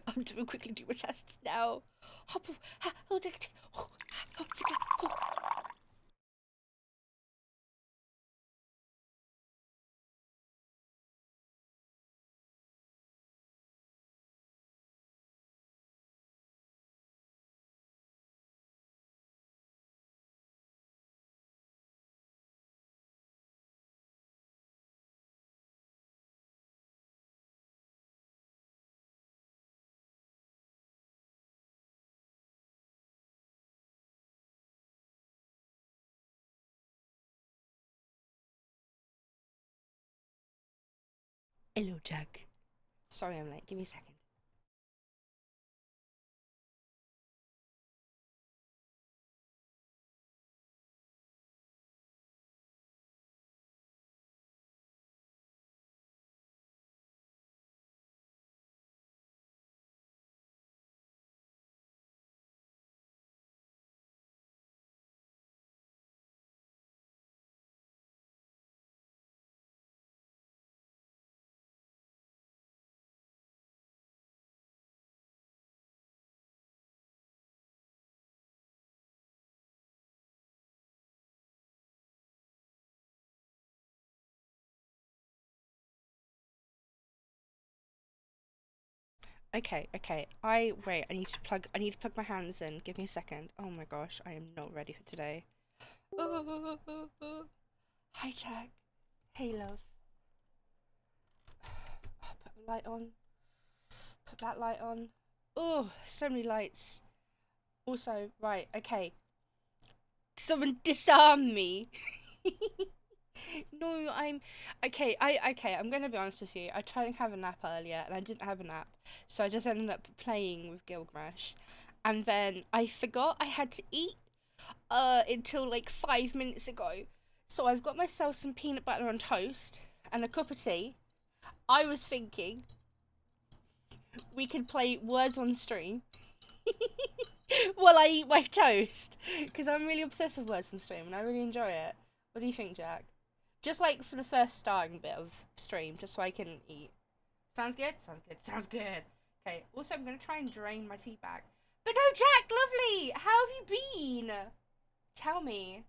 I'm doing quickly do my tests now. Hello, Jack. Sorry I'm late. Give me a second. Okay, okay. Wait, I need to plug my hands in. Give me a second. Oh my gosh, I am not ready for today. Hi, Jack. Hey, love. Put the light on. Put that light on. Oh, so many lights. Also, right, okay. Someone disarm me. No, I'm okay. I'm gonna be honest with you. I tried to have a nap earlier and I didn't have a nap, so I just ended up playing with Gilgamesh, and then I forgot I had to eat until like 5 minutes ago. So I've got myself some peanut butter on toast and a cup of tea. I was thinking we could play words on stream while I eat my toast, because I'm really obsessed with words on stream and I really enjoy it. What do you think, Jack? Just like for the first starting bit of stream, just so I can eat. Sounds good? Sounds good. Sounds good. Okay, also I'm gonna try and drain my tea bag. But no, Jack, lovely! How have you been? Tell me.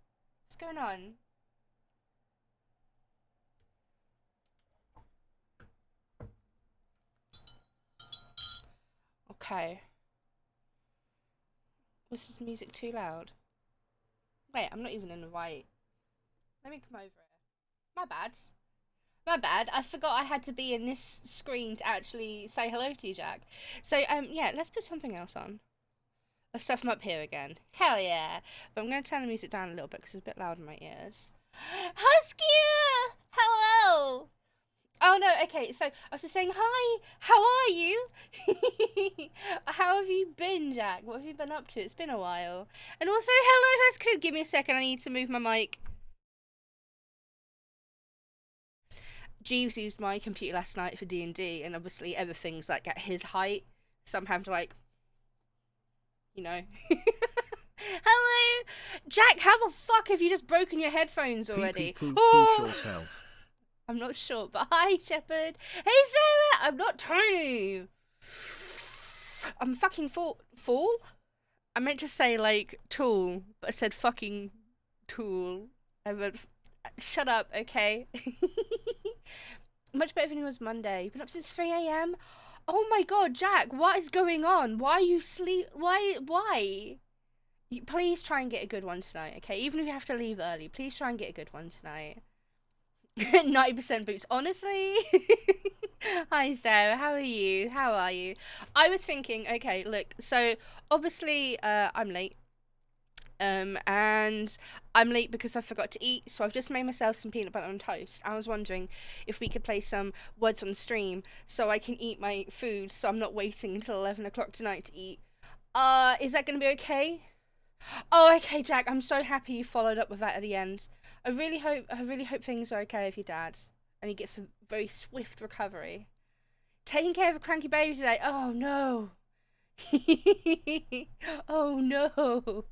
What's going on? Okay. Was this music too loud? Wait, I'm not even in the right. Let me come over here. My bad. My bad. I forgot I had to be in this screen to actually say hello to you, Jack. So, yeah, let's put something else on. Let's stuff them up here again. Hell yeah. But I'm going to turn the music down a little bit because it's a bit loud in my ears. Husky! Hello! Oh no, okay, so I was just saying, hi, how are you? How have you been, Jack? What have you been up to? It's been a while. And also, hello, Husky. Give me a second, I need to move my mic. Jeeves used my computer last night for D&D, and obviously everything's like at his height, so I'm having to like, you know. Hello, Jack. How the fuck have you just broken your headphones already? Oh, I'm not sure, but hi, Shepherd. Hey, Sarah. I'm not tiny. I'm fucking fool. I meant to say like tool, but I said fucking tool. I went, shut up, okay? Much better than it was Monday. You've been up since 3 a.m. Oh my god, Jack, what is going on? Why are you sleep? Why? Please try and get a good one tonight, okay? Even if you have to leave early, please try and get a good one tonight. 90% boots, honestly. Hi, Sarah. How are you? How are you? I was thinking, okay, look, so obviously I'm late. And I'm late because I forgot to eat, so I've just made myself some peanut butter on toast. I was wondering if we could play some words on stream so I can eat my food, so I'm not waiting until 11 o'clock tonight to eat. Is that gonna be okay? Oh, okay, Jack. I'm so happy you followed up with that at the end. I really hope things are okay with your dad, and he gets a very swift recovery. Taking care of a cranky baby today. Oh no. Oh no.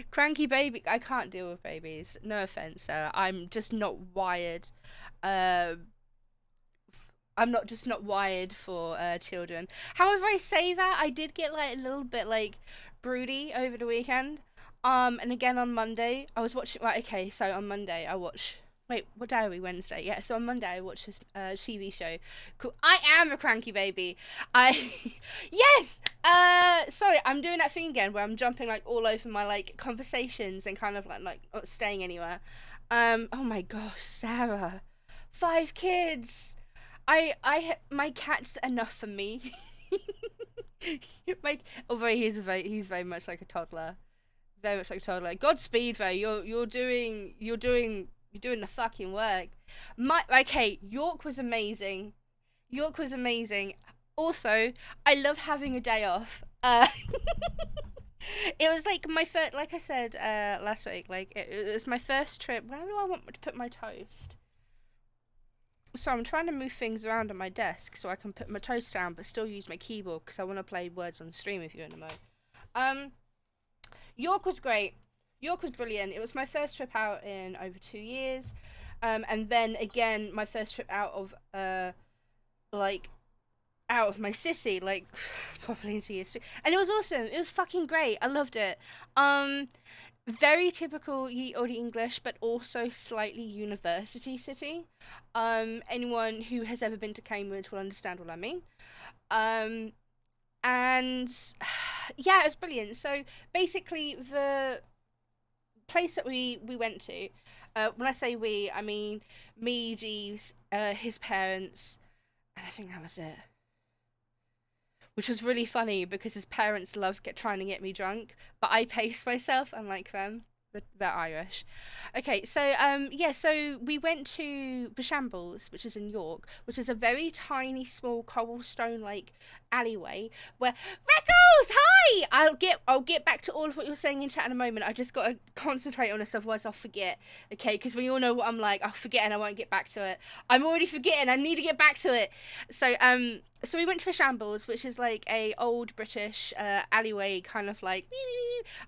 Cranky baby. I can't deal with babies. No offense, sir. I'm just not wired. Um, I'm not just not wired for children. However, I say that I did get like a little bit like broody over the weekend. And again on Monday I was watching. Right, okay, so on Monday I watched. Wait, what day are we? Wednesday. Yeah, so on Monday I watched this TV show called I Am a Cranky Baby. I yes. Sorry, I'm doing that thing again where I'm jumping like all over my like conversations and kind of like not staying anywhere. Oh my gosh, Sarah, 5 kids. My cat's enough for me. my Although he's very much like a toddler, very much like a toddler. Godspeed though. You're doing the fucking work. Okay, York was amazing. York was amazing. Also, I love having a day off. It was like my first, like I said last week, like it was my first trip. Where do I want to put my toast? So I'm trying to move things around on my desk so I can put my toast down but still use my keyboard because I want to play words on stream if you're in the mode. York was great. York was brilliant. It was my first trip out in over 2 years. And then again, my first trip out of like out of my city, like probably in 2 years too. And it was awesome. It was fucking great. I loved it. Very typical ye olde English, but also slightly university city. Anyone who has ever been to Cambridge will understand what I mean. And yeah, it was brilliant. So basically, the place that we went to, when I say we, I mean me, Jeeves, his parents, and I think that was it. Which was really funny because his parents loved trying to get me drunk, but I paced myself, unlike them. They're Irish. Okay, so yeah, so we went to Bishambles, which is in York, which is a very tiny, small cobblestone like alleyway where Freckles, hi! I'll get back to all of what you're saying in chat in a moment. I just gotta concentrate on this, otherwise I'll forget. Okay, because we all know what I'm like. I'll forget and I won't get back to it. I'm already forgetting. I need to get back to it. So we went to Shambles, which is like a old British alleyway, kind of like.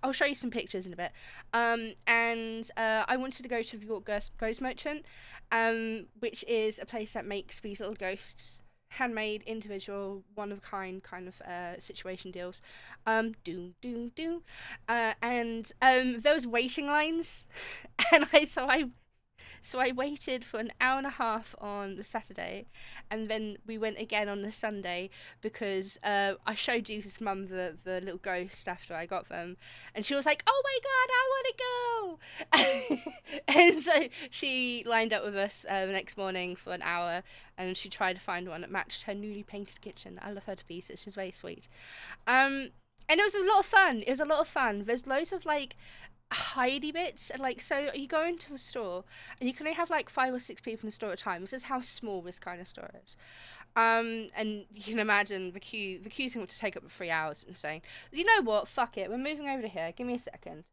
I'll show you some pictures in a bit. And I wanted to go to the York Ghost Merchant, which is a place that makes these little ghosts, handmade, individual, one of a kind of situation deals. And there was waiting lines, and so I waited for an hour and a half on the Saturday, and then we went again on the Sunday because I showed Jesus' mum the little ghost after I got them, and she was like, "Oh my god, I want to go!" And so she lined up with us the next morning for an hour, and she tried to find one that matched her newly painted kitchen. I love her to pieces. She's very sweet. And it was a lot of fun. It was a lot of fun. There's loads of like hidey bits, and like, so you go into a store and you can only have like 5 or 6 people in the store at a time. This is how small this kind of store is. And you can imagine the queue's going to take up to 3 hours. Insane. You know what, fuck it, we're moving over to here. Give me a second.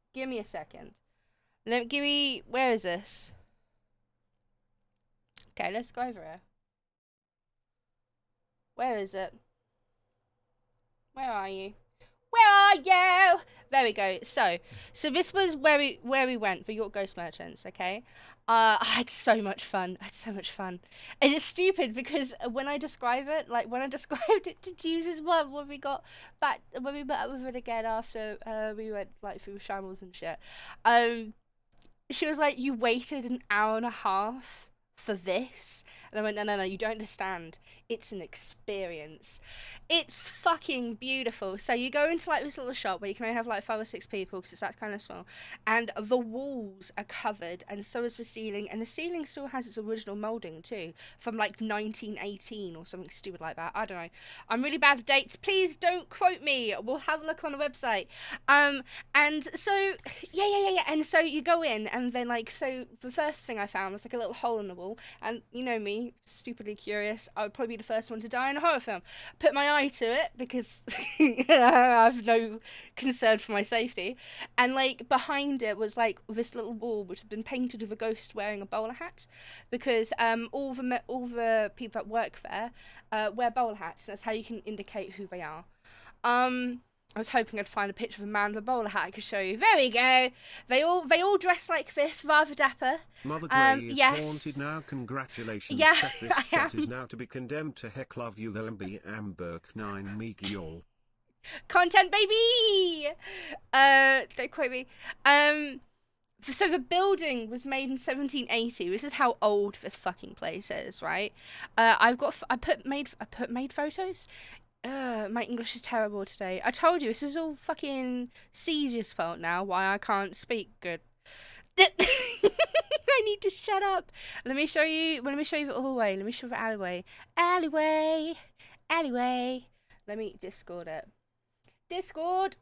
Where is this? Okay, let's go over here. Where is it? Where are you? Where are you? There we go. So this was where we went for York Ghost Merchants. Okay, I had so much fun. And it's stupid because when I describe it, like when I described it to Jesus' mum when we met up with it again after we went like through shambles and shit, she was like, "You waited an hour and a half for this?" And I went, no, you don't understand. It's an experience. It's fucking beautiful. So you go into like this little shop where you can only have like 5 or 6 people because it's that kind of small, and the walls are covered, and so is the ceiling, and the ceiling still has its original molding too, from like 1918 or something stupid like that. I don't know. I'm really bad at dates. Please don't quote me. We'll have a look on the website. And so yeah. And so you go in, and then like, so the first thing I found was like a little hole in the wall, and you know me, stupidly curious, I would probably be the first one to die in a horror film. Put my eye to it because I have no concern for my safety, and like behind it was like this little wall which had been painted with a ghost wearing a bowler hat, because all the people that work there wear bowler hats. That's how you can indicate who they are. I was hoping I'd find a picture of a man with a bowler hat I could show you. There we go. They all dress like this, rather dapper. Mother Grey is yes. haunted now. Congratulations. Yeah, Check this I chat am. is now to be condemned to heck. Love you. There'll be Amberk 9 Meek y'all. Content, baby. Don't quote me. So the building was made in 1780. This is how old this fucking place is, right? I put made photos. My English is terrible today. I told you this is all fucking Siege's fault now. Why I can't speak good. I need to shut up. Let me show you the hallway. Let me show the alleyway. Alleyway. Let me Discord it. Discord.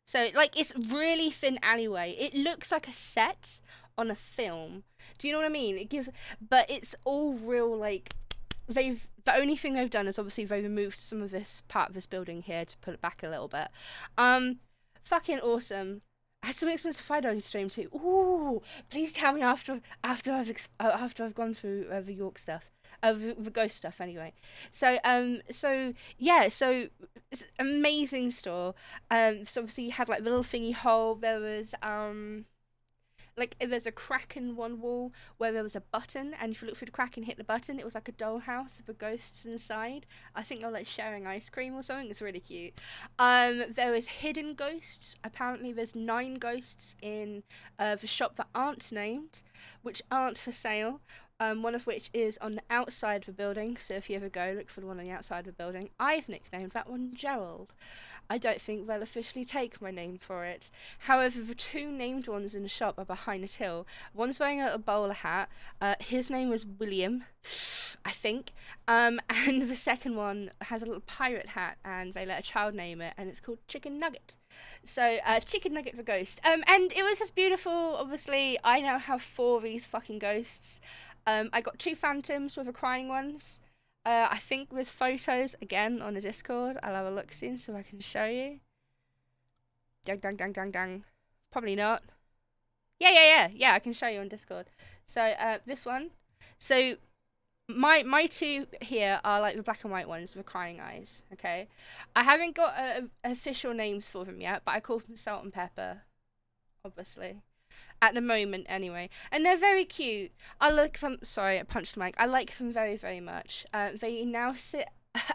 So, like, it's really thin alleyway. It looks like a set on a film. Do you know what I mean? But it's all real, like, the only thing they've done is obviously they removed some of this part of this building here to put it back a little bit. Fucking awesome. I had some expensive fried on stream too. Ooh, please tell me after I've gone through the York stuff. The ghost stuff anyway. So yeah, so it's an amazing store. So obviously you had like the little thingy hole. There was like there's a crack in one wall where there was a button, and if you look through the crack and hit the button, it was like a dollhouse with the ghosts inside. I think they're like sharing ice cream or something. It's really cute. There was hidden ghosts. Apparently there's 9 ghosts in the shop that aren't named, which aren't for sale. One of which is on the outside of the building, so if you ever go, look for the one on the outside of the building. I've nicknamed that one Gerald. I don't think they'll officially take my name for it. However, the 2 named ones in the shop are behind a till. One's wearing a little bowler hat. His name was William, I think. And the second one has a little pirate hat, and they let a child name it, and it's called Chicken Nugget. So, Chicken Nugget the ghost. And it was just beautiful. Obviously, I now have 4 of these fucking ghosts. I got 2 phantoms with the crying ones. I think there's photos again on the Discord. I'll have a look soon so I can show you. Dang. Probably not. Yeah, I can show you on Discord. So, this one. So, my 2 here are like the black and white ones with crying eyes, okay? I haven't got official names for them yet, but I call them Salt and Pepper, obviously. At the moment, anyway. And they're very cute. I like them... Sorry, I punched the mic. I like them very, very much. They now sit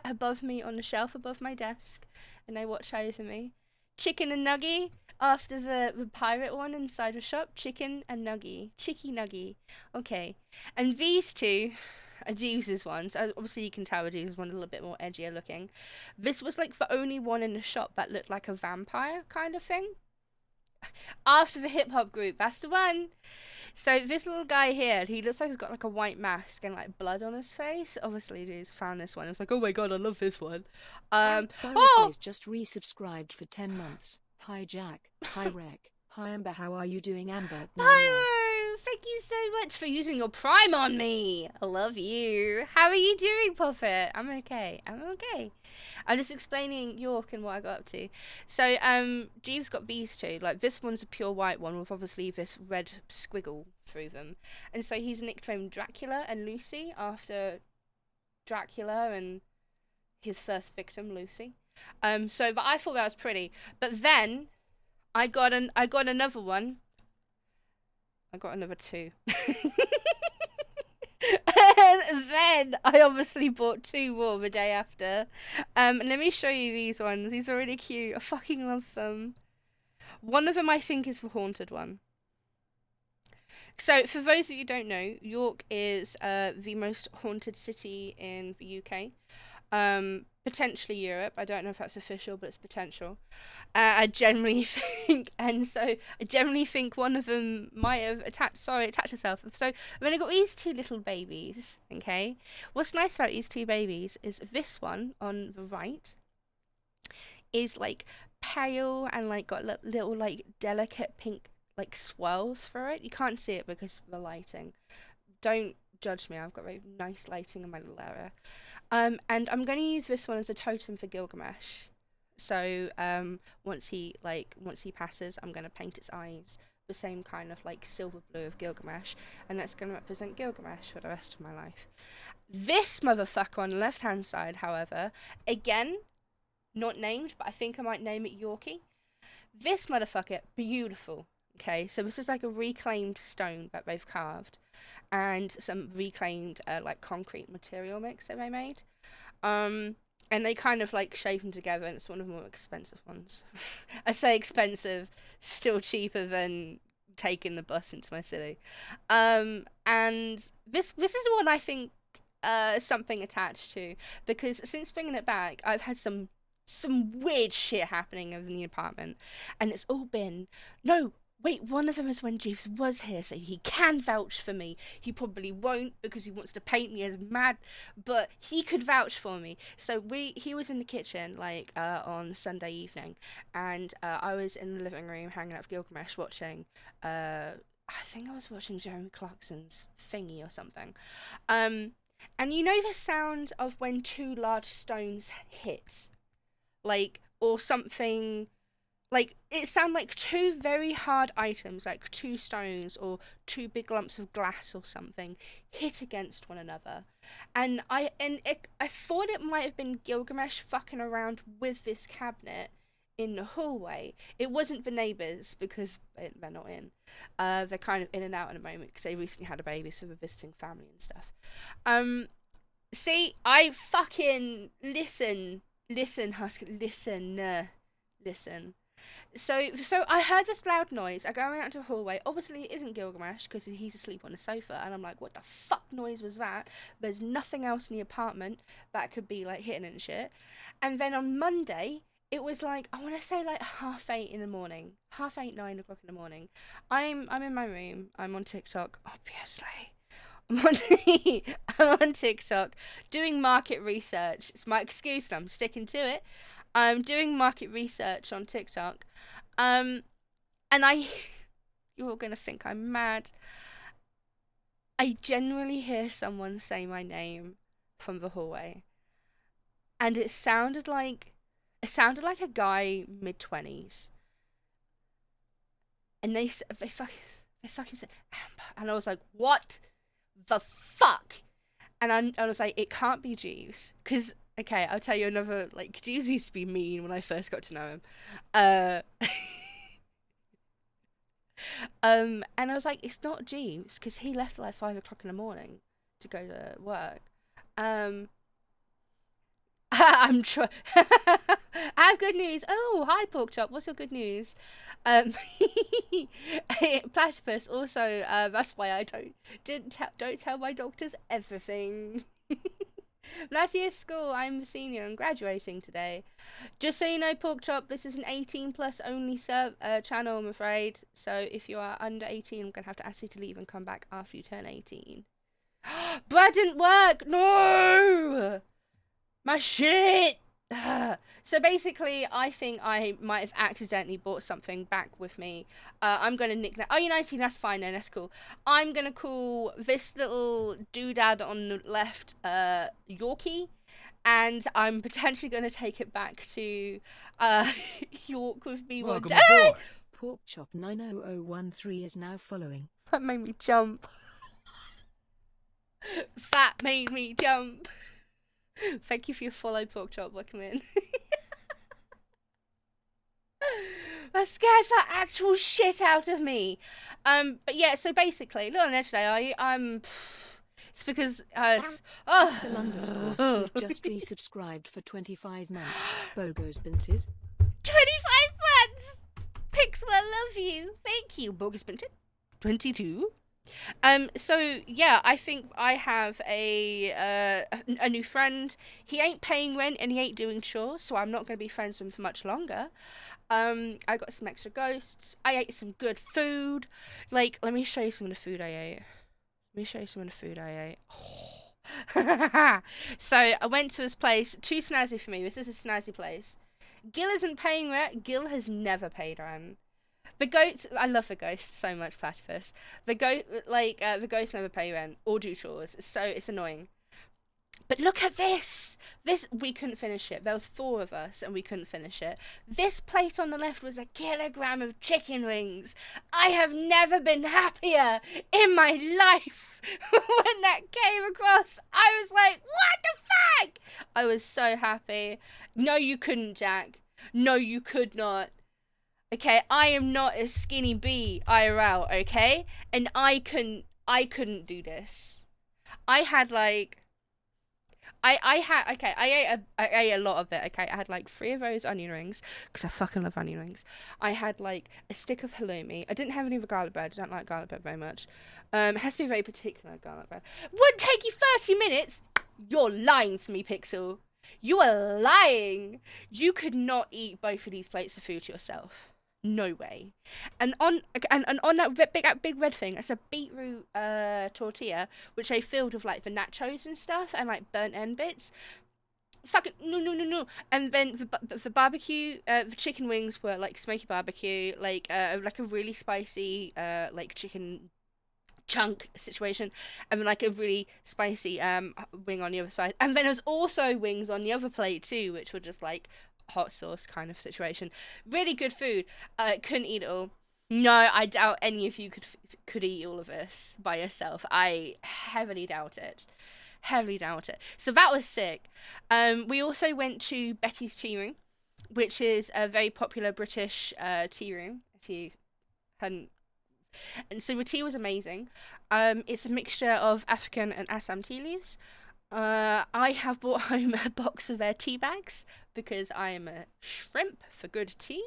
above me on the shelf above my desk, and they watch over me. Chicken and Nuggy, after the pirate one inside the shop. Chicken and Nuggy. Chicky Nuggy. Okay. And these 2 are Jesus ones. Obviously, you can tell the Jesus one a little bit more edgier looking. This was like the only one in the shop that looked like a vampire kind of thing. After the hip hop group, that's the one. So this little guy here, he looks like he's got like a white mask and like blood on his face. Obviously, dudes found this one. I was like, oh my god, I love this one. Just resubscribed for 10 months. Hi Jack. Hi Rec. Hi Amber. How are you doing, Amber? Hi, thank you so much for using your Prime on me. I love you. How are you doing, Puppet? I'm okay. I'm just explaining York and what I got up to. So, Jeeves got these 2. Like, this one's a pure white one with obviously this red squiggle through them. And so he's nicknamed Dracula and Lucy after Dracula and his first victim, Lucy. But I thought that was pretty. But then, I got another one. I got another 2. And then I obviously bought 2 more the day after. Let me show you these ones. These are really cute. I fucking love them. One of them I think is the haunted one. So for those of you who don't know, York is the most haunted city in the UK. Potentially Europe. I don't know if that's official, but it's potential. I generally think, one of them might have attached herself. So I've only got these 2 little babies, okay? What's nice about these 2 babies is this one on the right is like pale and like got little like delicate pink like swirls for it. You can't see it because of the lighting. Don't judge me, I've got very nice lighting in my little area. And I'm going to use this one as a totem for Gilgamesh. So once he passes, I'm going to paint its eyes the same kind of like silver blue of Gilgamesh, and that's going to represent Gilgamesh for the rest of my life. This motherfucker on the left hand side, however, again, not named, but I think I might name it Yorkie. This motherfucker, beautiful. Okay, so this is like a reclaimed stone that they've carved, and some reclaimed like concrete material mix that they made. Um, and they kind of like shape them together, and it's one of the more expensive ones. I say expensive, still cheaper than taking the bus into my city. And this is one I think something attached to, because since bringing it back, I've had some weird shit happening in the apartment, and it's all been no. Wait, one of them is when Jeeves was here, so he can vouch for me. He probably won't because he wants to paint me as mad, but he could vouch for me. So he was in the kitchen like on Sunday evening, and I was in the living room hanging out with Gilgamesh watching. I think I was watching Jeremy Clarkson's Thingy or something. And you know the sound of when two large stones hit, like, or something. Like, it sounded like two very hard items, like two stones or two big lumps of glass or something, hit against one another. And I thought it might have been Gilgamesh fucking around with this cabinet in the hallway. It wasn't the neighbours, because they're not in. They're kind of in and out in a moment because they recently had a baby, so they're visiting family and stuff. See, I fucking listen, Husky, listen. So I heard this loud noise. I go out into the hallway. Obviously, it isn't Gilgamesh because he's asleep on the sofa. And I'm like, what the fuck noise was that? There's nothing else in the apartment that could be, like, hitting and shit. And then on Monday, it was like, I want to say, like, 8:30 in the morning. 8:30, 9 o'clock in the morning. I'm in my room. I'm on TikTok, obviously. I'm on TikTok doing market research. It's my excuse and I'm sticking to it. I'm doing market research on TikTok. And you're all going to think I'm mad. I genuinely hear someone say my name from the hallway. And it sounded like a guy mid-20s. And they fucking said, Amber. And I was like, what the fuck? And I was like, it can't be Jeeves. Because, okay, I'll tell you another, like, Jeeves used to be mean when I first got to know him. And I was like, it's not Jeeves, because he left at like 5 o'clock in the morning to go to work. I'm trying. I have good news. Oh, hi, Pork Chop. What's your good news? Platypus. Also, that's why I don't tell my doctors everything. Last year's school, I'm a senior and graduating today. Just so you know, Pork Chop, this is an 18+ only channel, I'm afraid. So if you are under 18, I'm gonna have to ask you to leave and come back after you turn 18. Brad didn't work. No. My shit! So basically, I think I might have accidentally brought something back with me. I'm going to nickname... Oh, you're 19, that's fine then, that's cool. I'm going to call this little doodad on the left Yorkie. And I'm potentially going to take it back to York with me one day. Welcome aboard. Porkchop 90013 is now following. That made me jump. That made me jump. Thank you for your follow, Porkchop. Welcome in. That scared the actual shit out of me. But yeah, so basically, little edge today, it's because Pixel underscore sweet just resubscribed for 25 months. Bogo's binted. 25 months. Pixel, I love you. Thank you. Bogus Binted. 22. So yeah, I think I have a new friend. He ain't paying rent and he ain't doing chores, so I'm not going to be friends with him for much longer. I got some extra ghosts. I ate some good food. Like, let me show you some of the food I ate. So I went to his place. Too snazzy for me. This is a snazzy place. Gil isn't paying rent. Gil has never paid rent. The goats, I love the ghosts so much, Platypus. The ghosts never pay rent or do chores, so it's annoying. But look at this. We couldn't finish it. There was 4 of us and we couldn't finish it. This plate on the left was a kilogram of chicken wings. I have never been happier in my life. When that came across, I was like, what the fuck? I was so happy. No, you couldn't, Jack. No, you could not. Okay, I am not a skinny bee IRL, okay? And I couldn't do this. I had like I ate a lot of it. Okay, I had like 3 of those onion rings because I fucking love onion rings. I had like a stick of halloumi. I didn't have any of the garlic bread. I don't like garlic bread very much. It has to be very particular garlic bread. Would take you 30 minutes. You're lying to me, Pixel. You are lying. You could not eat both of these plates of food to yourself. No way. And on that big red thing, it's a beetroot tortilla, which I filled with like the nachos and stuff and like burnt end bits. Fucking no. And then the barbecue, the chicken wings were like smoky barbecue, like a really spicy like chicken chunk situation, and then like a really spicy wing on the other side, and then there was also wings on the other plate too, which were just like hot sauce kind of situation. Really good food. Couldn't eat it all. No, I doubt any of you could eat all of this by yourself. I heavily doubt it. Heavily doubt it. So that was sick. We also went to Betty's Tea Room, which is a very popular British tea room, if you hadn't. And so the tea was amazing. It's a mixture of African and Assam tea leaves. I have brought home a box of their tea bags because I am a shrimp for good tea.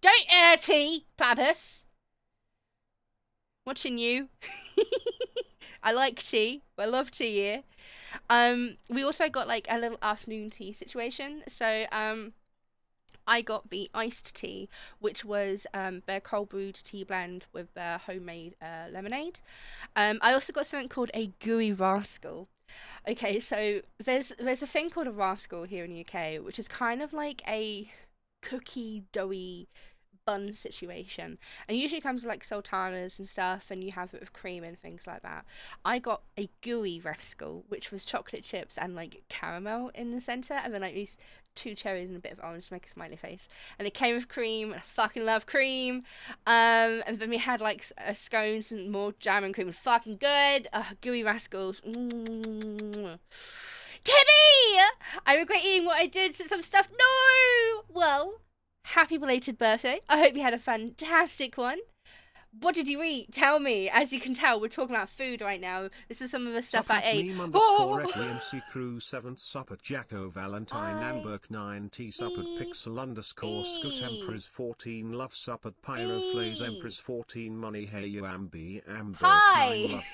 Don't tea, platypus. Watching you. I like tea. I love tea here. We also got like a little afternoon tea situation. So I got the iced tea, which was their cold brewed tea blend with their homemade lemonade. I also got something called a gooey rascal. Okay, so there's a thing called a rascal here in the UK, which is kind of like a cookie doughy bun situation, and usually comes with like sultanas and stuff, and you have it with cream and things like that. I got a gooey rascal, which was chocolate chips and like caramel in the center, and then like these 2 cherries and a bit of orange to make a smiley face, and it came with cream, and I fucking love cream. And then we had like scones and more jam and cream, fucking good. Gooey rascals. Timmy, I regret eating what I did since I'm stuffed. No, well, happy belated birthday. I hope you had a fantastic one. What did you eat? Tell me. As you can tell, we're talking about food right now. This is some of the stuff I ate. MC Crew 7th Sup at Jacko Valentine Amberk 9 T Sup at Pixel _ Scoot Empress 14 Love Sup at Pyroflaze Empress 14 Money Hey You Ambi Amberk 9 Hi. Love.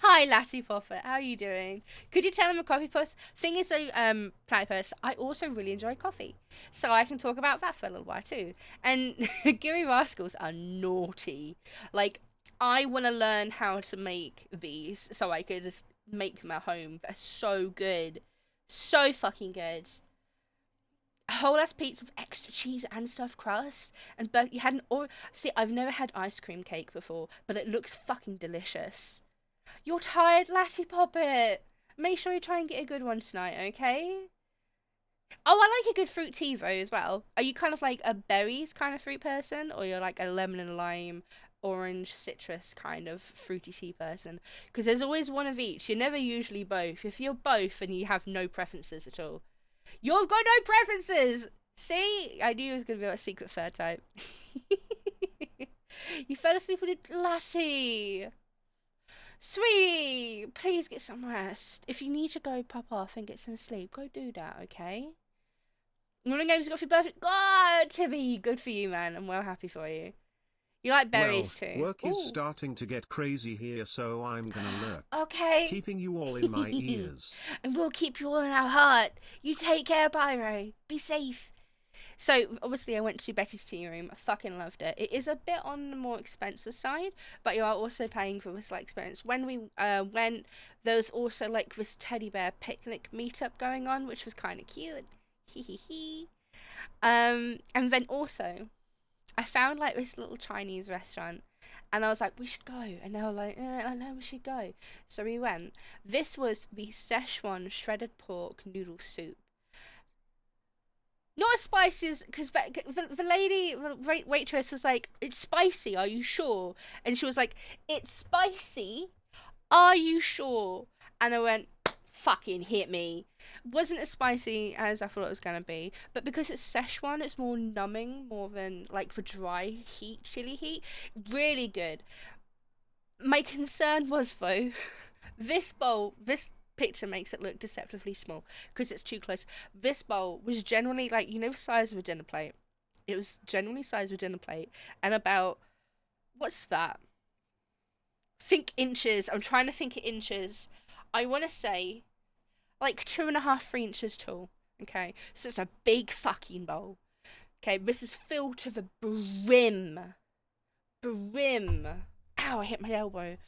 Hi, Latty Poppet. How are you doing? Could you tell him a coffee puss? Thing is, though, Platypus, I also really enjoy coffee, so I can talk about that for a little while too. And gooey rascals are naughty. Like, I want to learn how to make these so I could just make them at home. They're so good, so fucking good. A whole ass pizza with extra cheese and stuffed crust, and but you had an see. I've never had ice cream cake before, but it looks fucking delicious. You're tired, Latty Poppet. Make sure you try and get a good one tonight, okay? Oh, I like a good fruit tea though as well. Are you kind of like a berries kind of fruit person, or you're like a lemon and lime, orange, citrus kind of fruity tea person? Because there's always one of each. You're never usually both. If you're both and you have no preferences at all, you've got no preferences. See, I knew it was gonna be a secret third type. You fell asleep with a Latty. Sweetie, please get some rest. If you need to go pop off and get some sleep, go do that, okay? Morning games got for your birthday. God, Timmy, good for you, man. I'm well happy for you. You like berries too. Work is starting to get crazy here, so I'm gonna lurk. Okay. Keeping you all in my ears. And we'll keep you all in our heart. You take care, Pyro. Be safe. So, obviously, I went to Betty's Tea Room. I fucking loved it. It is a bit on the more expensive side, but you are also paying for this like experience. When we went, there was also like this teddy bear picnic meetup going on, which was kind of cute. Hee hee hee. And then also, I found like this little Chinese restaurant, And I was like, we should go. And they were like, I know we should go. So we went. This was the Szechuan shredded pork noodle soup. Not as spicy as, because the lady, the waitress was like, it's spicy, are you sure? And she was like, it's spicy, are you sure? And I went, fucking hit me. Wasn't as spicy as I thought it was going to be, but because it's Szechuan, it's more numbing, more than like the dry heat, chili heat. Really good. My concern was, though, this bowl, this picture makes it look deceptively small because it's too close. This bowl was generally like, you know, the size of a dinner plate. It was generally the size of a dinner plate, and about, what's that? Think inches. I'm trying to think inches. I want to say like 2.5, 3 inches tall. Okay, so it's a big fucking bowl. Okay, this is filled to the brim. Brim. Ow, I hit my elbow.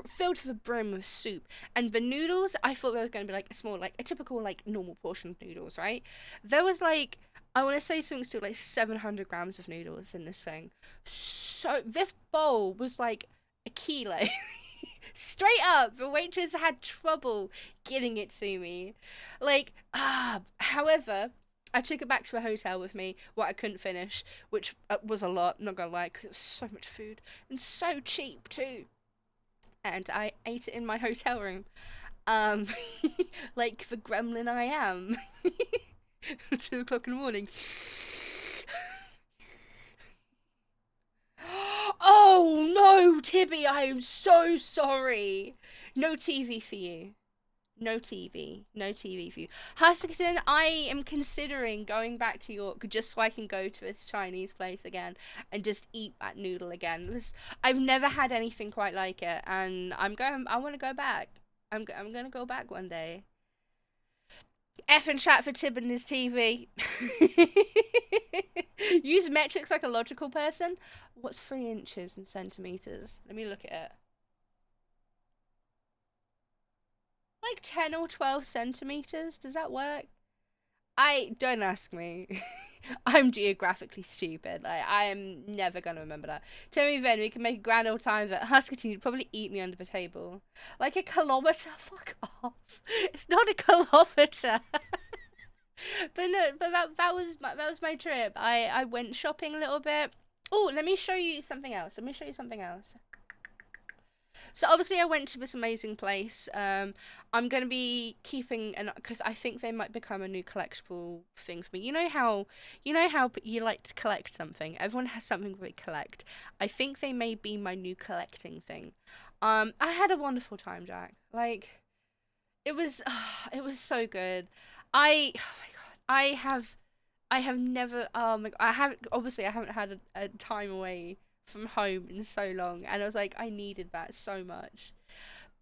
Filled to the brim with soup. And the noodles, I thought they were going to be like a small, like a typical, like normal portion of noodles, right? There was like, I want to say something still like 700 grams of noodles in this thing. So this bowl was like a kilo. Straight up, the waitress had trouble getting it to me. Like, however, I took it back to a hotel with me, what I couldn't finish, which was a lot, not gonna lie, because it was so much food, and so cheap, too. And I ate it in my hotel room. Like the gremlin I am. 2 o'clock in the morning. Oh no, Tibby, I am so sorry. No TV for you. No TV. No TV for you. Huskiston, I am considering going back to York just so I can go to this Chinese place again and just eat that noodle again. I've never had anything quite like it, and I want to go back. I'm going to go back one day. F and chat for Tib and his TV. Use metrics like a logical person. What's 3 inches in centimeters? Let me look at it. Like 10 or 12 centimeters. Does that work? Don't ask me. I'm geographically stupid. Like, I am never gonna remember that. Tell me then, we can make a grand old time that Huskerton would probably eat me under the table. Like a kilometer? Fuck off. It's not a kilometer. But no, but that was my trip. I went shopping a little bit. Oh, let me show you something else. So obviously I went to this amazing place. I'm going to be keeping because I think they might become a new collectible thing for me. You know how you like to collect something. Everyone has something they collect. I think they may be my new collecting thing. I had a wonderful time, Jack. Like, it was so good. Oh my god, I have never. Oh my god, I haven't had a time away from home in so long, and I was like, I needed that so much,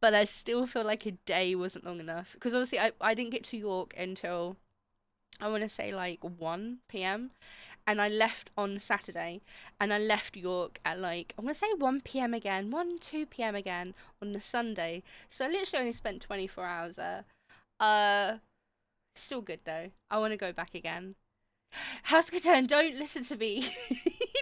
but I still feel like a day wasn't long enough because obviously I didn't get to York until I want to say like 1 p.m. and I left on Saturday, and I left York at like I want to say 1 p.m. again, 2 p.m. again on the Sunday, so I literally only spent 24 hours there. Still good though. I want to go back again. Huskatone, don't listen to me.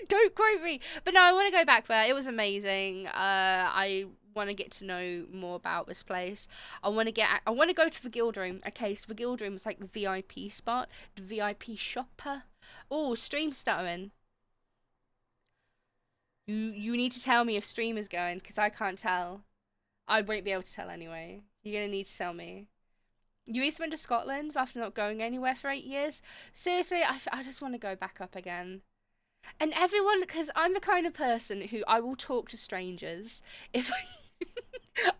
Don't quote me. But no, I want to go back there. It was amazing. I want to get to know more about this place. I want to go to the Guild Room. Okay, so the Guild Room is like the VIP spot, the VIP shopper. Oh, stream stuttering. You need to tell me if stream is going because I can't tell. I won't be able to tell anyway. You're gonna need to tell me. You recently went to Scotland after not going anywhere for 8 years. Seriously, I just want to go back up again. And everyone, because I'm the kind of person who I will talk to strangers if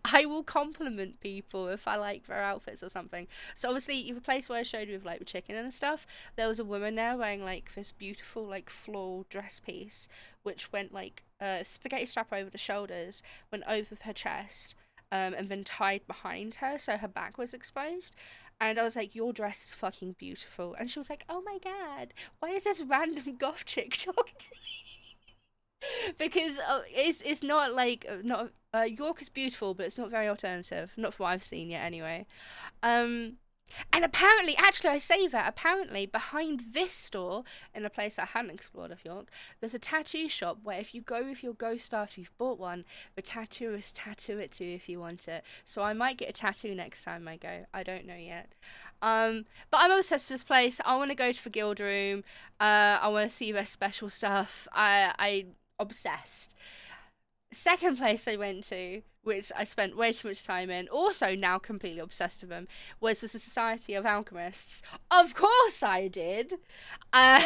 I will compliment people if I like their outfits or something. So obviously, the place where I showed you with like the chicken and stuff, there was a woman there wearing like this beautiful like floral dress piece, which went like spaghetti strap over the shoulders, went over her chest, and then tied behind her so her back was exposed. And I was like, your dress is fucking beautiful. And she was like, oh my god, why is this random goth chick talking to me? Because it's not like, York is beautiful, but it's not very alternative. Not from what I've seen yet anyway. And apparently, actually, I say that, apparently, behind this store, in a place I hadn't explored of York, there's a tattoo shop where if you go with your ghost after you've bought one, the tattooist tattoo it to you if you want it. So I might get a tattoo next time I go. I don't know yet. But I'm obsessed with this place. I want to go to the guild room. I want to see their special stuff. I obsessed. Second place I went to, which I spent way too much time in, also now completely obsessed with them, was the Society of Alchemists. Of course I did. Uh,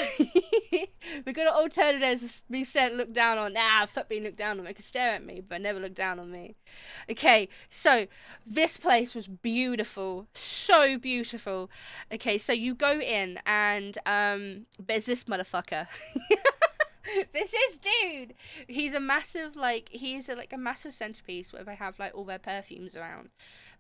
we got alternatives being said looked down on. Fuck being looked down on. They could stare at me, but never look down on me. Okay, so this place was beautiful. So beautiful. Okay, so you go in and there's this motherfucker. This is dude. He's a massive a massive centerpiece where they have like all their perfumes around.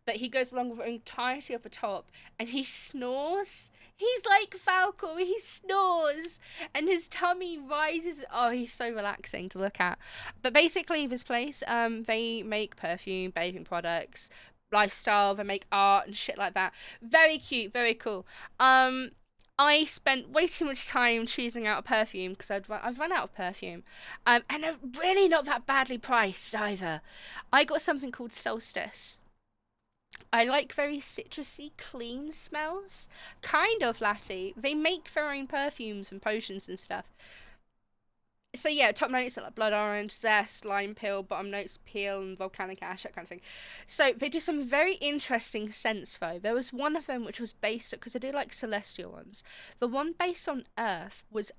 But he goes along with the entirety of the top and he snores. He's like Falcor, he snores and his tummy rises. Oh, he's so relaxing to look at. But basically this place, they make perfume, bathing products, lifestyle, they make art and shit like that. Very cute, very cool. I spent way too much time choosing out a perfume because I've run out of perfume, and they're really not that badly priced either. I got something called Solstice. I like very citrusy, clean smells, kind of latty. They make their own perfumes and potions and stuff. So yeah, top notes are like blood orange, zest, lime peel, bottom notes peel and volcanic ash, that kind of thing. So they do some very interesting scents though. There was one of them which was based, because they do like celestial ones. The one based on Earth was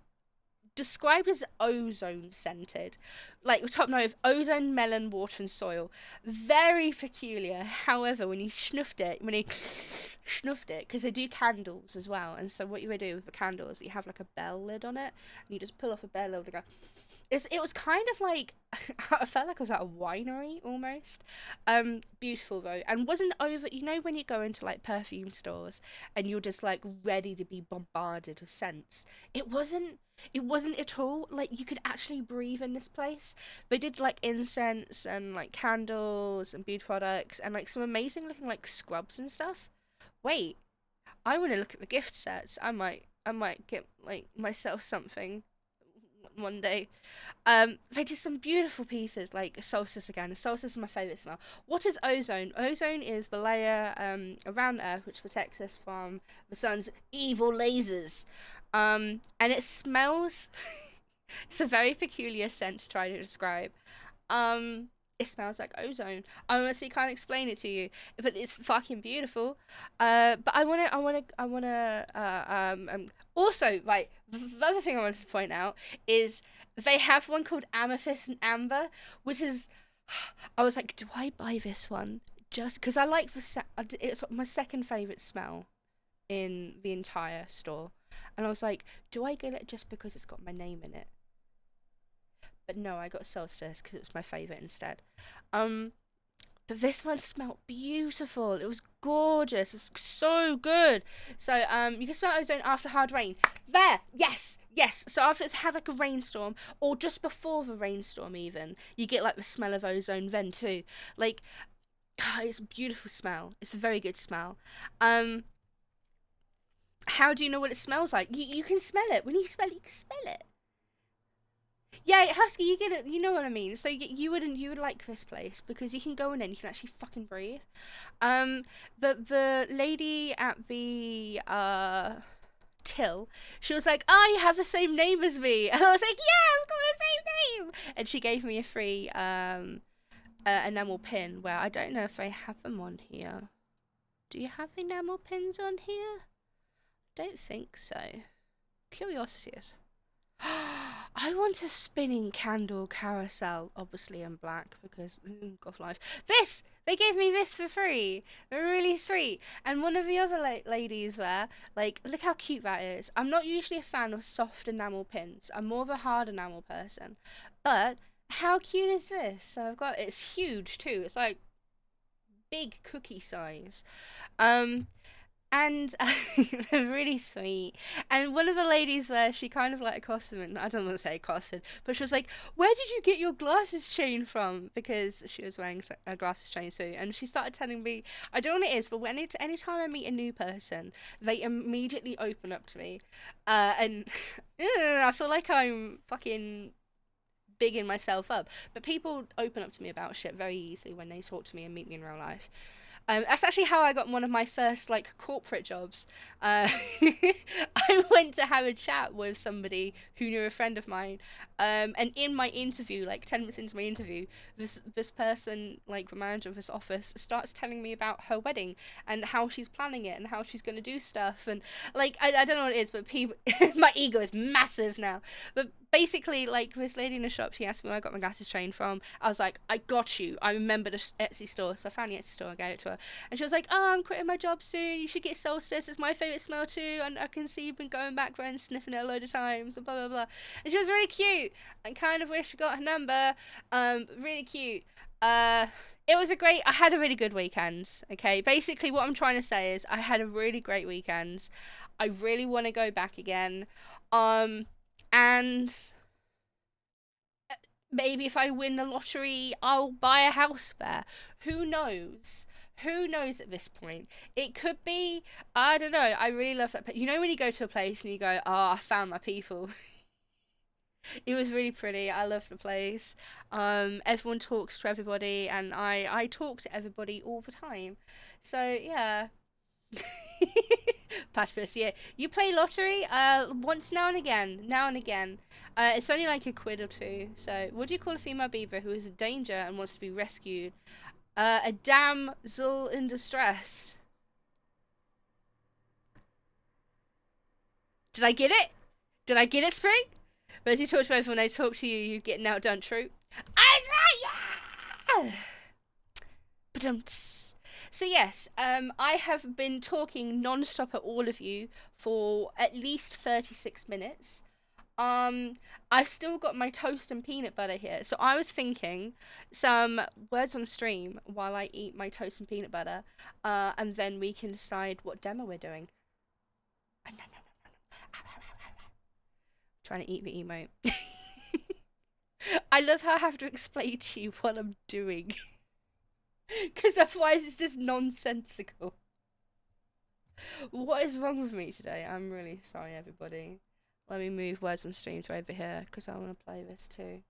described as ozone scented, like top note of ozone, melon, water and soil. Very peculiar. However, when he snuffed it, because they do candles as well, and so what you would do with the candles, you have like a bell lid on it and you just pull off a bell lid and go. It was kind of like I felt like I was at a winery almost. Beautiful though, and wasn't over. You know when you go into like perfume stores and you're just like ready to be bombarded with scents. It wasn't at all. Like you could actually breathe in this place. They did like incense and like candles and beauty products and like some amazing looking like scrubs and stuff. Wait, I want to look at the gift sets. I might get like myself something one day. They did some beautiful pieces like Solstice again. Solstice is my favourite smell. What is ozone? Ozone is the layer around Earth which protects us from the sun's evil lasers. And it smells. It's a very peculiar scent to try to describe. It smells like ozone. I honestly can't explain it to you, but it's fucking beautiful. But I wanna. Also, right. The other thing I wanted to point out is they have one called Amethyst and Amber, which is. I was like, do I buy this one just because I like it's my second favorite smell in the entire store, and I was like, do I get it just because it's got my name in it? But no, I got Solstice because it was my favourite instead. But this one smelled beautiful. It was gorgeous. It's so good. So you can smell ozone after hard rain. There, yes. So after it's had like a rainstorm, or just before the rainstorm, even you get like the smell of ozone then too. Like, it's a beautiful smell. It's a very good smell. How do you know what it smells like? You can smell it. When you smell it, you can smell it. Yeah, Husky, you get it. You know what I mean. So you would like this place because you can go in and you can actually fucking breathe. But the lady at the till, she was like, "Oh, you have the same name as me," and I was like, "Yeah, I've got the same name." And she gave me a free enamel pin. Where I don't know if I have them on here. Do you have enamel pins on here? Don't think so. Curiosity is. I want a spinning candle carousel, obviously in black because God life. This they gave me this for free. They're really sweet. And one of the other ladies there, like, look how cute that is. I'm not usually a fan of soft enamel pins. I'm more of a hard enamel person. But how cute is this? So I've got it's huge too. It's like big cookie size. And And really sweet. And one of the ladies there, she kind of like accosted me. I don't want to say accosted, but she was like, "Where did you get your glasses chain from?" Because she was wearing a glasses chain suit, and she started telling me, I don't know what it is, but anytime I meet a new person, they immediately open up to me, and I feel like I'm fucking bigging myself up. But people open up to me about shit very easily when they talk to me and meet me in real life. That's actually how I got one of my first like corporate jobs. I went to have a chat with somebody who knew a friend of mine, and in my interview, like 10 minutes into my interview, this person, like the manager of this office, starts telling me about her wedding and how she's planning it and how she's gonna do stuff, and like I don't know what it is, but people, my ego is massive now. But basically, like this lady in the shop, she asked me where I got my glasses trained from. I was like, I got you. I remember the Etsy store, so I found the Etsy store. I gave it to her, and she was like, "Oh, I'm quitting my job soon. You should get Solstice. It's my favorite smell too, and I can see you've been going back there and sniffing it a load of times." And blah blah blah. And she was really cute. I kind of wish I got her number. Really cute. It was I had a really good weekend. Okay, basically what I'm trying to say is I had a really great weekend. I really want to go back again. And maybe if I win the lottery, I'll buy a house there. Who knows? Who knows at this point? It could be, I don't know. I really love that. You know when you go to a place and you go, "Oh, I found my people." It was really pretty. I love the place. Everyone talks to everybody, and I talk to everybody all the time. So yeah. Platypus, yeah. You play lottery once now and again. Now and again. It's only like a quid or two. So what do you call a female beaver who is in danger and wants to be rescued? A damsel in distress. Did I get it? Did I get it, Spring? But as you talk to both when they talk to you, you get an outdone true. Yeah! So yes, I have been talking non-stop at all of you for at least 36 minutes. I've still got my toast and peanut butter here. So I was thinking some words on stream while I eat my toast and peanut butter, and then we can decide what demo we're doing. Trying to eat the emote. I love how I have to explain to you what I'm doing. Because otherwise it's just nonsensical. What is wrong with me today? I'm really sorry, everybody. Let me move words on stream to over here, because I want to play this too.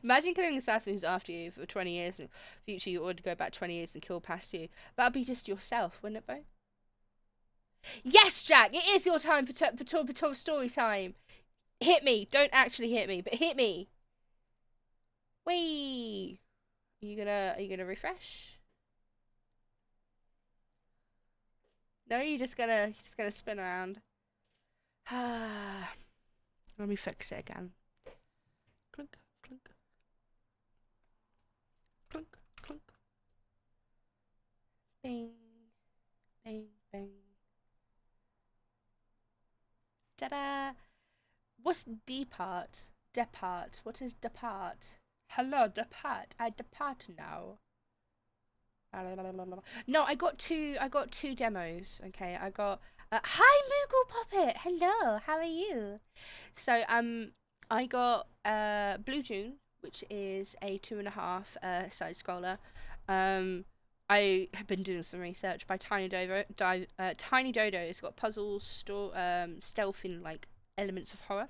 Imagine killing an assassin who's after you for 20 years, and future you ought to go back 20 years and kill past you. That'd be just yourself, wouldn't it, bro? Yes, Jack, it is your time for story time. Hit me. Don't actually hit me, but hit me. Whee! Are you gonna refresh? No, you're just gonna spin around. Let me fix it again. Clunk, clunk. Clunk, clunk. Bing, bing, bing. Ta-da! What's depart? Depart. What is depart? Hello, depart. I depart now. No, I got two demos. Okay, I got hi Moogle Puppet. Hello, how are you? So I got Blue June, which is a 2.5 side scroller. I have been doing some research by Tiny Dodo. Tiny Dodo. It's got puzzles, stealth, and like elements of horror.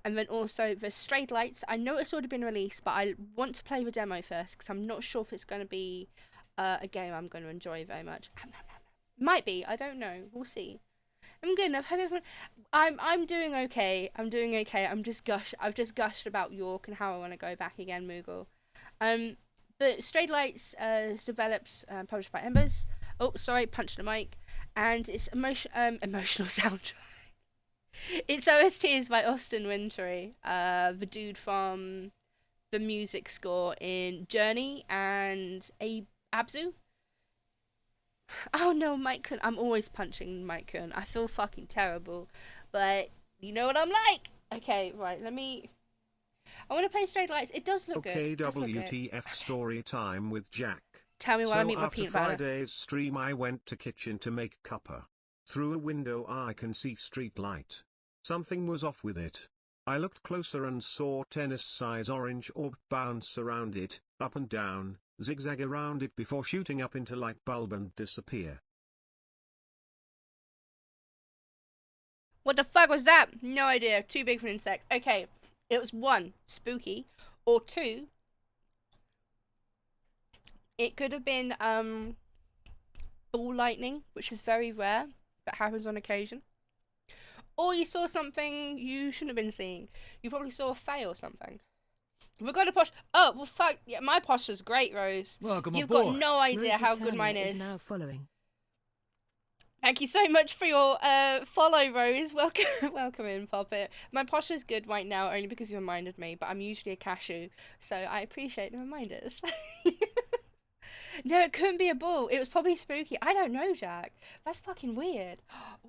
And then also the Strayed Lights. I know it's already been released, but I want to play the demo first because I'm not sure if it's going to be a game I'm going to enjoy very much. Might be. I don't know. We'll see. I'm good enough. Hope everyone. I'm doing okay. I'm doing okay. I've just gushed about York and how I want to go back again, Moogle. But Strayed Lights is developed published by Embers. Oh, sorry, punched the mic. And it's emotional soundtrack. Its OST is by Austin Wintory, the dude from the music score in Journey and Abzu. Oh no, Mike Kun. I'm always punching Mike Kun. I feel fucking terrible. But you know what I'm like. Okay, right, I want to play Straight Lights. It does look okay, good. WTF story time with Jack. Tell me while I So eat my after peanut butter. Friday's stream I went to kitchen to make cuppa. Through a window I can see street light. Something was off with it. I looked closer and saw tennis-size orange orb bounce around it, up and down, zigzag around it before shooting up into light bulb and disappear. What the fuck was that? No idea. Too big for an insect. Okay, it was 1, spooky, or 2, it could have been ball lightning, which is very rare, but happens on occasion. Or you saw something you shouldn't have been seeing. You probably saw a fae or something. We've got a posh. Oh well, fuck yeah! My posture's great, Rose. Welcome You've aboard. got no idea Rosie how good Turner mine is is. now following. Thank you so much for your follow, Rose. Welcome, welcome in, Poppet. My posture's good right now only because you reminded me, but I'm usually a cashew, so I appreciate the reminders. No, it couldn't be a bull. It was probably spooky. I don't know, Jack. That's fucking weird.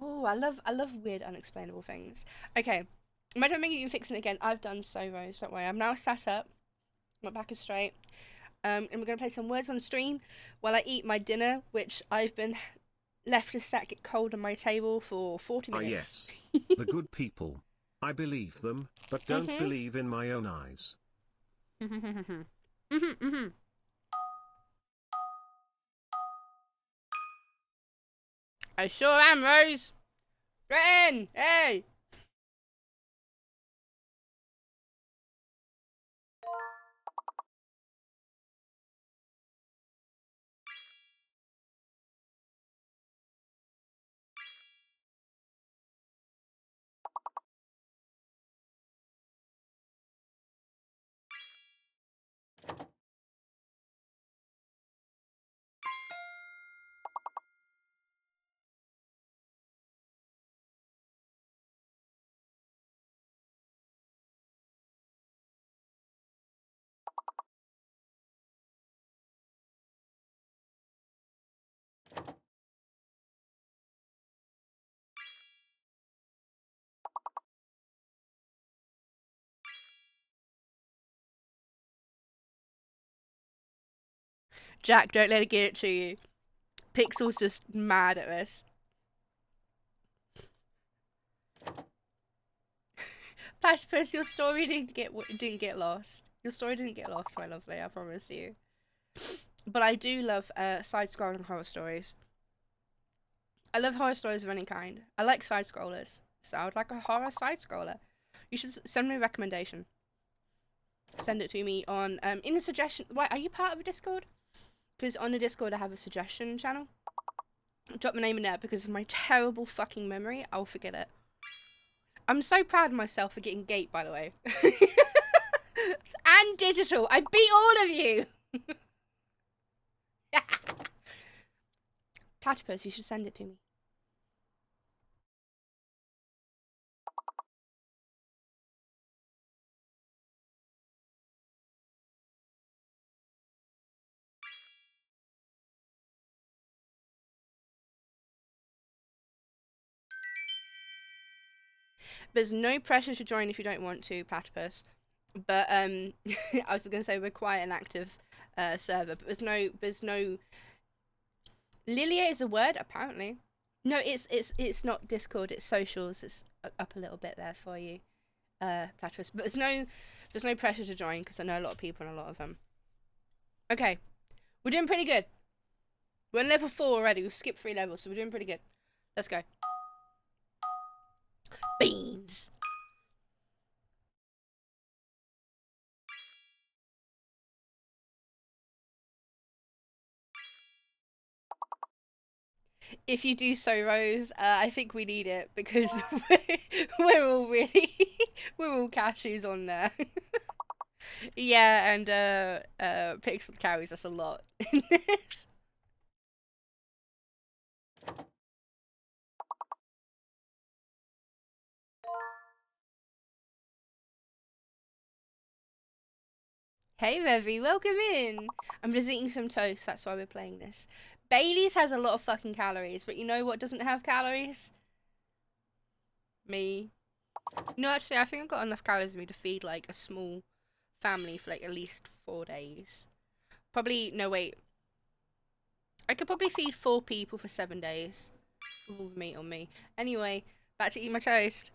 Oh, I love weird, unexplainable things. Okay, imagine making you fixing it again. I've done so, Rose. Don't worry. I'm now sat up. My back is straight. And we're gonna play some words on stream while I eat my dinner, which I've been left to sat get cold on my table for 40 minutes. Ah yes, the good people. I believe them, but don't believe in my own eyes. I sure am, Rose. Ren, hey. Jack, don't let it get it to you. Pixel's just mad at us. Platypus, your story didn't get lost. Your story didn't get lost, my lovely. I promise you. But I do love side-scrolling horror stories. I love horror stories of any kind. I like side-scrollers, so I would like a horror side-scroller. You should send me a recommendation. Send it to me on in the suggestion. Wait, are you part of a Discord? Because on the Discord I have a suggestion channel. Drop my name in there because of my terrible fucking memory. I'll forget it. I'm so proud of myself for getting gate, by the way. And digital. I beat all of you. Platypus, you should send it to me. There's no pressure to join if you don't want to, Platypus. But I was gonna say we're quite an active server, but there's no. Lilia is a word apparently. No, it's not Discord. It's socials. It's up a little bit there for you, Platypus. But there's no pressure to join because I know a lot of people and a lot of them. Okay, we're doing pretty good. We're on level 4 already. We've skipped 3 levels, so we're doing pretty good. Let's go. Beans. If you do so, Rose, I think we need it because we're all really we're all cashews on there. Yeah, and Pixel carries us a lot in this. Hey, Revy, welcome in. I'm just eating some toast, that's why we're playing this. Bailey's has a lot of fucking calories, but you know what doesn't have calories? Me. No, actually, I think I've got enough calories in me to feed, like, a small family for, like, at least 4 days. Probably, no, wait. I could probably feed 4 people for 7 days. All the meat on me. Anyway, back to eat my toast.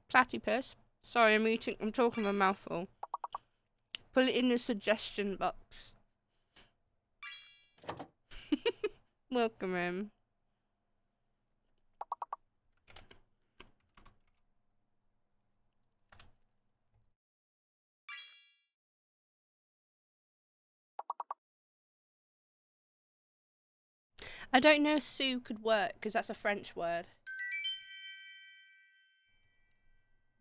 Platypus. Sorry, I'm talking my mouthful. Put it in the suggestion box. Welcome in. I don't know if Sue could work, because that's a French word.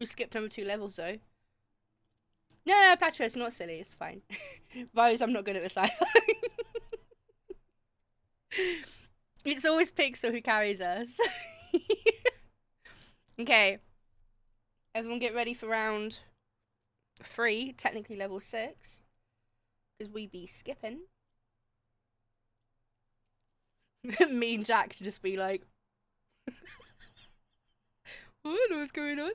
We skipped number 2 levels, though. No, Platypus, not silly, it's fine. Rose, I'm not good at this either. It's always Pixel who carries us. Okay. Everyone get ready for round 3, technically level 6. Because we be skipping. Me and Jack to just be like, I don't know what's going on.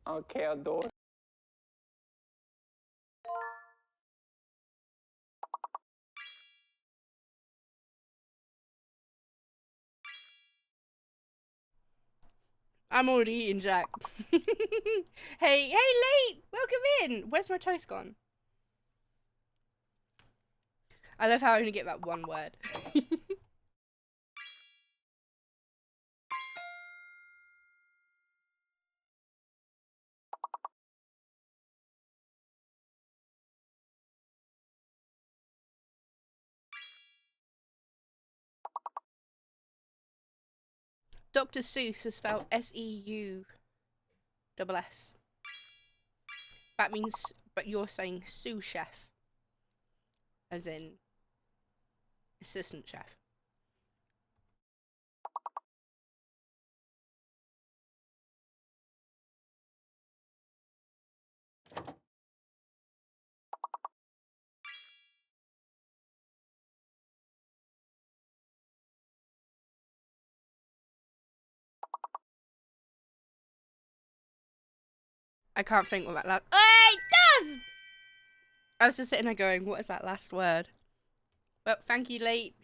Okay, adore. I'm already eating, Jack. Hey, late! Welcome in! Where's my toast gone? I love how I only get that one word. Dr. Seuss is spelled S-E-U-S-S. That means, but you're saying sous chef. As in, assistant chef. I can't think what that last. Oh, it does! I was just sitting there going, what is that last word? Well, thank you, late.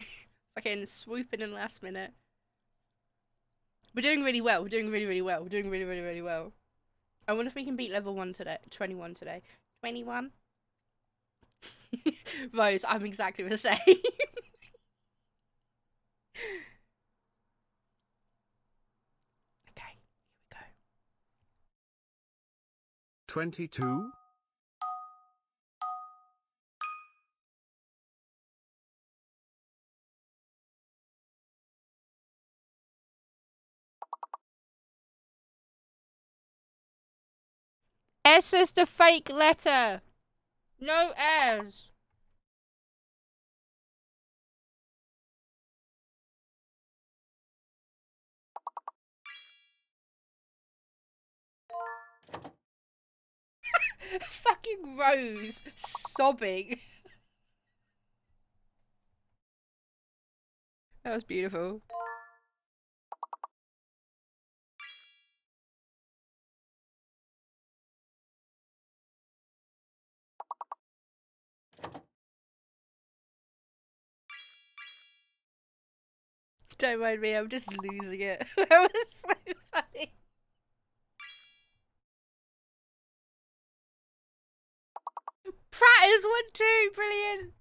Fucking swooping in last minute. We're doing really well. We're doing really, really well. We're doing really, really, really well. I wonder if we can beat level 1 today. 21 today. 21? Rose, I'm exactly the same. Okay, here we go. 22? S is the fake letter. No S. Fucking Rose sobbing. That was beautiful. Don't mind me, I'm just losing it. That was so funny. Pratt is 1-2, brilliant.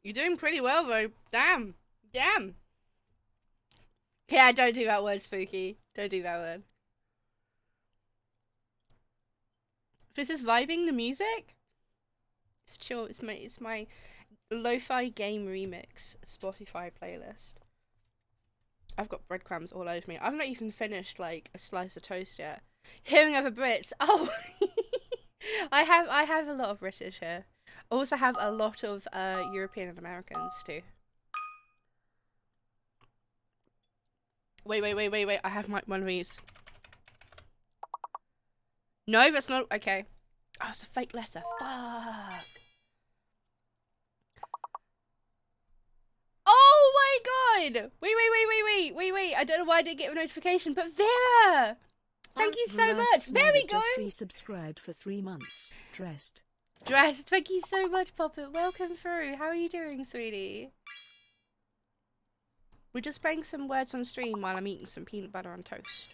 You're doing pretty well, though. Damn. Damn. Yeah, don't do that word, Spooky. Don't do that word. This is vibing the music? It's chill. It's my lo-fi game remix Spotify playlist. I've got breadcrumbs all over me. I've not even finished like a slice of toast yet. Hearing other Brits. Oh, I have a lot of British here. I also have a lot of European and Americans too. Wait. I have one of these. No, that's not okay. Oh, it's a fake letter. Fuck. Oh my god! Wait. I don't know why I didn't get a notification, but Vera! Thank you so much. There we go. Just resubscribed for 3 months. Dressed. Thank you so much, Poppet. Welcome through. How are you doing, sweetie? We're just playing some words on stream while I'm eating some peanut butter on toast.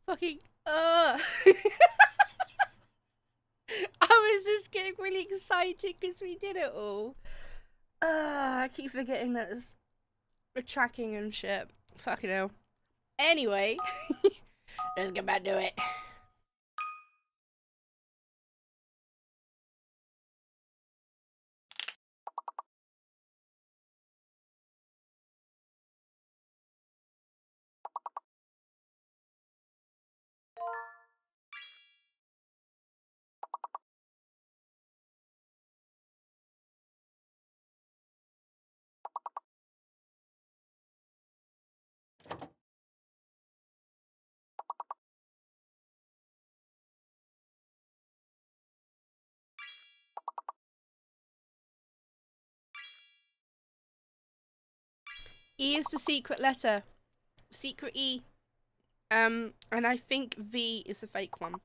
Fucking I was just getting really excited because we did it all. I keep forgetting that it's the tracking and shit. Fucking hell. Anyway, let's get back to it. E is the secret letter. Secret E. And I think V is a fake one.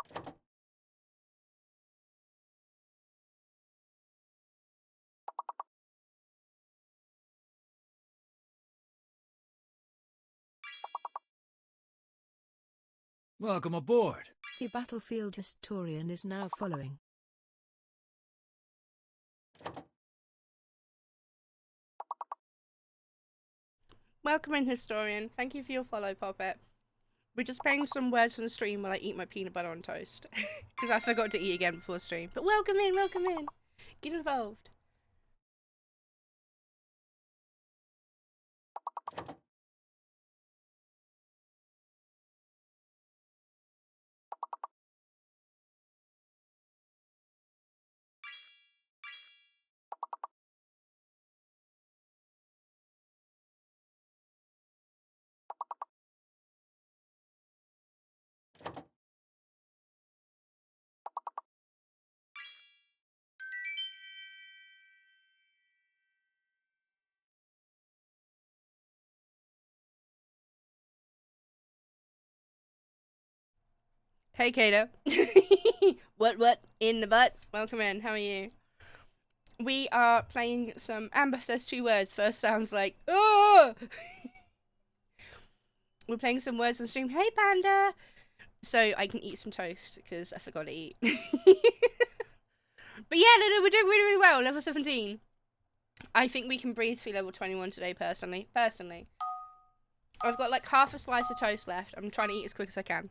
Welcome aboard. The battlefield historian is now following. Welcome in, historian. Thank you for your follow, Poppet. We're just playing some words on stream while I eat my peanut butter on toast. Because I forgot to eat again before stream. But welcome in, welcome in. Get involved. Hey, Kato. What? In the butt? Welcome in. How are you? We are playing some Amber Says 2 Words. First sounds like, oh! We're playing some words on stream. Hey, Panda! So I can eat some toast, because I forgot to eat. But yeah, no, we're doing really, really well. Level 17. I think we can breeze through level 21 today, personally. I've got like half a slice of toast left. I'm trying to eat as quick as I can.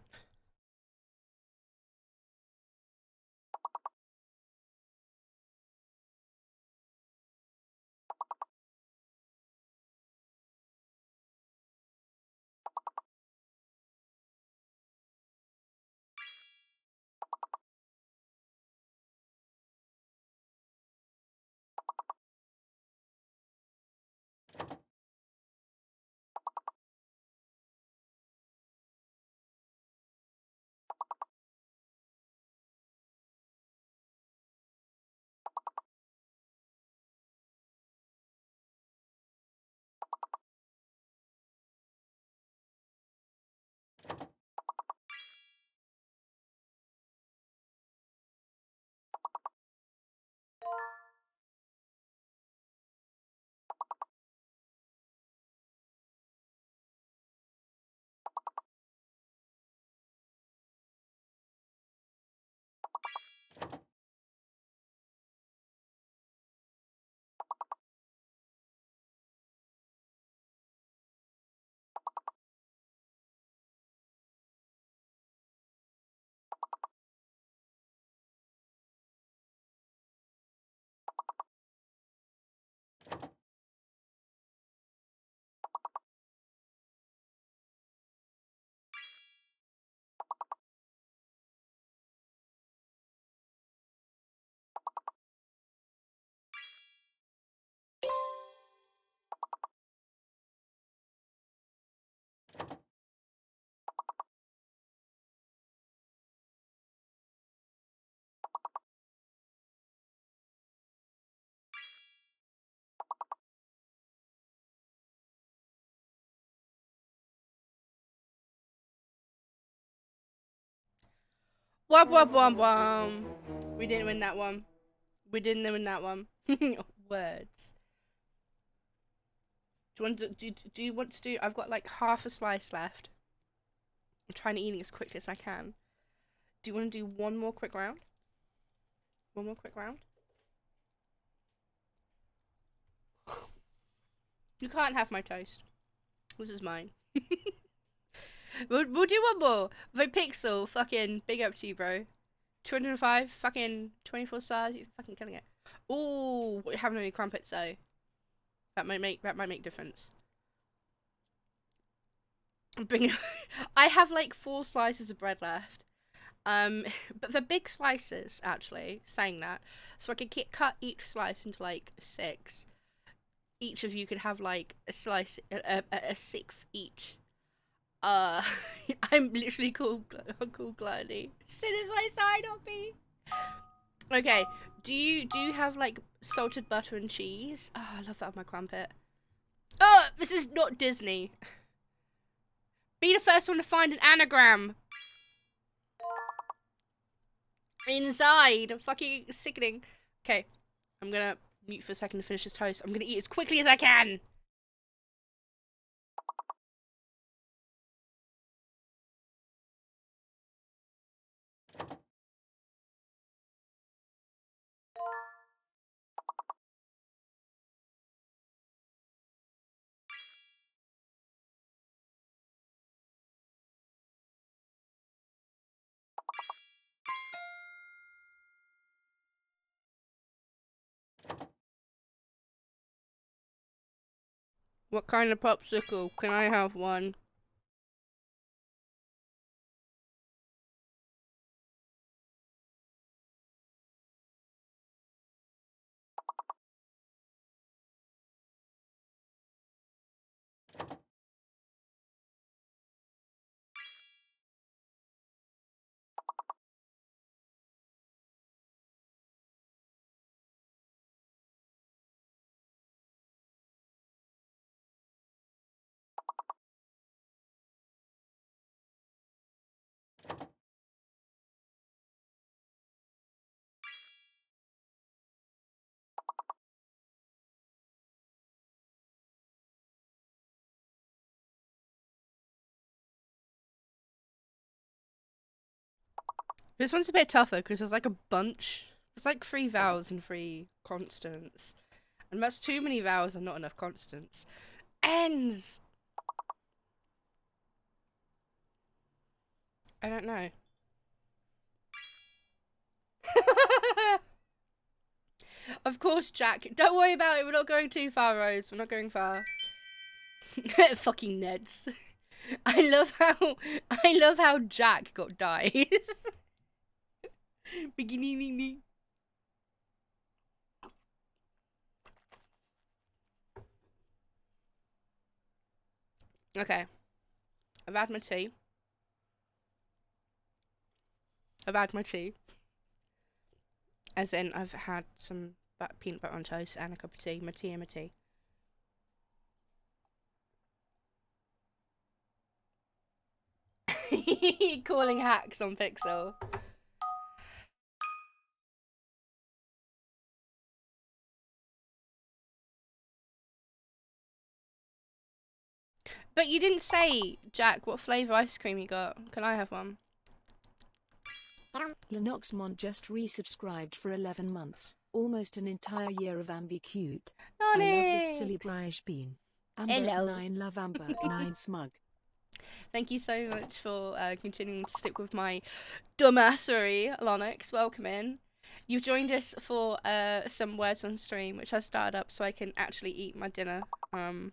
Womp womp womp womp. We didn't win that one. We didn't win that one. Words. Do you want to do? I've got like half a slice left. I'm trying to eat it as quickly as I can. Do you want to do one more quick round? One more quick round? You can't have my toast. This is mine. we'll do one more. Vipixel, fucking big up to you, bro. 205, fucking 24 stars. You're fucking killing it. Ooh, we haven't any crumpets though. That might make difference. Bring. I have like 4 slices of bread left. But the big slices, actually, saying that, so I could cut each slice into like 6. Each of you could have like a slice, a sixth each. I'm literally cool gluttony. Sin is my sign, not me. Okay, do you have like salted butter and cheese? Oh, I love that on my crumpet. Oh, this is not Disney. Be the first one to find an anagram. Inside. Fucking sickening. Okay, I'm gonna mute for a second to finish this toast. I'm gonna eat as quickly as I can. What kind of popsicle? Can I have one? This one's a bit tougher because there's like a bunch. There's like 3 vowels and 3 consonants. And that's too many vowels and not enough consonants. Ends! I don't know. Of course, Jack. Don't worry about it. We're not going too far, Rose. We're not going far. Fucking Neds. I love how Jack got dies. Beginning. Okay. I've had my tea. As in, I've had some peanut butter on toast and a cup of tea. My tea and my tea. Calling hacks on Pixel. But you didn't say, Jack, what flavour ice cream you got. Can I have one? Lenoxmont just resubscribed for 11 months. Almost an entire year of Ambicute. Onyx! I love this silly brioche bean. Amber Hello. 9 love Amber 9 smug. Thank you so much for continuing to stick with my dumbassery, Lonix. Welcome in. You've joined us for some words on stream, which I started up so I can actually eat my dinner. I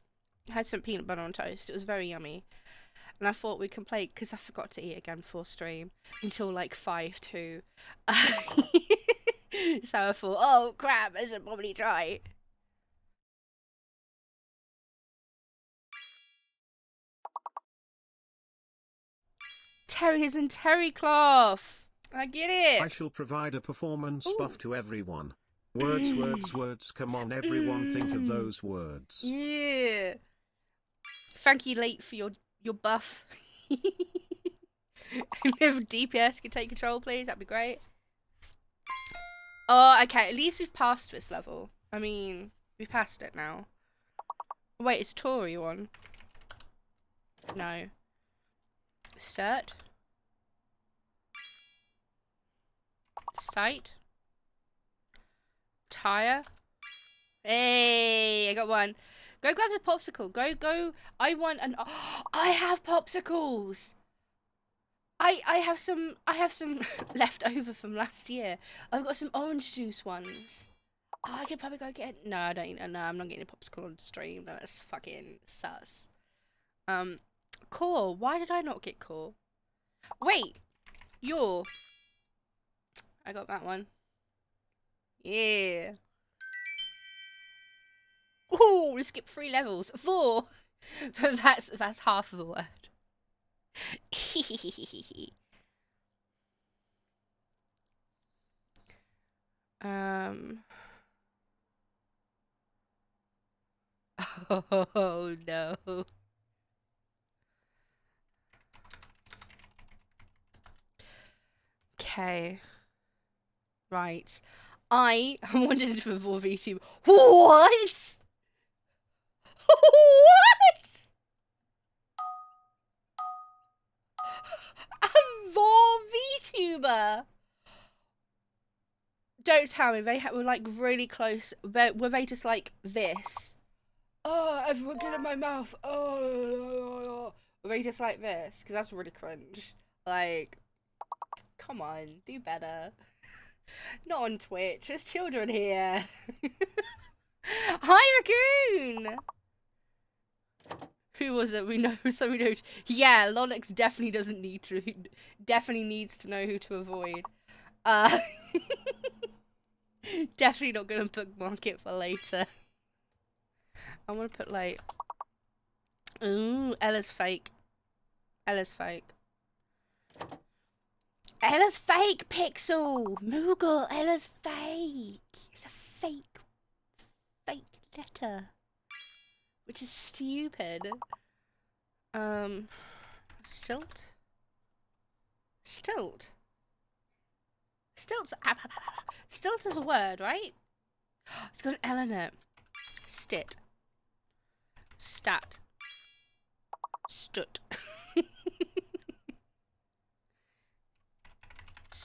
had some peanut butter on toast. It was very yummy. And I thought we can play, because I forgot to eat again before stream, until like 5 to. So I thought, oh crap, I should probably try. Terriers and terry cloth. I get it. I shall provide a performance buff to everyone. Words, come on everyone, think of those words. Yeah. Thank you, Late, for your buff. If DPS could take control, please, that'd be great. Oh, okay, at least we've passed this level. I mean, we've passed it now. Wait, is Tori on? No. Cert? Sight? Tire? Hey, I got one. Go grab the popsicle. Go. I want an. Oh, I have popsicles. I have some left over from last year. I've got some orange juice ones. Oh, I could probably go get. No, I don't. No, I'm not getting a popsicle on stream. That's fucking sus. Core. Why did I not get core? Wait, you're. I got that one. Yeah. Ooh, we skipped 3 levels. 4. But that's half of the word. Oh no. Okay. Right. I wanted to avoid VTuber. What? What? A Vor VTuber? Don't tell me they were like really close. Were they just like this? Oh, everyone get in my mouth. Oh. Were they just like this? Because that's really cringe. Like, come on, do better. Not on Twitch. There's children here. Hi, Raccoon. Who was it? We know. So we know. Yeah, Lonix definitely doesn't need to. Definitely needs to know who to avoid. Definitely not gonna bookmark it for later. I want to put like. Ooh, Ella's fake. Ella's fake. Ella's fake, Pixel! Moogle, Ella's fake! It's a fake letter. Which is stupid. Stilt? Stilt? Stilt is a word, right? It's got an L in it. Stit. Stat. Stut.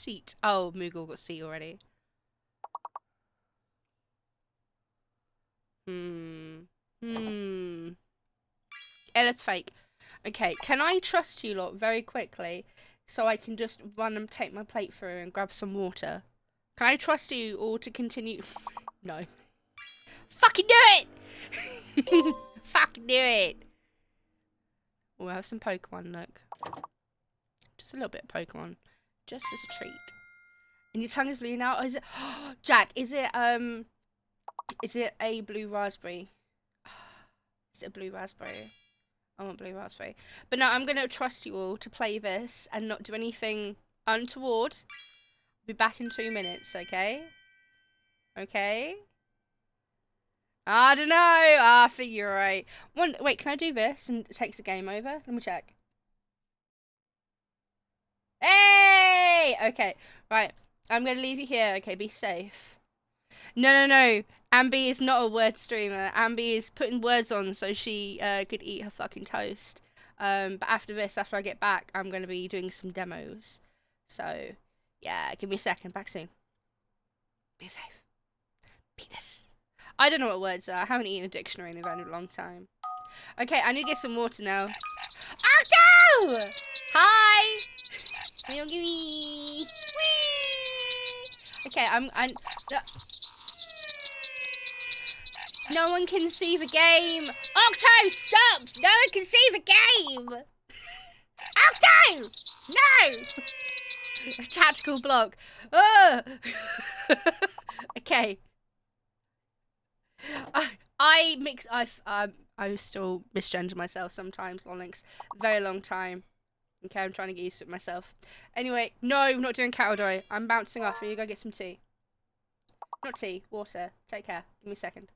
Seat. Oh, Moogle got seat already. Let's fake. Okay, can I trust you lot very quickly so I can just run and take my plate through and grab some water? Can I trust you all to continue? No. Fucking do it! Fucking do it! We'll have some Pokemon, look. Just a little bit of Pokemon. Just as a treat. And your tongue is blue now? Or is it... Jack, is it a blue raspberry? Is it a blue raspberry? I want blue raspberry. But no, I'm going to trust you all to play this and not do anything untoward. Be back in 2 minutes, okay? Okay? I don't know. I think you're right. Wait, can I do this and it takes the game over? Let me check. Hey! Okay, right. I'm going to leave you here. Okay, be safe. No. Ambi is not a word streamer. Ambi is putting words on so she could eat her fucking toast. But after this, after I get back, I'm going to be doing some demos. So, yeah, give me a second. Back soon. Be safe. Penis. I don't know what words are. I haven't eaten a dictionary in a very long time. Okay, I need to get some water now. Octo! Hi! Okay, no one can see the game. Octo, stop! No one can see the game. Octo! No! Tactical block. Okay. I still misgender myself sometimes, Lonix. Very long time. Okay, I'm trying to get used to it myself. Anyway, no, I'm not doing Cowdoy. I'm bouncing off. I need to go get some tea. Not tea, water. Take care. Give me a second.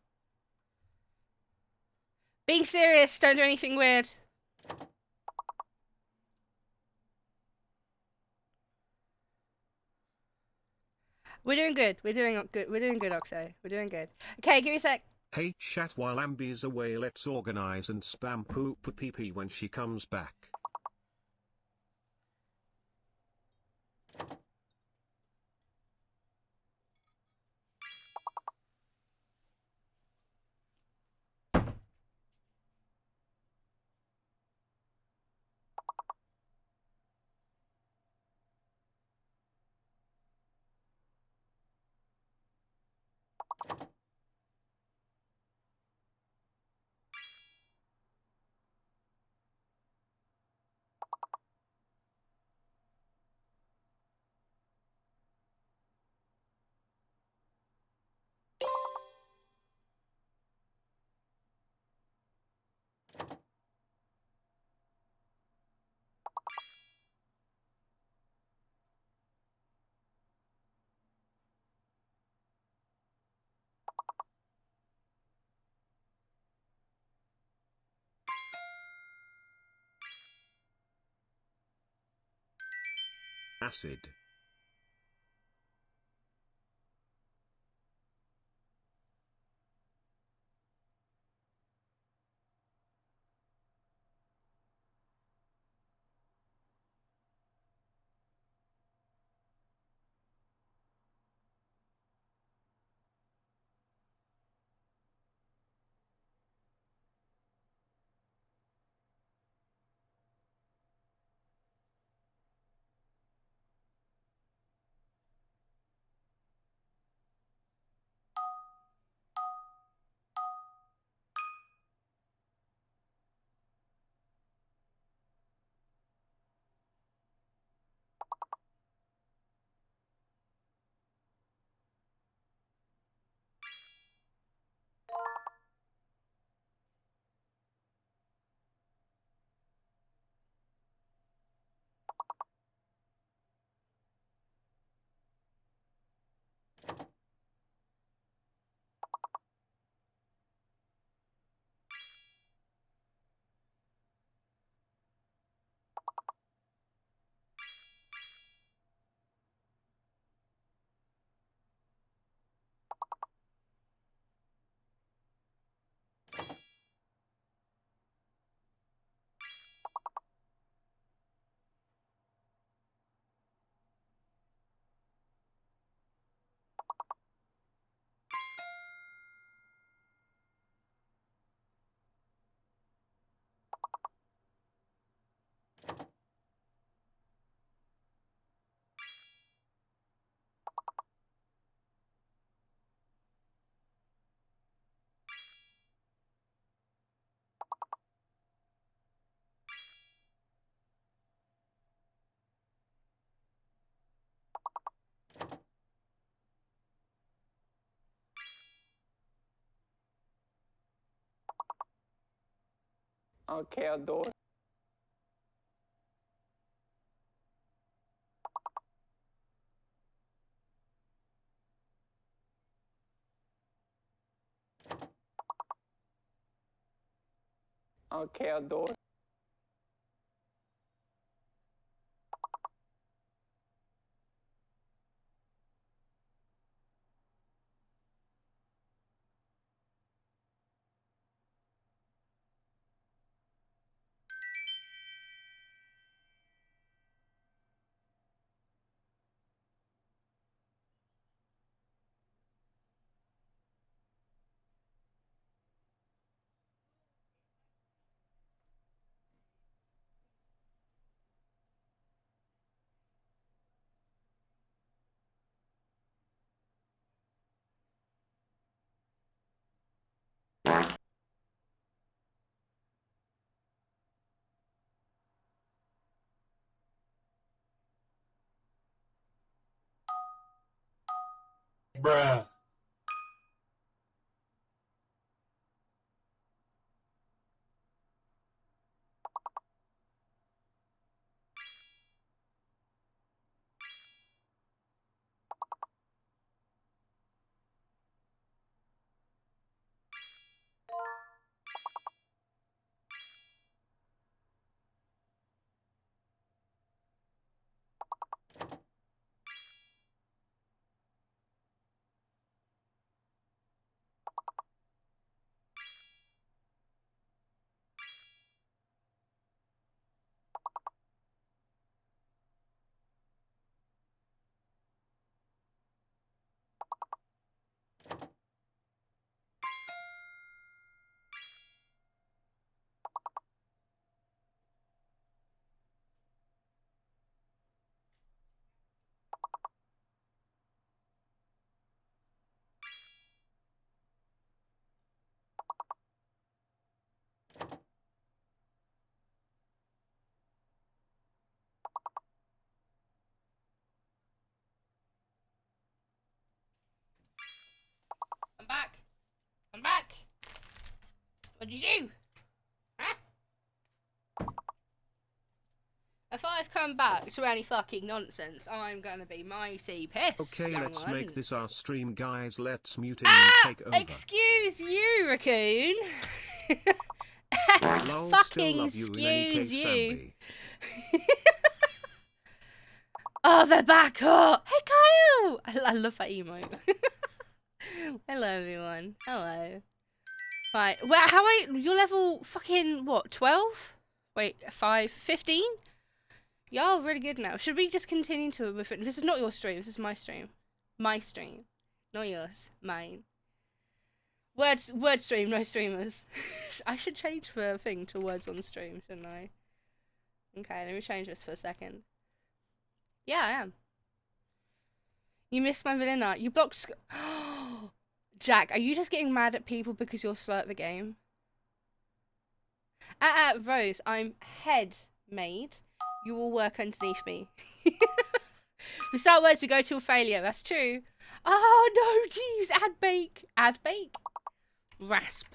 Being serious, don't do anything weird. We're doing good. We're doing good. We're doing good, Oxo. We're doing good. Okay, give me a sec. Hey chat, while Ambi's away, let's organize and spam poop pee when she comes back. Acid. Okay, adore. Okay, adore. Bruh. I'm back. I'm back. What did you do? Huh? If I've come back to any fucking nonsense, I'm gonna be mighty pissed. Okay, young let's make this our ones. stream, guys. Let's mute him and take over. Excuse you, raccoon. Lol, still Fucking love you in any excuse case, you. Sambi. Oh, they're back. Oh, hey, Kyle. I love that emote. Hello, everyone. Hello. Right. Well, you're level fucking, what, 12? Wait, 5, 15? Y'all really good now. Should we just continue to with it? This is not your stream. This is my stream. My stream. Not yours. Mine. Word stream, no streamers. I should change the thing to words on stream, shouldn't I? Okay, let me change this for a second. Yeah, I am. You missed my vanilla. You blocked Jack, are you just getting mad at people because you're slow at the game? Rose, I'm head maid. You will work underneath me. The start words we go to a failure. That's true. Oh no, jeez. Add bake. Add bake. Rasp.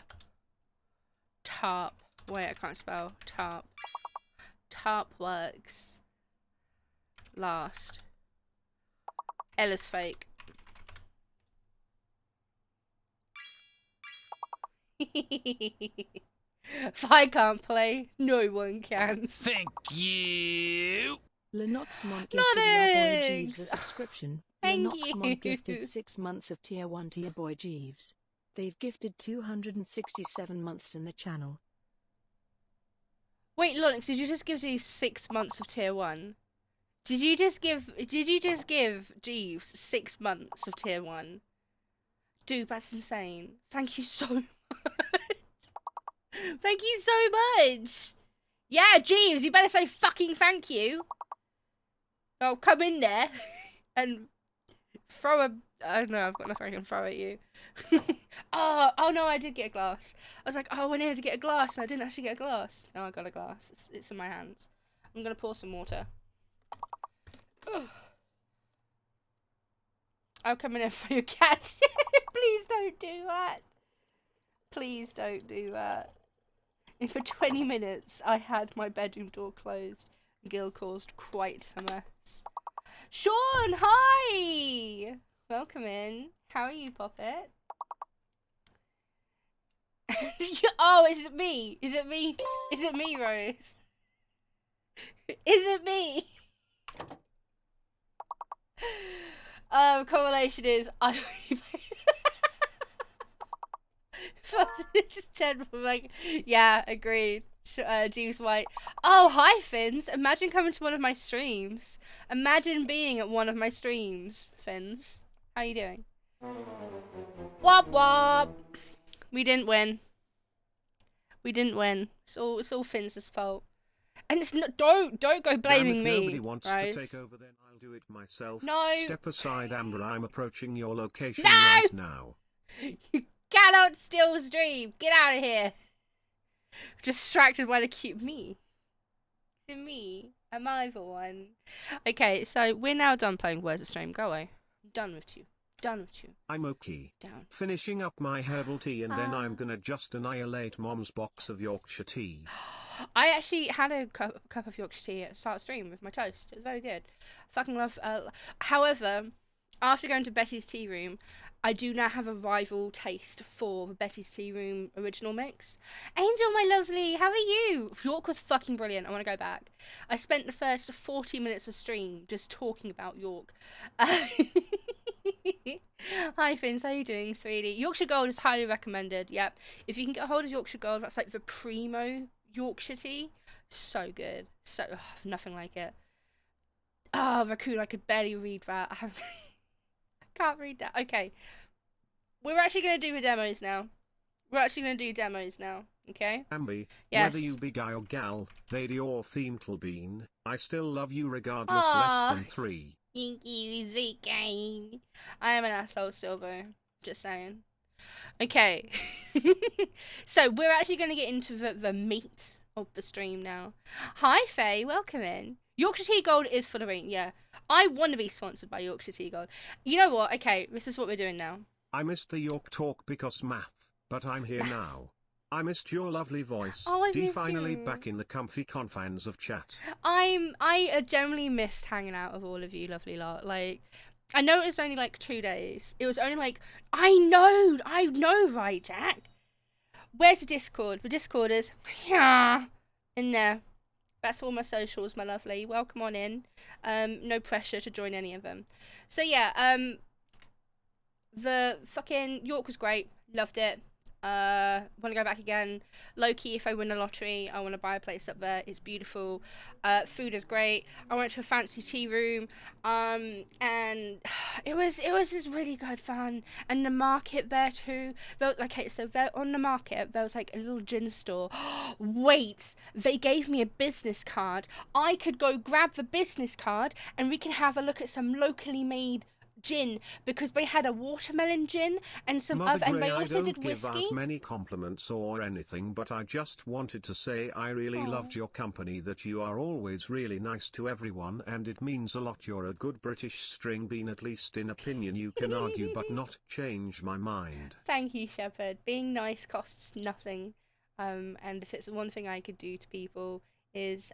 Tarp. Wait, I can't spell. Tarp. Tarp works. Last. Ella's fake. If I can't play, no one can. Thank you. Lenoxmont gifted your boy Jeeves a Nonix. subscription. Thank Lenoxmont gifted you. 6 months of tier 1 to your boy Jeeves. They've gifted 267 months in the channel. Wait, Lonix, did you just give these 6 months of tier 1? Did you just give Jeeves 6 months of tier 1? Dude, that's insane. Thank you so much. Thank you so much. Yeah, Jeeves, you better say fucking thank you. I'll come in there and throw a... I don't know, I've got nothing I can throw at you. Oh no, I did get a glass. I was like, oh, I went in to get a glass, and I didn't actually get a glass. No, I got a glass. It's in my hands. I'm gonna pour some water. I'll come in and throw your cat. Please don't do that. Please don't do that. And for 20 minutes, I had my bedroom door closed. Gil caused quite a mess. Sean, hi! Welcome in. How are you, Poppet? Oh, is it me? Is it me? Is it me, Rose? Is it me? Correlation is I. It's 10 from like, yeah, agreed. James White. Oh, hi, Finns. Imagine coming to one of my streams. Imagine being at one of my streams, Finns. How you doing? Wop wop. We didn't win. We didn't win. It's all Finns' fault. And it's not. Don't go blaming Damn, if me. nobody wants Rose. to take over, then I'll do it myself. No. Step aside, Amber. I'm approaching your location No! right now. You cannot steal stream. Get out of here. Distracted by the cute me. Is it me? Am I the one? Okay, so we're now done playing Where's the Stream? Go away. I'm done with you. Done with you. I'm okay. Down. Finishing up my herbal tea and then I'm gonna just annihilate Mom's box of Yorkshire tea. I actually had a cup of Yorkshire tea at the start of stream with my toast. It was very good. Fucking love. However, after going to Betty's Tea Room, I do now have a rival taste for the Betty's Tea Room original mix. Angel, my lovely, how are you? York was fucking brilliant. I want to go back. I spent the first 40 minutes of stream just talking about York. Hi, Finns. How you doing, sweetie? Yorkshire Gold is highly recommended. Yep. If you can get a hold of Yorkshire Gold, that's like the primo Yorkshire tea. So good. So, nothing like it. Oh, Raccoon, I could barely read that. I can't read that. Okay. We're actually going to do the demos now. Okay? Ambi, Yes. whether you be guy or gal, lady or themetal bean, I still love you regardless. Aww. Less than 3. Thank you, ZK. I am an asshole, Silver. Just saying. Okay. So, we're actually going to get into the meat of the stream now. Hi, Faye. Welcome in. Yorkshire Tea Gold is for the win. Yeah. I want to be sponsored by Yorkshire Tea Gold. You know what? Okay, this is what we're doing now. I missed the York talk because math, but I'm here now. I missed your lovely voice. Oh, I missed finally you. back in the comfy confines of chat. I generally missed hanging out with all of you lovely lot. Like, I know it was only like 2 days. It was only like, I know, right, Jack? Where's the Discord? The Discord is, yeah, in there. That's all my socials, my lovely. Welcome on in. No pressure to join any of them. So yeah, the fucking York was great. Loved it. Want to go back again. Low-key, if I win the lottery, I want to buy a place up there. It's beautiful. Food is great. I went to a fancy tea room, and it was just really good fun. And the market there too. Okay, so there on the market there was like a little gin store. Wait, they gave me a business card. I could go grab the business card, and we can have a look at some locally made gin, because they had a watermelon gin and some Mother other, and Grey, they I also don't did give whiskey. out many compliments or anything, but I just wanted to say I really loved your company, that you are always really nice to everyone, and it means a lot. You're a good British string bean, at least in opinion. You can argue but not change my mind. Thank you, Shepherd. Being nice costs nothing. And if it's one thing I could do to people is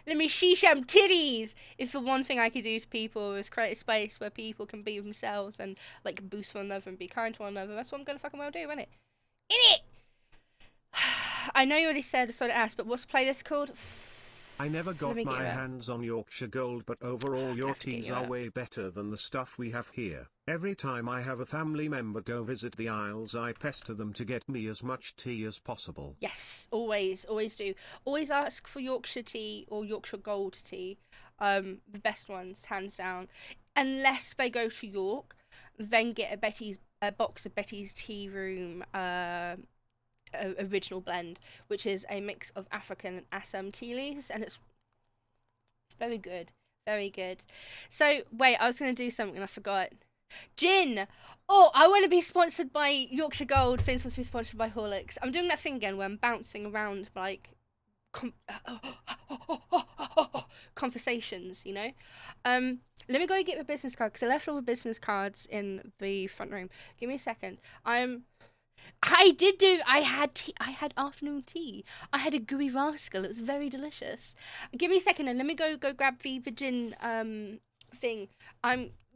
let me see some titties. If the one thing I could do to people is create a space where people can be themselves and like boost one another and be kind to one another, that's what I'm gonna fucking well do, isn't it? In it. I know you already said, so to ask, but what's the playlist called? I never got me get my it. hands on Yorkshire Gold, but overall your have to get teas you are it. way better than the stuff we have here. Every time I have a family member go visit the Isles, I pester them to get me as much tea as possible. Yes, always do. Always ask for Yorkshire tea or Yorkshire Gold tea. The best ones, hands down. Unless they go to York, then get a box of Betty's Tea Room original blend, which is a mix of African and Assam tea leaves, and it's very good. Very good. So, wait, I was going to do something and I forgot. Gin! Oh, I want to be sponsored by Yorkshire Gold. Finn's supposed to be sponsored by Horlicks. I'm doing that thing again where I'm bouncing around, like, conversations, you know? Let me go get the business card, because I left all the business cards in the front room. Give me a second. I had tea. I had afternoon tea. I had a gooey rascal. It was very delicious. Give me a second and let me go grab the gin thing.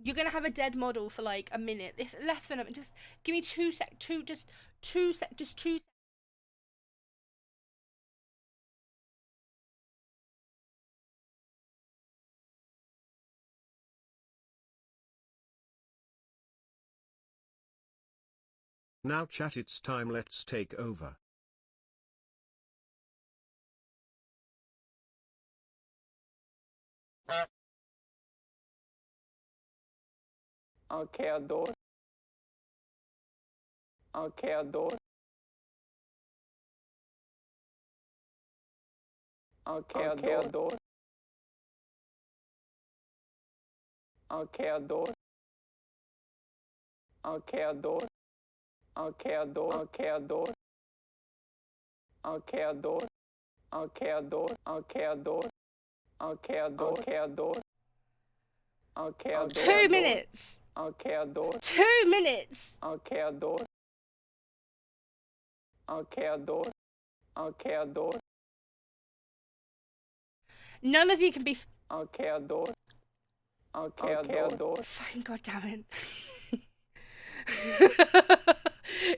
You're gonna have a dead model for like a minute, if less than a minute. Just give me just 2 sec. Now chat, it's time, let's take over. Okay, adore. Okay, adore. Okay, adore. Okay, adore. Okay, adore. Okay, adore. Okay, adore. Okay, adore. Okay, adore. Okay, adore. Okay, adore. Okay, adore. Okay, adore. 2 minutes. Okay, adore. 2 minutes. Okay, adore. Okay, adore. Okay, adore. None of you can be. Okay, adore. Okay, adore. Fucking goddamn it.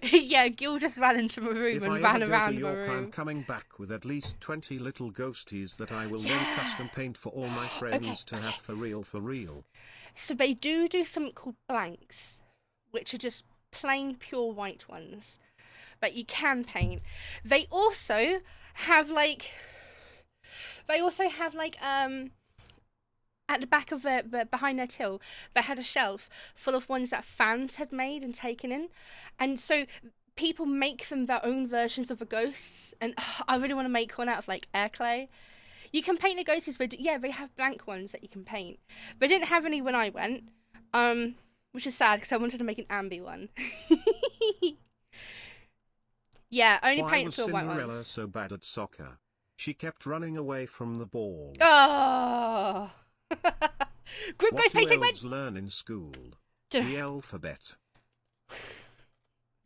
Yeah, Gil just ran into my room If and I ran ever go to around my York, I'm room. coming back with at least 20 little ghosties that I will then custom paint for all my friends to have for real. So they do something called blanks, which are just plain pure white ones, but you can paint. They also have like at the back of behind their till, they had a shelf full of ones that fans had made and taken in, and so people make them their own versions of the ghosts. And I really want to make one out of like air clay. You can paint the ghosts, but yeah, they have blank ones that you can paint. They didn't have any when I went, which is sad because I wanted to make an ambi one. Yeah, only Why paint was pure white Cinderella ones. so bad at soccer? She kept running away from the ball. Oh. Group What ghost do painting elves learn in school? went. The alphabet.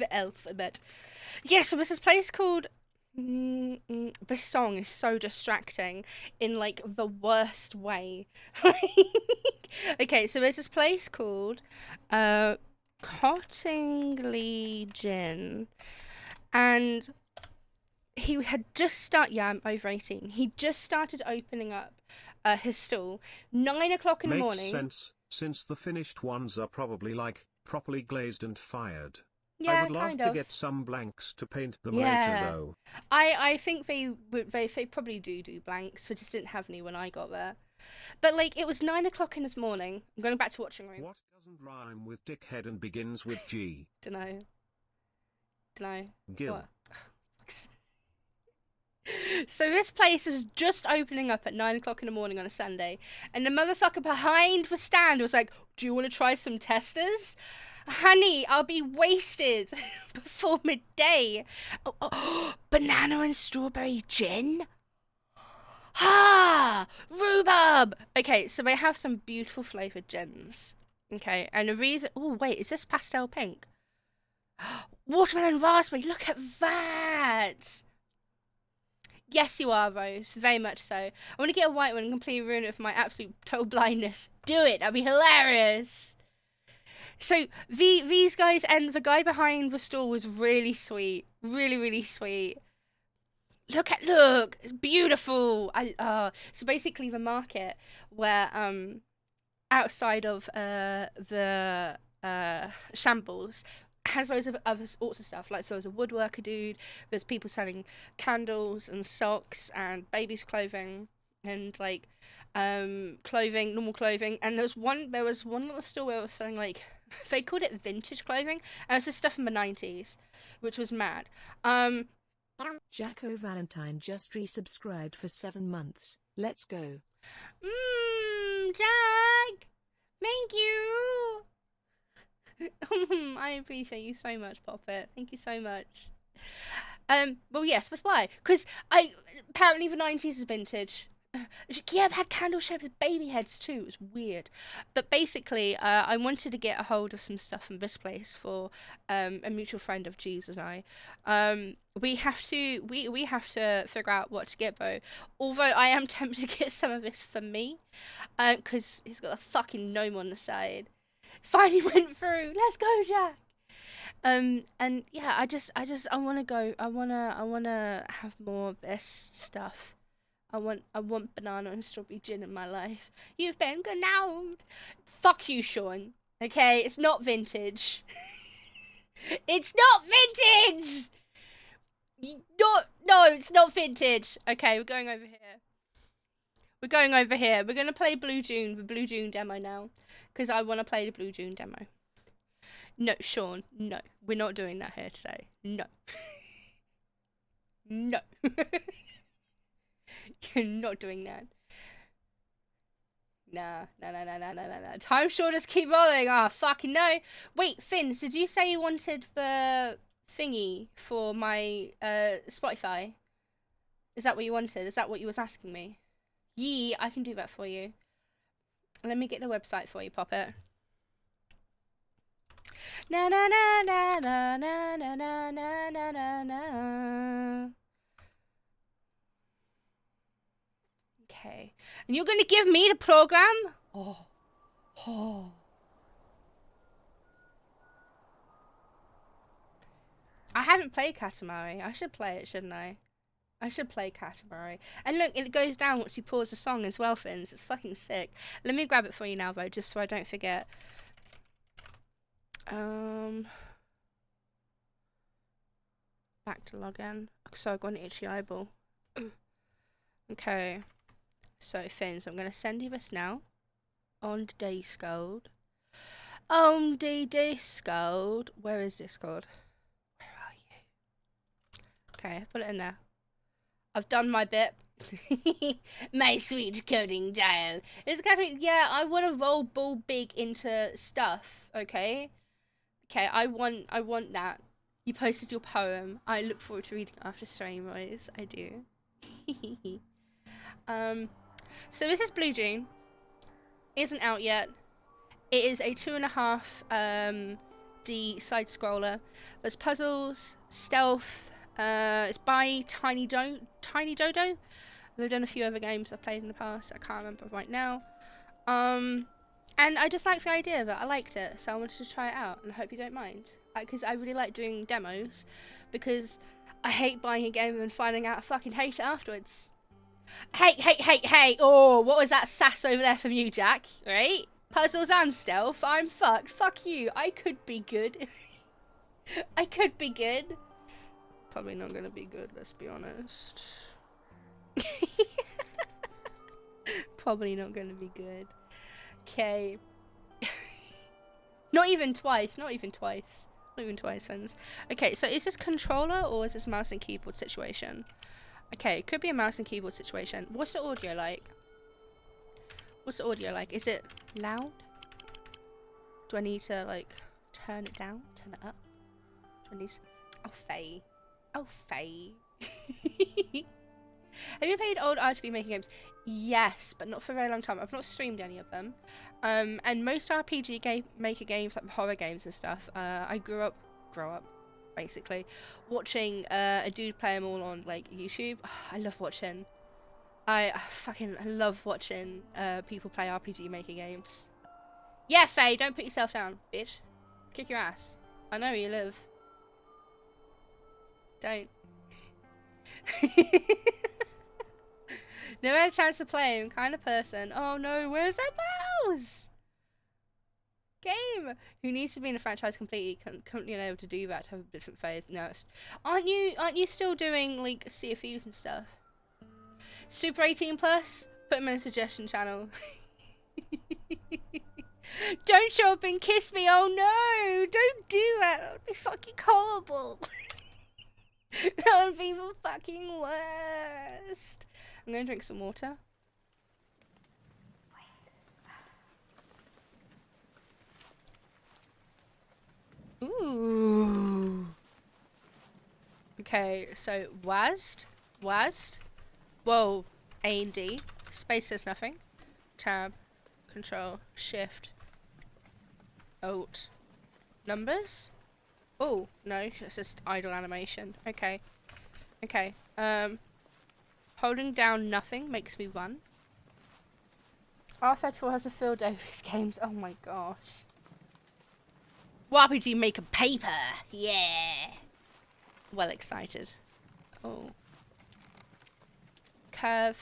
The alphabet. Yeah, so there's this place called. This song is so distracting in like the worst way. Okay, so there's this place called Cottingley Gin, and he had just started. Yeah, I'm over 18. He just started opening up his stall 9 o'clock in the Makes morning. sense, since the finished ones are probably like properly glazed and fired. Yeah, I would love kind to of. get some blanks to paint them Yeah. later though. I think they probably do blanks, but just didn't have any when I got there. But like it was 9 o'clock in this morning. I'm going back to watching room. What doesn't rhyme with dickhead and begins with G? Dunno. Gil. What? So this place was just opening up at 9 o'clock in the morning on a Sunday, and the motherfucker behind the stand was like, "Do you want to try some testers? Honey, I'll be wasted before midday." Oh, banana and strawberry gin? Ha! Rhubarb! Okay, so they have some beautiful flavoured gins. Okay, and the reason... Oh, wait, is this pastel pink? Watermelon raspberry, look at that! Yes, you are, Rose. Very much so. I want to get a white one and completely ruin it with my absolute total blindness. Do it. That'd be hilarious. So these guys and the guy behind the stall was really sweet. Really, really sweet. Look, it's beautiful. So basically the market where outside of the shambles has loads of other sorts of stuff. Like, so there's a woodworker dude, there's people selling candles and socks and babies' clothing and like clothing, normal clothing. And there was one little store where it was selling like they called it vintage clothing, and it was just stuff from the 90s, which was mad. Jacko Valentine just resubscribed for 7 months. Let's go. Jack, thank you. I appreciate you so much, Poppet. Thank you so much. Well, yes, but why? Because apparently the 90s is vintage. Yeah, I've had candle shaped with baby heads too. It was weird, but basically, I wanted to get a hold of some stuff from this place for a mutual friend of G's and I. We have to figure out what to get though. Although I am tempted to get some of this for me, because he's got a fucking gnome on the side. Finally went through. Let's go, Jack. And yeah, I wanna go. I wanna have more of this stuff. I want banana and strawberry gin in my life. You've been genomed. Fuck you, Sean. Okay, it's not vintage. It's not vintage. No, it's not vintage. Okay, we're going over here. We're going over here. We're gonna play Blue June, the Blue June demo now, because I want to play the Blue June demo. No, Sean, no, we're not doing that here today. No. No. You're not doing that. Nah. Time sure just keep rolling. Ah, fucking no. Wait, Finns, did you say you wanted the thingy for my Spotify? Is that what you wanted? Is that what you was asking me? Yeah, I can do that for you. Let me get the website for you, Poppet. Na na na na na na na na na na na. Okay. And you're gonna give me the program? Oh. I haven't played Katamari. I should play it, shouldn't I? I should play Katamari. And look, it goes down once you pause the song as well, Finns. It's fucking sick. Let me grab it for you now, though, just so I don't forget. Back to login. So I've got an itchy eyeball. Okay. So, Finns, I'm going to send you this now. On the Discord. On the Discord. Where is Discord? Where are you? Okay, put it in there. I've done my bit. My sweet coding dial. It's kind of, yeah, I want to roll ball big into stuff, okay? Okay, I want that. You posted your poem. I look forward to reading after stream, Rose. I do. So this is Blue June. Isn't out yet. It is a 2.5 D side scroller. There's puzzles, stealth. It's by Tiny Dodo. They've done a few other games I've played in the past. I can't remember right now. And I just liked the idea of it. I liked it, so I wanted to try it out, and I hope you don't mind. Because I really like doing demos, because I hate buying a game and finding out I fucking hate it afterwards. Hey! Oh, what was that sass over there from you, Jack? Right? Puzzles and stealth. I'm fucked. Fuck you. I could be good. I could be good. Probably not gonna be good, let's be honest. Probably not gonna be good. Okay. Not even twice, friends. Okay, so is this controller or is this mouse and keyboard situation? Okay, it could be a mouse and keyboard situation. What's the audio like? Is it loud? Do I need to, like, turn it down? Turn it up? Do I need to... Oh, Faye. Have you played old RPG making games? Yes, but not for a very long time. I've not streamed any of them. And most RPG maker games, like horror games and stuff, I grew up, basically, watching a dude play them all on, like, YouTube. I love watching. I love watching people play RPG maker games. Yeah, Faye, don't put yourself down, bitch. Kick your ass. I know where you live. Don't. Never had a chance to play him, kind of person. Oh no, where's that mouse? Game. Who needs to be in a franchise completely? Currently unable to do that. Have a different phase. No, aren't you still doing like Sea of Thieves and stuff? Super 18 plus. Put him in a suggestion channel. Don't show up and kiss me. Oh no! Don't do that. That would be fucking horrible. That would be the fucking worst. I'm gonna drink some water. Ooh. Okay, so WASD. Whoa, A&D. Space says nothing. Tab, Control, Shift, Alt, numbers. Oh no, it's just idle animation. Okay, okay. Holding down nothing makes me run. R34 has a field day for his games. Oh my gosh. What do you make a paper? Yeah. Well excited. Oh. Curve.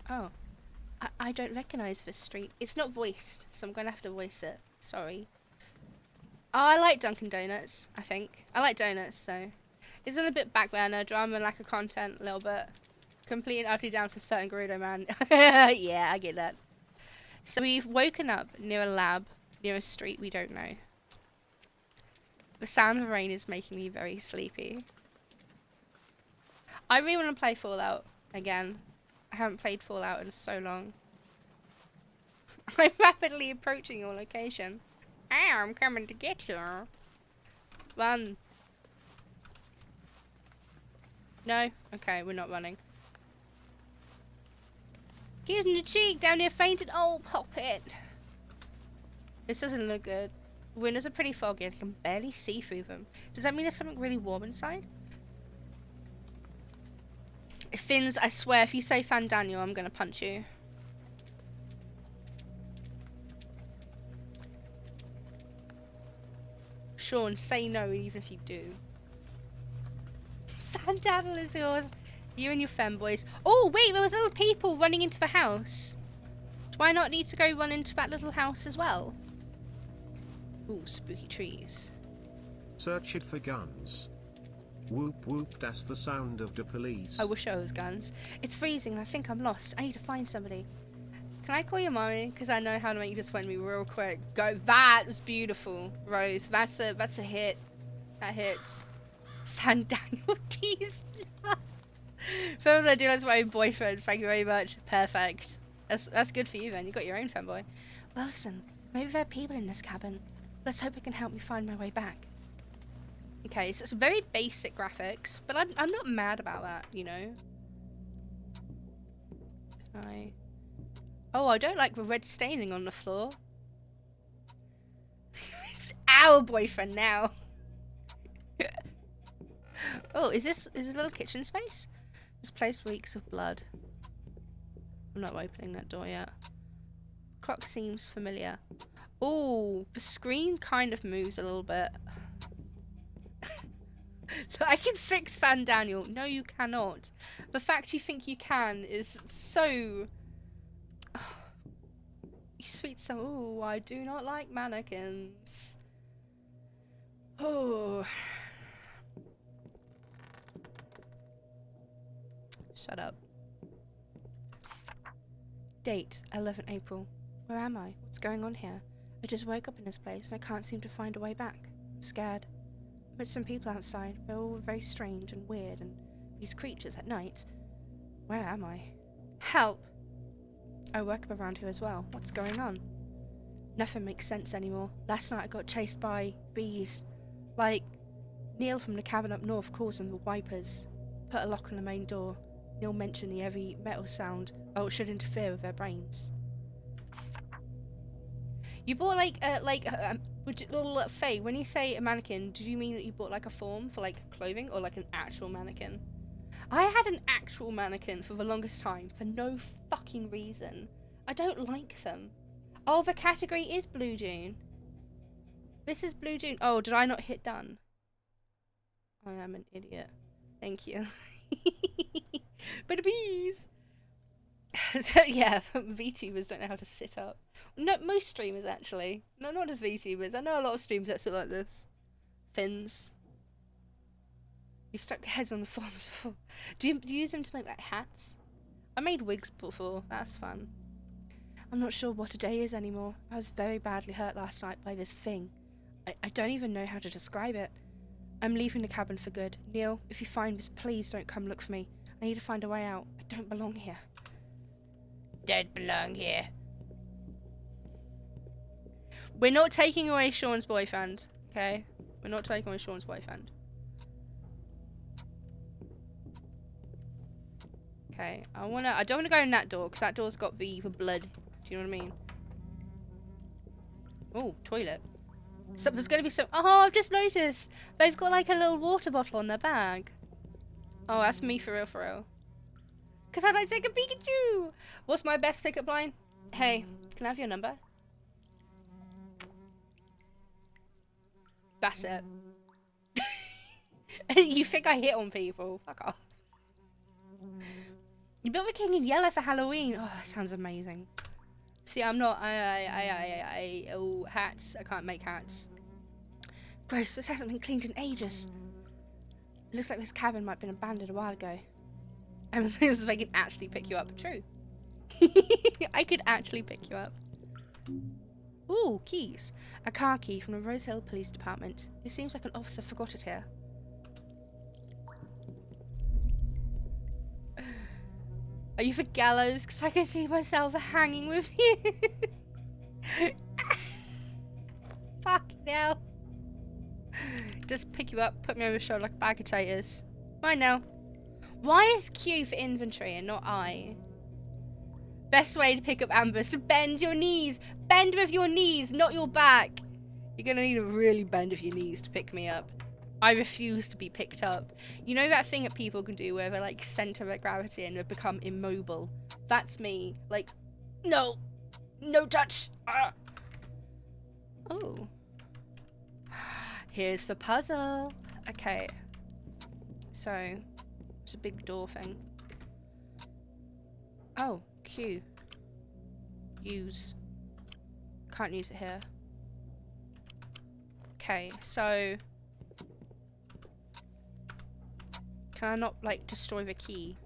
Oh. I don't recognise this street. It's not voiced, so I'm going to have to voice it. Sorry. Oh, I like Dunkin' Donuts, I think. I like donuts, so. It's in a bit back burner, drama, lack of content, a little bit. Completely and utterly down for certain Gerudo, man. Yeah, I get that. So we've woken up near a lab, near a street we don't know. The sound of rain is making me very sleepy. I really want to play Fallout again. I haven't played Fallout in so long. I'm rapidly approaching your location. I'm coming to get you. Run. No? Okay, we're not running. Give him the cheek down there fainted. Oh, pop it. This doesn't look good. Windows are pretty foggy and I can barely see through them. Does that mean there's something really warm inside? Finns, I swear, if you say Fan Daniel, I'm gonna punch you. Sean, say no even if you do. Fan Daniel is yours. You and your femboys. Oh, wait, there was little people running into the house. Do I not need to go run into that little house as well? Ooh, spooky trees. Search it for guns. Whoop whoop, that's the sound of the police. I wish I was guns. It's freezing and I think I'm lost. I need to find somebody. Can I call your mommy? Because I know how to make you disappoint me real quick. Go. That was beautiful, Rose. That's a hit. That hits. Fan Daniel teased. Films I do as my own boyfriend. Thank you very much. Perfect. That's good for you then. You got your own fanboy. Well, listen. Maybe there are people in this cabin. Let's hope it can help me find my way back. Okay, so it's very basic graphics, but I'm not mad about that, you know. Can I? Oh, I don't like the red staining on the floor. It's our boyfriend now. Oh, is this a little kitchen space? This place reeks of blood. I'm not opening that door yet. Clock seems familiar. Oh, the screen kind of moves a little bit. I can fix Fan Daniel. No, you cannot. The fact you think you can is so... Oh, you sweet son. Oh, I do not like mannequins. Oh. Shut up. Date, 11 April. Where am I? What's going on here? I just woke up in this place and I can't seem to find a way back. I'm scared. There's some people outside. They're all very strange and weird, and these creatures at night. Where am I? Help! I work up around here as well. What's going on? Nothing makes sense anymore. Last night I got chased by bees. Like, Neil from the cabin up north calls them the wipers. Put a lock on the main door. Neil mentioned the heavy metal sound. Oh, it should interfere with their brains. You bought little Faye, when you say a mannequin, do you mean that you bought like a form for like clothing or like an actual mannequin? I had an actual mannequin for the longest time for no fucking reason. I don't like them. Oh, the category is Blue June. This is Blue June. Oh, did I not hit done? I am an idiot. Thank you. But the bees. So yeah, VTubers don't know how to sit up. No, most streamers actually. No, not just VTubers. I know a lot of streamers that sit like this. Fins. You stuck heads on the forms before. Do you use them to make like hats? I made wigs before. That's fun. I'm not sure what a day is anymore. I was very badly hurt last night by this thing. I don't even know how to describe it. I'm leaving the cabin for good. Neil, if you find this, please don't come look for me. I need to find a way out. I don't belong here. Don't belong here. We're not taking away Sean's boyfriend, okay? We're not taking away Sean's boyfriend. Okay, I don't wanna go in that door, because that door's got V for blood. Do you know what I mean? Oh, toilet. So there's gonna be some. Oh, I've just noticed. They've got like a little water bottle on their bag. Oh, that's me for real, for real. Because I'd like to take a Pikachu. What's my best pickup line? Hey, can I have your number? That's it. You think I hit on people? Fuck off. You built the king in yellow for Halloween. Oh, that sounds amazing. See, I'm not. Oh, hats. I can't make hats. Gross. This hasn't been cleaned in ages. It looks like this cabin might have been abandoned a while ago. And this is if I can actually pick you up. True. I could actually pick you up. Ooh, keys. A car key from the Rose Hill Police Department. It seems like an officer forgot it here. Are you for gallows? Because I can see myself hanging with you. Fuck now. Just pick you up, put me over the shoulder like a bag of taters. Mine now. Why is Q for inventory and not I? Best way to pick up Amber is to bend your knees. Bend with your knees, not your back. You're gonna need to really bend with your knees to pick me up. I refuse to be picked up. You know that thing that people can do where they like center their gravity and they become immobile? That's me. Like, no. No touch. Ah. Oh. Here's the puzzle. Okay. So, it's a big door thing. Oh, Q. Use. Can't use it here. Okay, so... Can I not, like, destroy the key?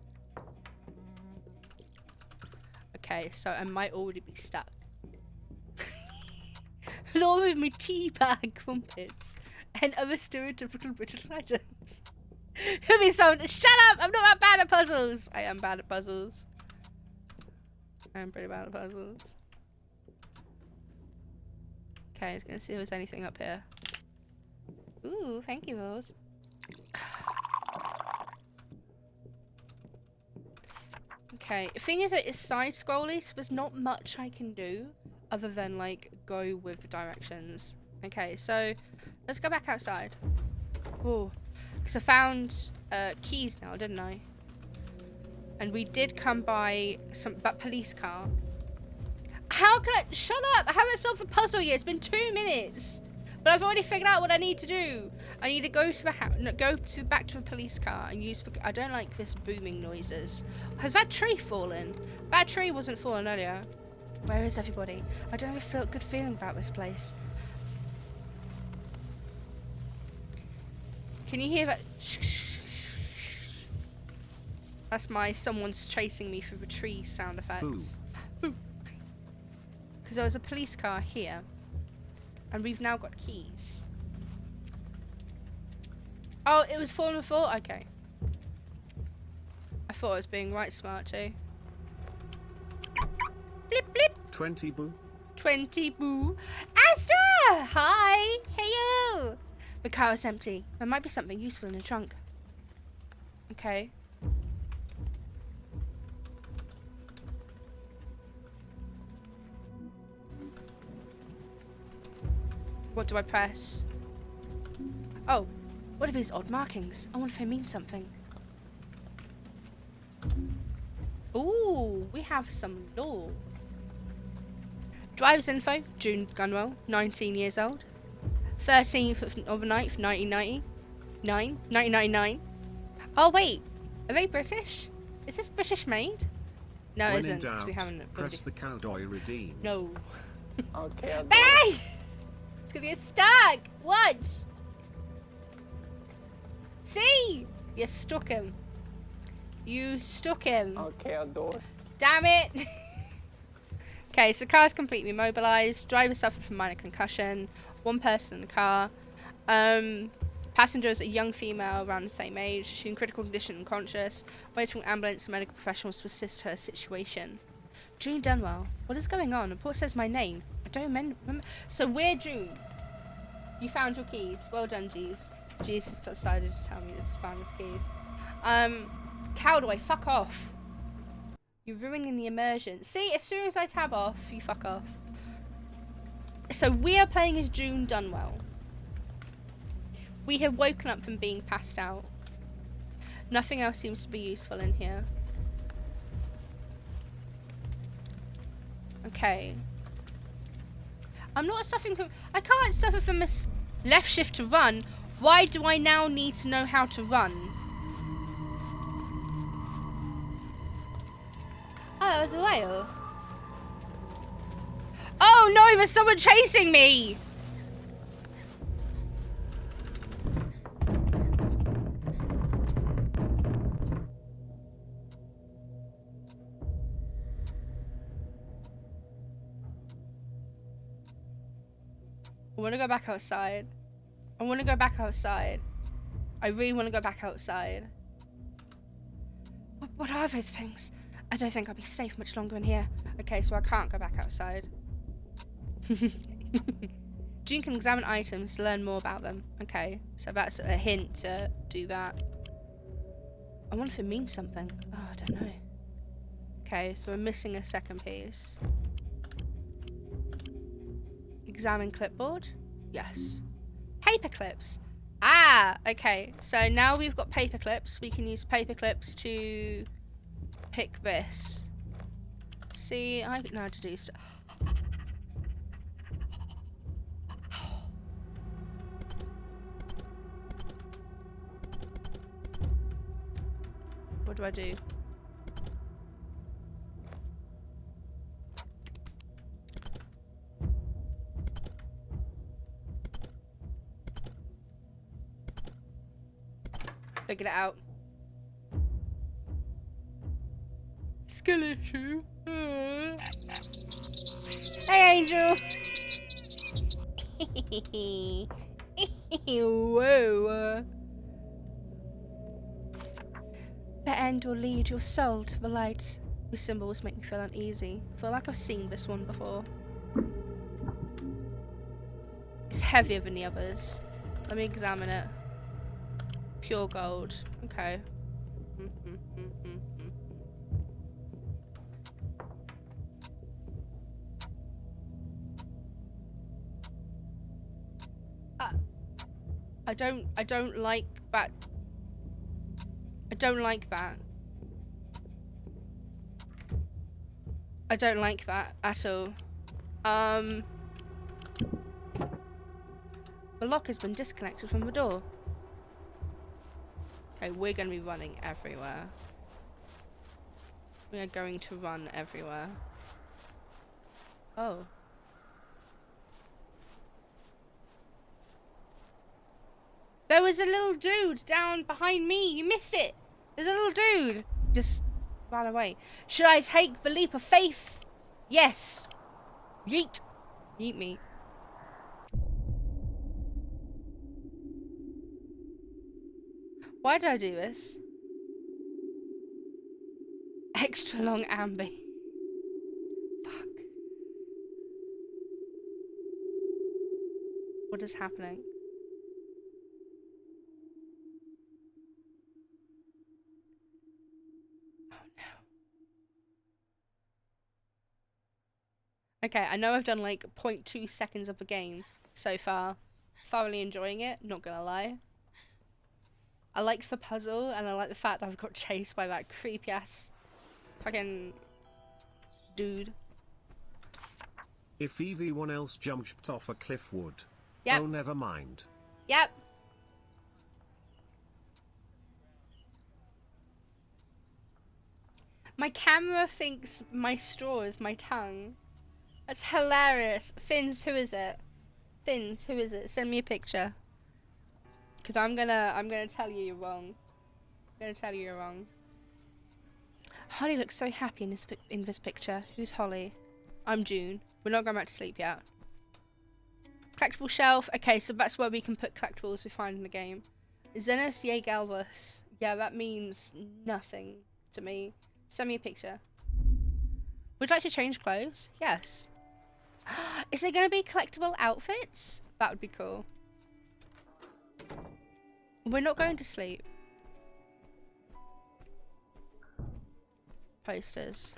Okay, so I might already be stuck. Along with my tea bag crumpets and other stereotypical British items. Shut up! I'm not that bad at puzzles! I am bad at puzzles. I am pretty bad at puzzles. Okay, I was gonna see if there's anything up here. Ooh, thank you, Rose. Okay, the thing is that it's side-scrolly, so there's not much I can do other than, like, go with the directions. Okay, so let's go back outside. Oh, because I found keys now, didn't I? And we did come by that police car. How can I? Shut up! I haven't solved the puzzle yet. It's been 2 minutes, but I've already figured out what I need to do. I need to go to the house, no, back to the police car and use. I don't like this booming noises. Has that tree fallen? That tree wasn't fallen earlier. Where is everybody? I don't have a good feeling about this place. Can you hear that? That's someone's chasing me through the tree sound effects. Because there was a police car here. And we've now got keys. Oh, it was falling before? Okay. I thought I was being right smart too. Blip blip. 20 boo. 20 boo. Astra! Hi! Heyo! The car is empty. There might be something useful in the trunk. Okay. What do I press? Oh, what are these odd markings? I wonder if they mean something. Ooh, we have some law. Driver's info, June Gunwell, 19 years old. 13th of the 9th, 1999. Oh wait, are they British? Is this British made? No, it When isn't, in 'cause doubt, we haven't. press the cowboy redeem. No. Okay, Bang! It's gonna get stuck! What? See? You stuck him. You stuck him. okay, adore. Damn it! Okay, so car's completely immobilized. Driver suffered from minor concussion. One person in the car. Passengers, a young female around the same age. She's in critical condition and unconscious. Waiting for an ambulance and medical professionals to assist her situation. June Dunwell. What is going on? The report says my name. I don't remember. So we're June. You found your keys. Well done, Jeeves. Jeeves decided to tell me this. Found his keys. Cowboy, fuck off. You're ruining the immersion. See, as soon as I tab off, you fuck off. So we are playing as June Dunwell. We have woken up from being passed out. Nothing else seems to be useful in here. Okay. I'm not suffering from... I can't suffer from a left shift to run. Why do I now need to know how to run? Oh, that was a whale. Oh no, there's someone chasing me! I want to go back outside. I want to go back outside. I really want to go back outside. What are those things? I don't think I'll be safe much longer in here. Okay, so I can't go back outside. June can examine items to learn more about them. Okay, so that's a hint to do that. I wonder if it means something. Oh, I don't know. Okay, so we're missing a second piece. Examine clipboard. Yes. Paper clips. Ah, okay. So now we've got paper clips. We can use paper clips to pick this. See, I know how to do stuff. What do I do? Figured it out. Skeleton. Hey, Angel. Whoa. The end will lead your soul to the light. The symbols make me feel uneasy. I feel like I've seen this one before. It's heavier than the others. Let me examine it. Pure gold. Okay. I don't like that. I don't like that. I don't like that at all. The lock has been disconnected from the door. Okay, we're going to be running everywhere. We are going to run everywhere. Oh. There was a little dude down behind me. You missed it. There's a little dude. Just ran away. Should I take the leap of faith? Yes. Yeet. Yeet me. Why did I do this? Extra long ambi. Fuck. What is happening? Oh no. Okay, I know I've done like 0.2 seconds of the game so far. Thoroughly enjoying it, not gonna lie. I like the puzzle, and I like the fact that I've got chased by that creepy ass fucking dude. If everyone else jumped off a cliff would. Yep. Oh, never mind. Yep. My camera thinks my straw is my tongue. That's hilarious. Finns, who is it? Finns, who is it? Send me a picture. Cause I'm gonna tell you you're wrong. I'm gonna tell you you're wrong. Holly looks so happy in this picture. Who's Holly? I'm June. We're not going back to sleep yet. Collectible shelf. Okay, so that's where we can put collectibles we find in the game. Zenos Ye Galvus. Yeah, that means nothing to me. Send me a picture. Would you like to change clothes? Yes. Is there going to be collectible outfits? That would be cool. We're not going to sleep. posters.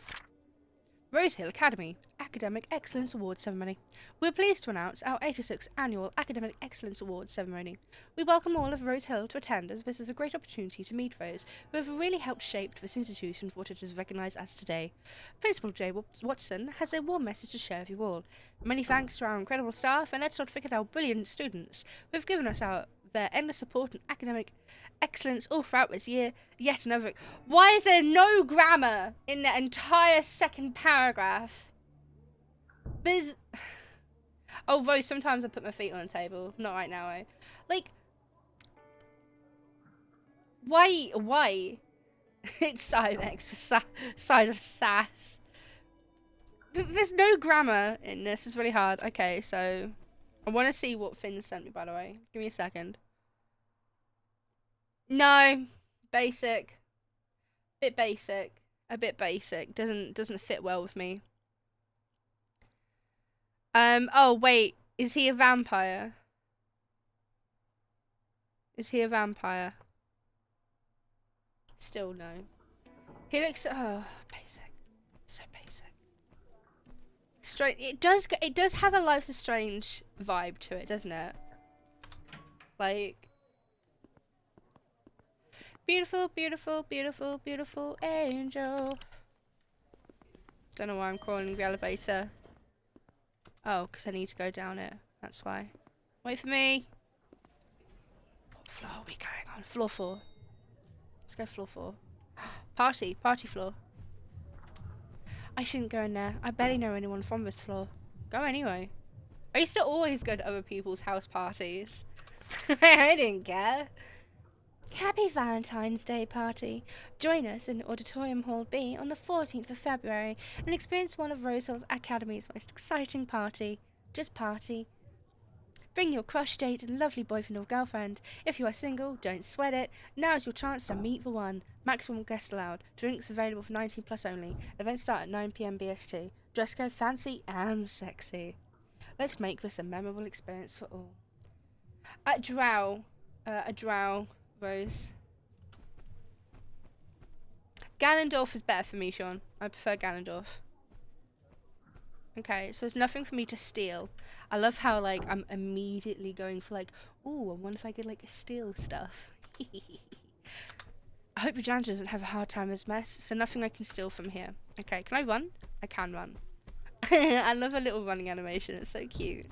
Rosehill Academy Academic Excellence Award Ceremony. We're pleased to announce our 86th Annual Academic Excellence Award Ceremony. We welcome all of Rosehill to attend, as this is a great opportunity to meet those who have really helped shape this institution for what it is recognised as today. Principal J. Watson has a warm message to share with you all. Many thanks to our incredible staff, and let's not forget our brilliant students who have given us their endless support and academic excellence all throughout this year. Yet another. Why is there no grammar in the entire second paragraph? There's. Oh, Rose, sometimes I put my feet on the table. Not right now, eh? Like. Why? It's Silex for side of sass. There's no grammar in this. It's really hard. Okay, so. I want to see what Finn sent me, by the way. Give me a second. No. Basic. Bit basic. A bit basic. Doesn't fit well with me. Oh wait, is he a vampire? Is he a vampire? Still no. He looks basic. So basic. Strange. It does have a Life is Strange vibe to it, doesn't it? Like beautiful, beautiful, beautiful, beautiful angel. Don't know why I'm calling the elevator. Oh, because I need to go down it. That's why. Wait for me. What floor are we going on? Floor 4. Let's go floor 4. Party floor. I shouldn't go in there. I barely know anyone from this floor. Go anyway. I used to always go to other people's house parties. I didn't care. Happy Valentine's Day party. Join us in Auditorium Hall B on the 14th of February and experience one of Rosehill's Academy's most exciting party. Just party. Bring your crush, date, and lovely boyfriend or girlfriend. If you are single, don't sweat it. Now is your chance to meet the one. Maximum guests allowed. Drinks available for 19 plus only. Events start at 9 PM BST. Dress code fancy and sexy. Let's make this a memorable experience for all. A drow, Rose. Ganondorf is better for me, Sean. I prefer Ganondorf. Okay, so there's nothing for me to steal. I love how, like, I'm immediately going for, like, ooh, I wonder if I could, like, steal stuff. I hope your janitor doesn't have a hard time with this mess, so nothing I can steal from here. Okay, can I run? I can run. I love a little running animation. It's so cute.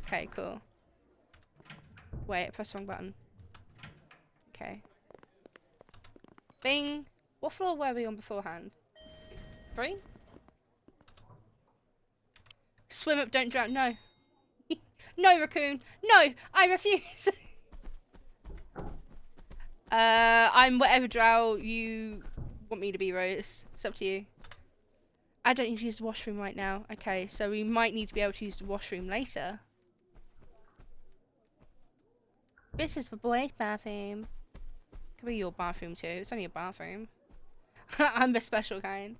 Okay, cool. Wait, I pressed the wrong button. Okay. Bing. What floor were we on beforehand? 3? Swim up, don't drown. No. No, raccoon. No, I refuse. I'm whatever drow you want me to be, Rose. It's up to you. I don't need to use the washroom right now. Okay, so we might need to be able to use the washroom later. This is the boys' bathroom. Could be your bathroom too. It's only a bathroom. I'm the special kind.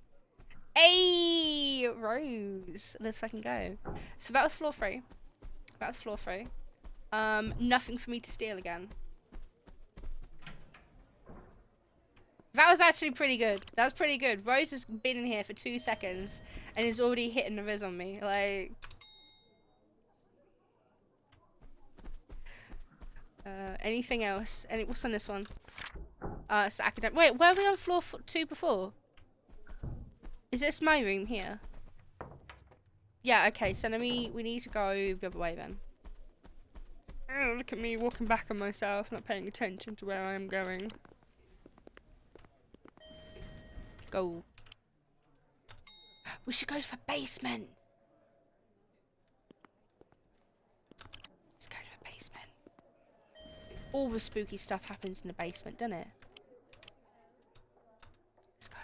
Hey, Rose. Let's fucking go. So that was floor 3. That was floor 3. Nothing for me to steal again. That was actually pretty good. That was pretty good. Rose has been in here for 2 seconds and is already hitting the riz on me. Like... anything else? What's on this one? It's academic. Wait, where were we on floor 2 before? Is this my room here? Yeah, okay, so then we need to go the other way then. Oh, look at me walking back on myself, not paying attention to where I am going. Go. We should go to the basement. Let's go to the basement. All the spooky stuff happens in the basement, doesn't it? Let's go.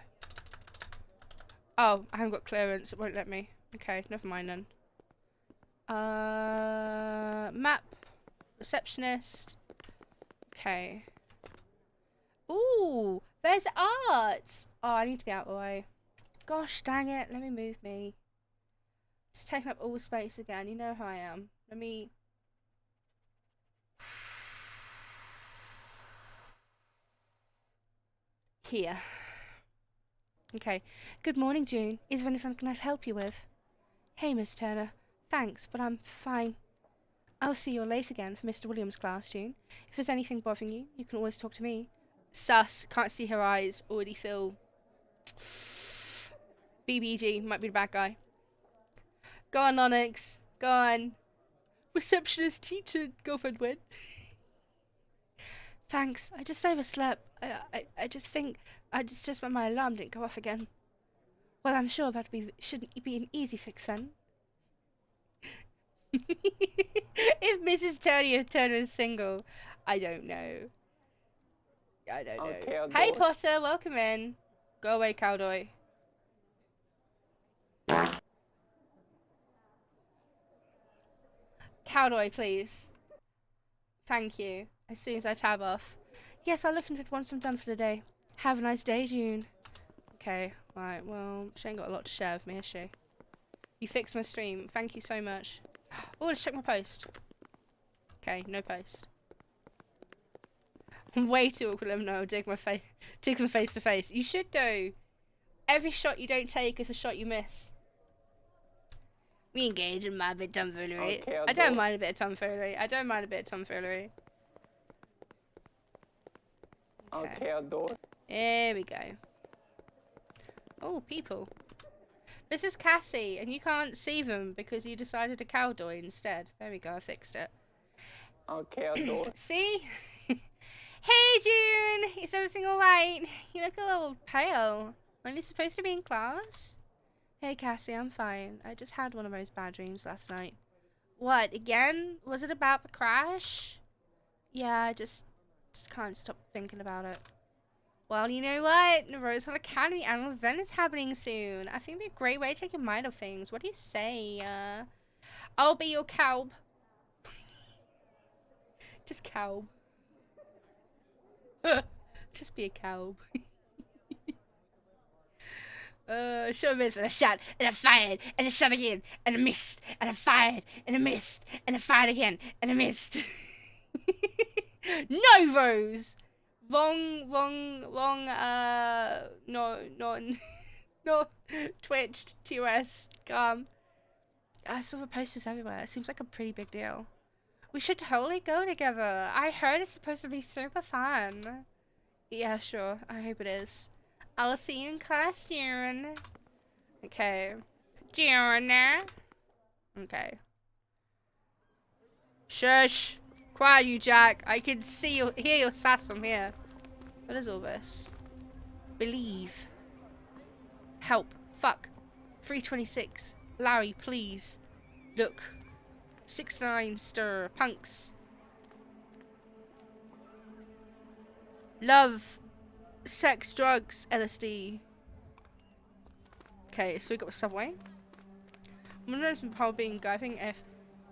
Oh, I haven't got clearance. It won't let me. Okay, never mind then. Map. Receptionist. Okay. Ooh, there's art. Oh, I need to be out of the way. Gosh, dang it. Let me move me. Just taking up all space again. You know how I am. Let me... Here. Okay. Good morning, June. Is there anything I can help you with? Hey, Miss Turner. Thanks, but I'm fine. I'll see you late again for Mr. Williams' class, June. If there's anything bothering you, you can always talk to me. Sus. Can't see her eyes. Already feel... BBG. Might be the bad guy. Go on, Onyx. Go on. Receptionist teacher girlfriend win. Thanks. I just overslept. I just think... I just when my alarm didn't go off again. Well, I'm sure shouldn't be an easy fix then. If Mrs. Turner is single, I don't know. I don't know. Okay, Hey Potter, welcome in. Go away, cowboy. Cowboy, please. Thank you. As soon as I tab off. Yes, I'll look into it once I'm done for the day. Have a nice day, June. Okay, right, well, she ain't got a lot to share with me, has she? You fixed my stream. Thank you so much. Oh, let's check my post. Okay, no post. I'm way too awkward. No, take them face to face. You should do. Every shot you don't take is a shot you miss. We engage in my bit of tomfoolery. Okay, I don't mind a bit of tomfoolery. I don't mind a bit of tomfoolery. Okay, adore. Here we go. Oh, people. This is Cassie, and you can't see them because you decided a cowboy instead. There we go, I fixed it. Okay, adore. See? Hey, June! Is everything alright? You look a little pale. Aren't you supposed to be in class? Hey, Cassie, I'm fine. I just had one of those bad dreams last night. What, again? Was it about the crash? Yeah, I just can't stop thinking about it. Well, you know what? The Rosehill Academy annual event is happening soon. I think it'd be a great way to take your mind off things. What do you say? I'll be your cow. Just cow. Just be a cow. Sure missed, and I shot, and I fired, and I shot again, and I missed, and I fired, and I missed, and I fired again, and I missed. No, Rose! Wrong, no, twitched, TOS, I saw the posters everywhere. It seems like a pretty big deal. We should totally go together. I heard it's supposed to be super fun. Yeah, sure. I hope it is. I'll see you in class, June. Okay. June. Okay. Shush. Quiet, you, Jack. I can hear your sass from here. What is all this? Believe. Help. Fuck. 326. Larry, please. Look. 69 stir. Punks. Love. Sex, drugs, LSD. Okay, so we got the subway. I'm gonna some probably being driving if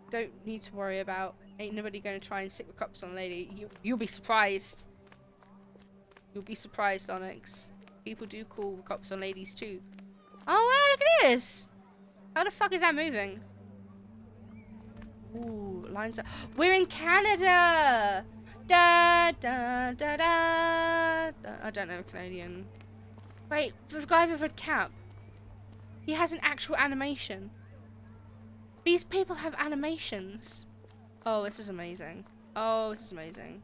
don't need to worry about. Ain't nobody gonna try and stick the cops on a lady. You'll be surprised. You'll be surprised, Onyx. People do call the cops on ladies too. Oh wow, look at this! How the fuck is that moving? Ooh, lines up. We're in Canada! Da, da, da, da, da. I don't know Canadian. Wait, the guy with the red cap. He has an actual animation. These people have animations. Oh, this is amazing. Oh, this is amazing.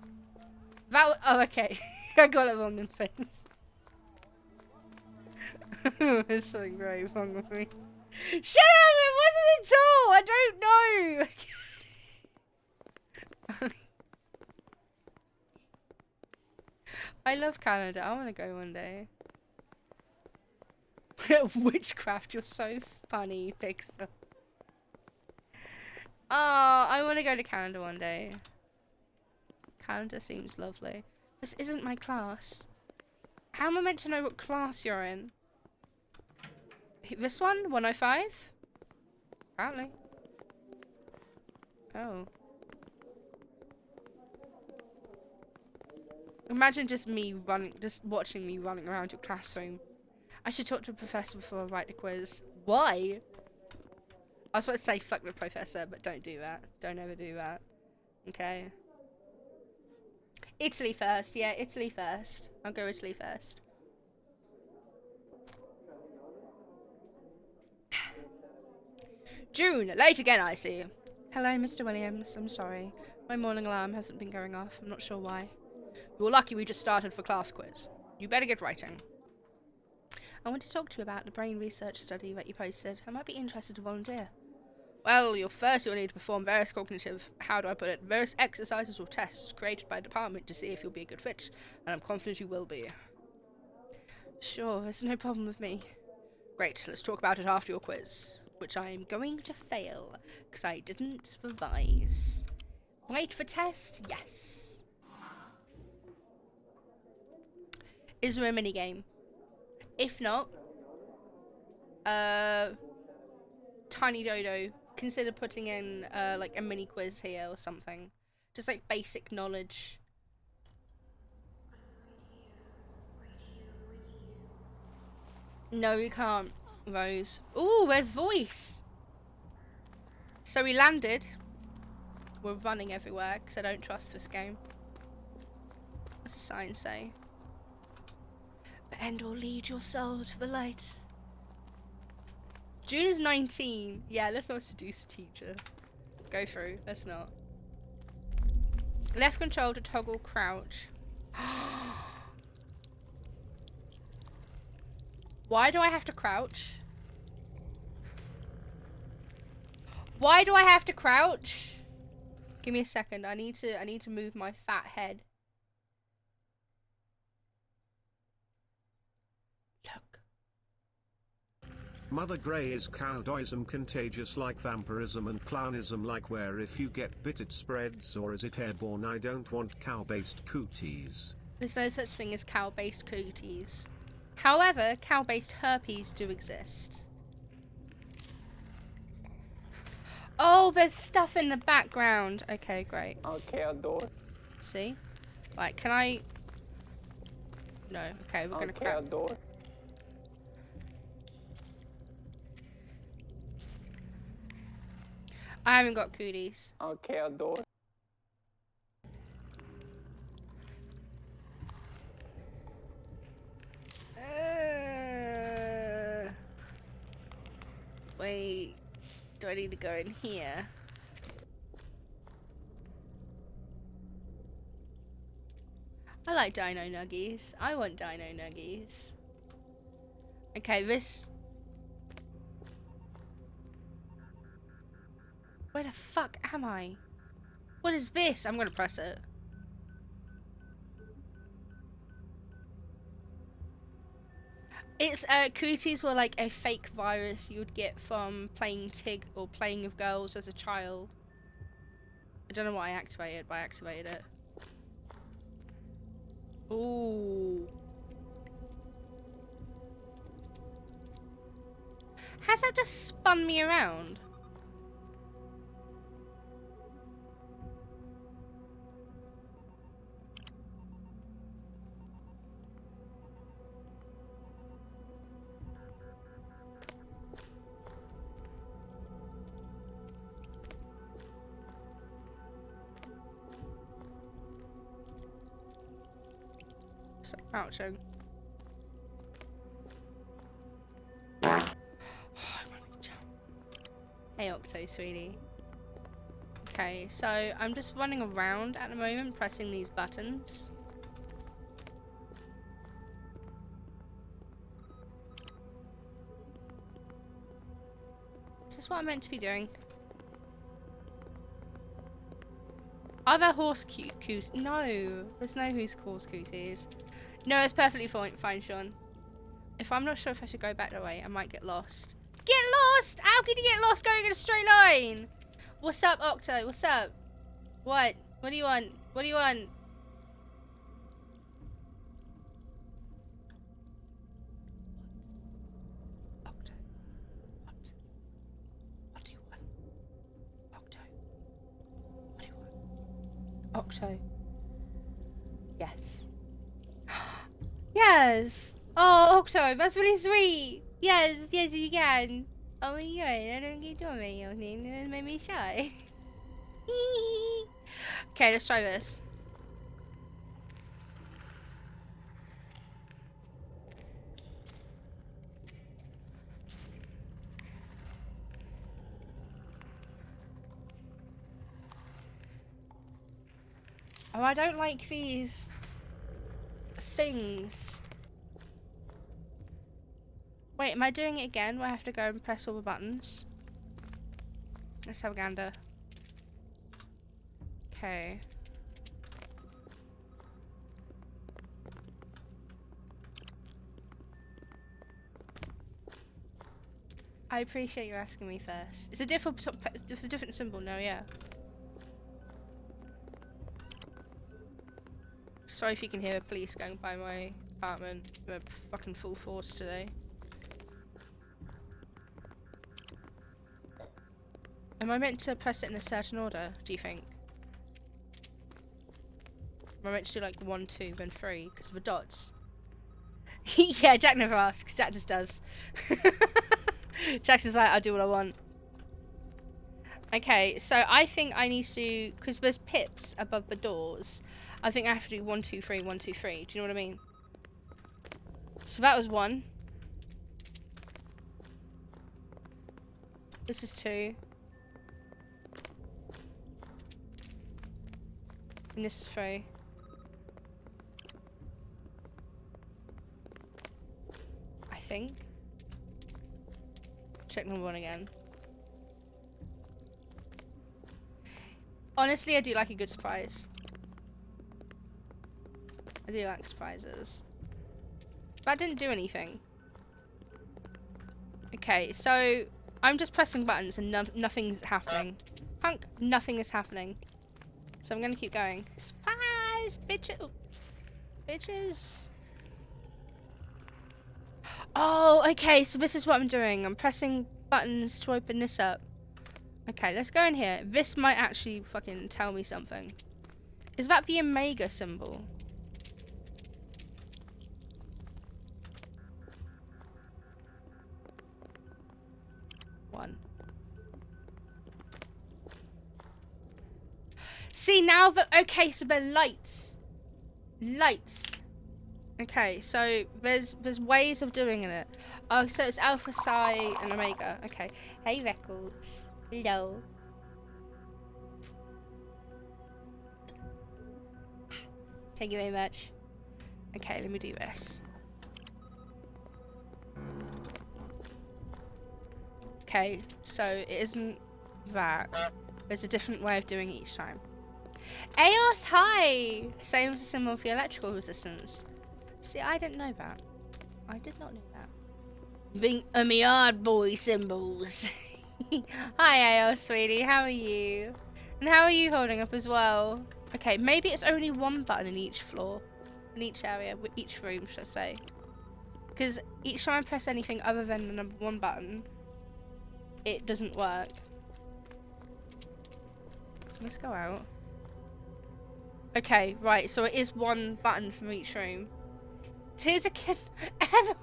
Oh, okay. I got it wrong in the face. There's something very wrong with me. Shut up! It wasn't at all! I don't know! I love Canada. I want to go one day. Witchcraft, you're so funny, Pixar. Oh, I want to go to Canada one day. Canada seems lovely. This isn't my class. How am I meant to know what class you're in? This one? 105? Apparently. Oh. Imagine just watching me running around your classroom. I should talk to a professor before I write the quiz. Why? I was about to say fuck the professor, but don't do that. Don't ever do that. Okay. Italy first. Yeah, Italy first. I'll go Italy first. June, late again, I see. Hello, Mr. Williams. I'm sorry. My morning alarm hasn't been going off. I'm not sure why. You're lucky we just started for class quiz. You better get writing. I want to talk to you about the brain research study that you posted. I might be interested to volunteer. Well, you'll need to perform various various exercises or tests created by the department to see if you'll be a good fit, and I'm confident you will be. Sure, there's no problem with me. Great, let's talk about it after your quiz, which I am going to fail, because I didn't revise. Wait for test? Yes. Is there a minigame? If not, Tiny Dodo, consider putting in like a mini quiz here or something. Just like basic knowledge. No, we can't, Rose. Ooh, where's voice? So we landed. We're running everywhere because I don't trust this game. What's the sign say? The end will lead your soul to the light. June is 19. Yeah, let's not seduce teacher. Go through. Let's not. Left control to toggle crouch. Why do I have to crouch? Why do I have to crouch? Give me a second. I need to move my fat head. Look. Mother Grey is cowdoism contagious like vampirism and clownism like where if you get bit it spreads, or is it airborne? I don't want cow-based cooties. There's no such thing as cow-based cooties. However, cow-based herpes do exist. Oh, there's stuff in the background. Okay, great. Okay, adore. See? Right, can I... No, okay, we're gonna Okay, crouch. adore. I haven't got cooties. Okay, adore. Wait, do I need to go in here? I like dino nuggies. I want dino nuggies. Okay, this... Where the fuck am I? What is this? I'm gonna press it. It's, cooties were like a fake virus you would get from playing TIG or playing with girls as a child. I don't know what I activated, but I activated it. Ooh. Has that just spun me around? So crouching. Hey Octo, sweetie. Okay, so I'm just running around at the moment, pressing these buttons. Is this what I'm meant to be doing? Are there horse cooties? No, there's no horse cooties. No, it's perfectly fine, Sean. If I'm not sure if I should go back that way, I might get lost. Get lost? How can you get lost going in a straight line? What's up, Octo? What's up? What? What do you want? What do you want? Octo. What? What do you want? Octo. What do you want? Octo. Yes. Yes. Oh, Octo, that's really sweet. Yes, yes, you can. Oh my god, I don't get to me. It made me shy. Okay, let's try this. Oh, I don't like these things. Wait, am I doing it again where I have to go and press all the buttons? Let's have a gander. Okay. I appreciate you asking me first. It's a different symbol now, yeah. Sorry if you can hear the police going by my apartment. They're fucking full force today. Am I meant to press it in a certain order, do you think? Am I meant to do like 1, 2, then 3 because of the dots? Yeah, Jack never asks. Jack just does. Jack's just like, I'll do what I want. Okay, so I think I need to, because there's pips above the doors, I think I have to do 1, 2, 3, 1, 2, 3. Do you know what I mean? So that was 1. This is 2. And this is 3. I think. Check number 1 again. Honestly, I do like a good surprise. I do like surprises. That didn't do anything. Okay, so I'm just pressing buttons and nothing's happening. Punk, nothing is happening. So I'm gonna keep going. Surprise, bitches. Bitches. Oh, okay, so this is what I'm doing. I'm pressing buttons to open this up. Okay, let's go in here. This might actually fucking tell me something. Is that the Omega symbol? One. See, now that... Okay, so they're lights. Lights. Okay, so there's ways of doing it. Oh, so it's Alpha, Psi, and Omega. Okay. Hey, Records. Hello. Thank you very much. Okay, let me do this. Okay, so it isn't that. There's a different way of doing it each time. Eos, hi! Same as a symbol for electrical resistance. See, I didn't know that. I did not know that. Being yard boy symbols. Hi, Eos, sweetie. How are you? And how are you holding up as well? Okay, maybe it's only 1 button in each floor. In each area. Each room, should I say. Because each time I press anything other than the number 1 button, it doesn't work. Let's go out. Okay, right, so it is 1 button from each room. Here's a kid. I'm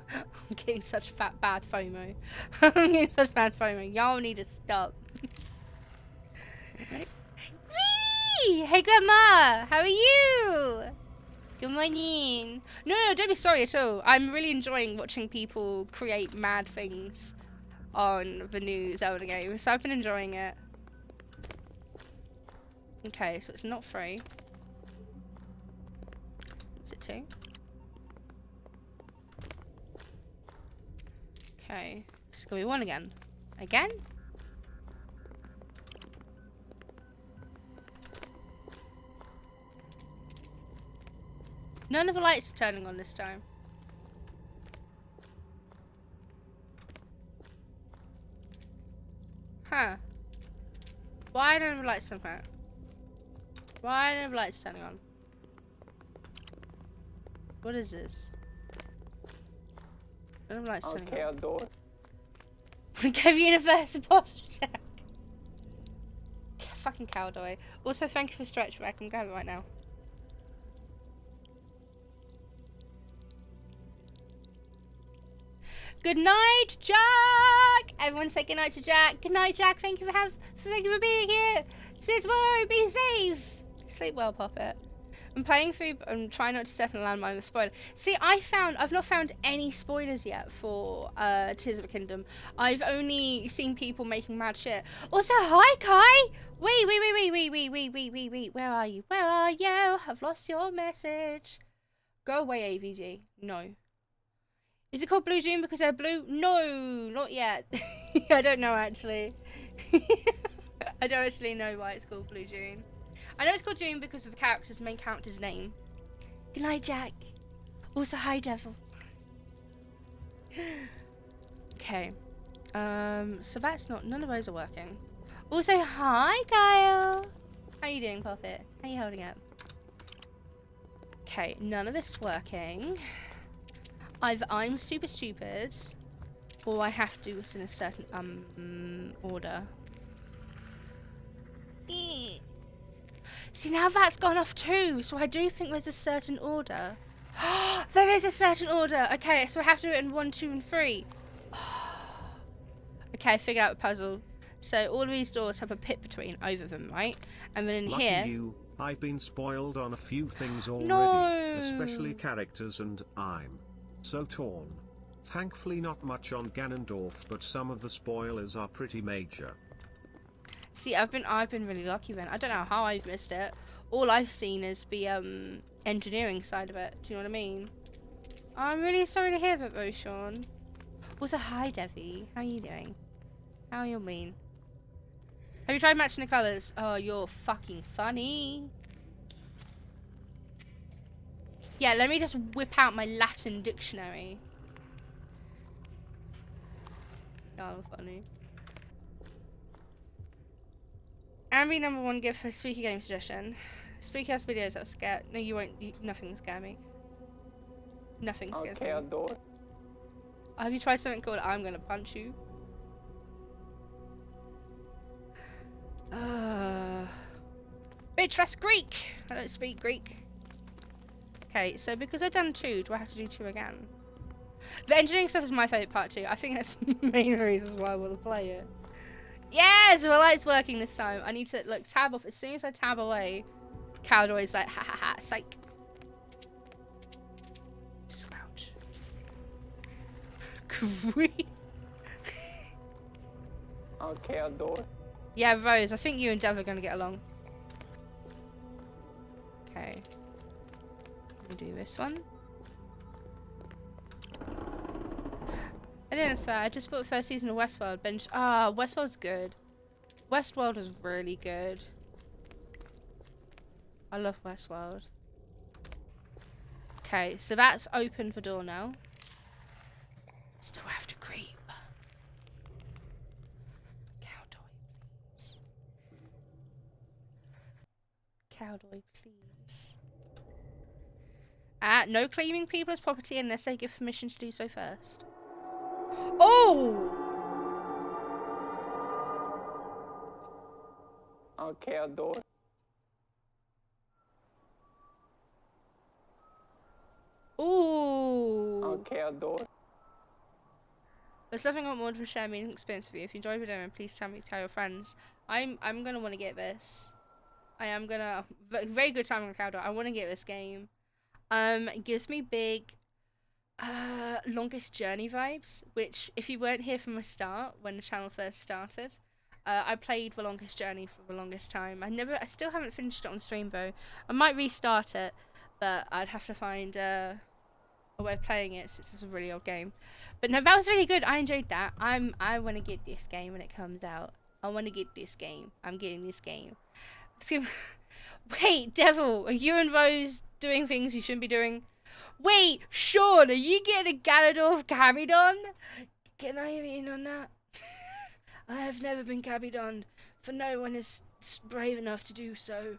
getting such bad FOMO. I'm getting such bad FOMO. Y'all need to stop. Hey, Grandma! How are you? Good morning. No, don't be sorry at all. I'm really enjoying watching people create mad things on the new Zelda game, so I've been enjoying it. Okay, so it's not 3. Is it 2? Okay, it's gonna be 1 again. Again? None of the lights are turning on this time. Huh. Why don't the lights turn on? Why don't the lights turning on? What is this? I don't know lights turning on. Door. Give Universe a posture check. Fucking cowboy. Also, thank you for stretch rack. I'm grabbing it right now. Good night, Jack. Everyone say good night to Jack. Good night, Jack. Thank you for being here. See you tomorrow. Be safe. Sleep well, Puppet. I'm playing through. I'm trying not to step in a landmine with spoiler. See, I've not found any spoilers yet for Tears of the Kingdom. I've only seen people making mad shit. Also, hi Kai. Wait. Where are you? Where are you? I've lost your message. Go away, AVG. No. Is it called Blue June because they're blue? No, not yet. I don't know actually. I don't actually know why it's called Blue June. I know it's called June because of the main character's name. Good night, Jack. Also, hi, Devil. Okay. So that's not... None of those are working. Also, hi, Kyle. How you doing, Puppet? How you holding up? Okay, none of this is working. Either I'm super stupid, or I have to do this in a certain, order. See, now that's gone off too, so I do think there's a certain order. There is a certain order! Okay, so I have to do it in 1, 2, and 3. Okay, I figured out the puzzle. So all of these doors have a pit between over them, right? And then in Lucky here... you, I've been spoiled on a few things already, No! especially characters, and I'm so torn. Thankfully not much on Ganondorf, but some of the spoilers are pretty major. See, I've been really lucky then. I don't know how I've missed it. All I've seen is the engineering side of it. Do you know what I mean? I'm really sorry to hear that though, Sean. Also, hi Devi. How are you doing? How are you mean? Have you tried matching the colours? Oh, you're fucking funny. Yeah, let me just whip out my Latin dictionary. Oh, funny. Ambi #1 give her spooky game suggestion. Spooky ass videos that will scare. No, you won't. Nothing will scare me. Nothing scares me. Have you tried something called I'm gonna punch you? Bitch, that's Greek! I don't speak Greek. Okay, so because I've done 2, do I have to do 2 again? The engineering stuff is my favourite part too. I think that's the main reason why I want to play it. Yes! The light's working this time. I need to, look, tab off. As soon as I tab away, Cowdoy's like, ha ha ha, psych. Scrouch. Creep. Okay, adore. Yeah, Rose, I think you and Dev are going to get along. Okay. We'll do this one. I didn't swear, I just bought the first season of Westworld. Westworld's good. Westworld is really good. I love Westworld. Okay, so that's opened the door now. Still have to creep. Cowdoy, please. Cowdoy, please. No claiming people as property unless they give permission to do so first. Oh! Okay, adore. Ooh! Okay, adore. There's nothing I want more to share meaning experience with you. If you enjoyed the demo, please tell your friends. I'm gonna want to get this. I am gonna very good time on Cowdoy. I want to get this game. It gives me big Longest Journey vibes, which if you weren't here from the start when the channel first started, I played The Longest Journey for the longest time. I still haven't finished it on stream though. I might restart it, but I'd have to find a way of playing it since it's a really old game. But no, that was really good. I enjoyed that. I want to get this game when it comes out. I want to get this game. I'm getting this game. Wait, Devil, are you and Rose doing things you shouldn't be doing? Wait, Sean, are you getting a Ganondorf Cabidon? Can I have in on that? I have never been Cabidon, for no one is brave enough to do so.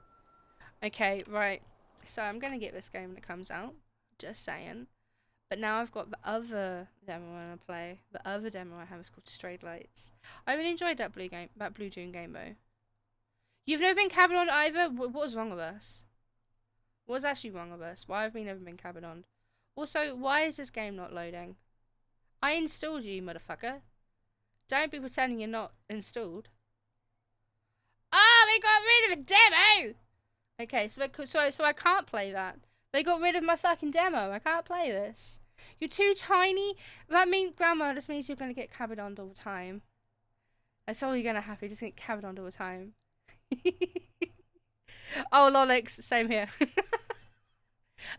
Okay, right. So I'm going to get this game when it comes out. Just saying. But now I've got the other demo I want to play. The other demo I have is called Strayed Lights. I really enjoyed that Blue June game though. You've never been Cabidon either? What was wrong with us? What's actually wrong with us? Why have we never been Cabidon? Also, why is this game not loading? I installed you, motherfucker. Don't be pretending you're not installed. Oh, they got rid of a demo! Okay, so I can't play that. They got rid of my fucking demo. I can't play this. You're too tiny. That means, Grandma, this means you're gonna get cabadoned all the time. That's all you're gonna have. You're just gonna get cabadoned all the time. Oh, Lolix, same here.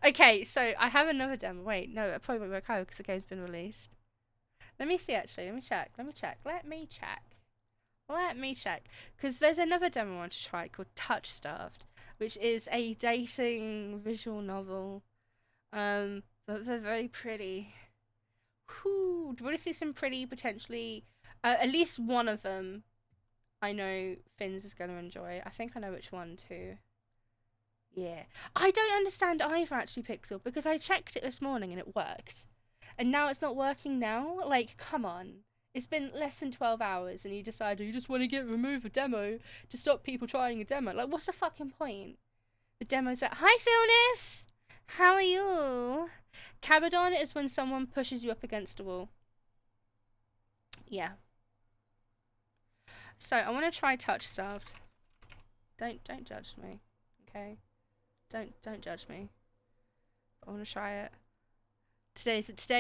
Okay, so I have another demo. Wait, no, it probably won't work out because the game's been released. Let me see, actually. Let me check. Because there's another demo I want to try called Touchstarved, which is a dating visual novel. But they're very pretty. Whew. Do you want to see some pretty, potentially... at least one of them I know Finns is going to enjoy. I think I know which one, too. Yeah. I don't understand either, actually, Pixel, because I checked it this morning and it worked. And now it's not working now? Like, come on. It's been less than 12 hours and you decide you just want to remove a demo to stop people trying a demo. Like, what's the fucking point? The demo's like, hi, Philnith! How are you? Cabadon is when someone pushes you up against a wall. Yeah. So, I want to try Touchstarved. Don't judge me, okay? Don't judge me. I want to try it. Today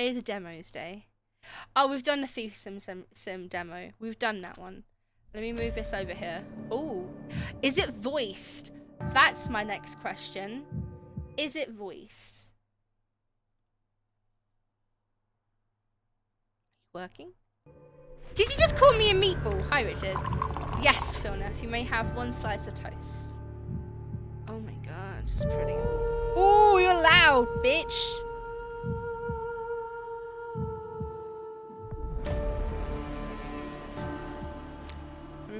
is a demos day. Oh, we've done the Thief Sim demo. We've done that one. Let me move this over here. Oh, is it voiced? That's my next question. Is it voiced? Working? Did you just call me a meatball? Hi, Richard. Yes, Philneth, you may have one slice of toast. Oh my god, this is pretty. Oh, you're loud, bitch.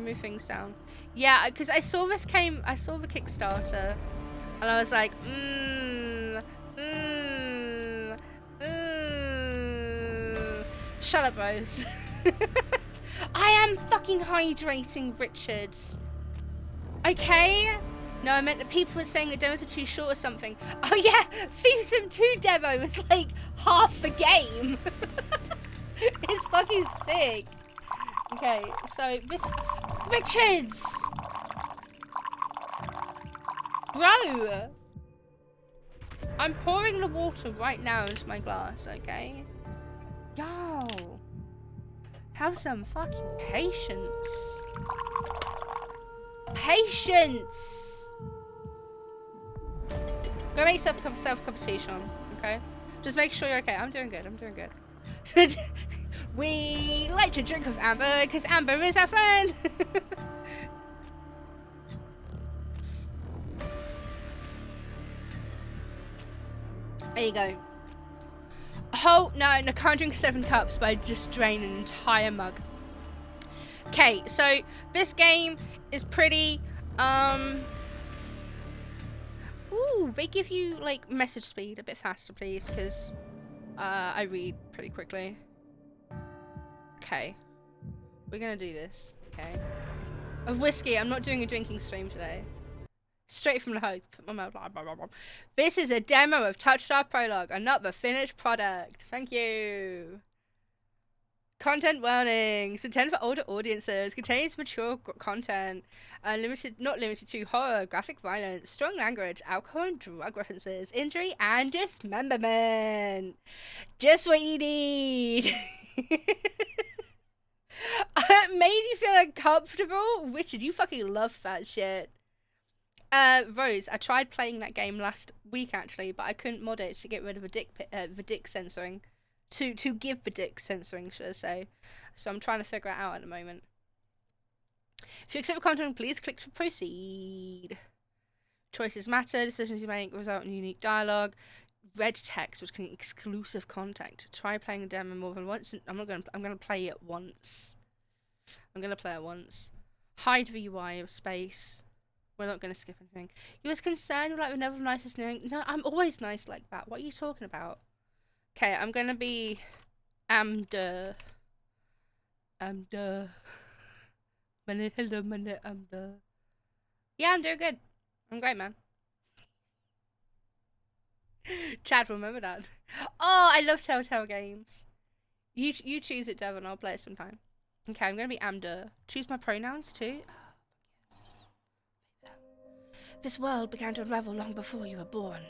Move things down. Yeah, because I saw the Kickstarter and I was like, shut up, Rose. I am fucking hydrating, Richards. Okay? No, I meant that people were saying the demos are too short or something. Oh yeah, Thief Sim 2 demo was like half the game. It's fucking sick. Okay, so this... Richards! Bro! I'm pouring the water right now into my glass, okay? Yo! Have some fucking patience. Patience! Go make yourself a cup of tea, Sean, okay? Just make sure you're okay. I'm doing good. We like to drink with Amber because Amber is our friend. There you go. Oh, no, I can't drink 7 cups, but I just drained an entire mug. Okay, so this game is pretty, ooh, they give you, like, message speed a bit faster, please, because, I read pretty quickly. Okay. We're gonna do this, okay? Of whiskey, I'm not doing a drinking stream today. Straight from the host. Put my mouth. Blah, blah, blah, blah. This is a demo of Touchstarved Prologue, and not the finished product. Thank you. Content warnings. Intended for older audiences. Contains mature content. Not limited to horror, graphic violence, strong language, alcohol and drug references, injury, and dismemberment. Just what you need. It made you feel uncomfortable? Richard, you fucking loved that shit. Rose, I tried playing that game last week actually, but I couldn't mod it to get rid of the dick censoring. To give the dick censoring, should I say. So I'm trying to figure it out at the moment. If you accept the content, please click to proceed. Choices matter, decisions you make result in unique dialogue. Red text, which can exclusive content. Try playing the demo more than once. I'm gonna play it once. Hide the UI of space. We're not gonna skip anything. You was concerned with like the never nicest thing. No, I'm always nice like that. What are you talking about? Okay, I'm gonna be Amder. Yeah, I'm doing good. I'm great, man. Chad, remember that. Oh, I love Telltale games. You choose it, Devon. I'll play it sometime. Okay, I'm gonna be Amder. Choose my pronouns too. This world began to unravel long before you were born.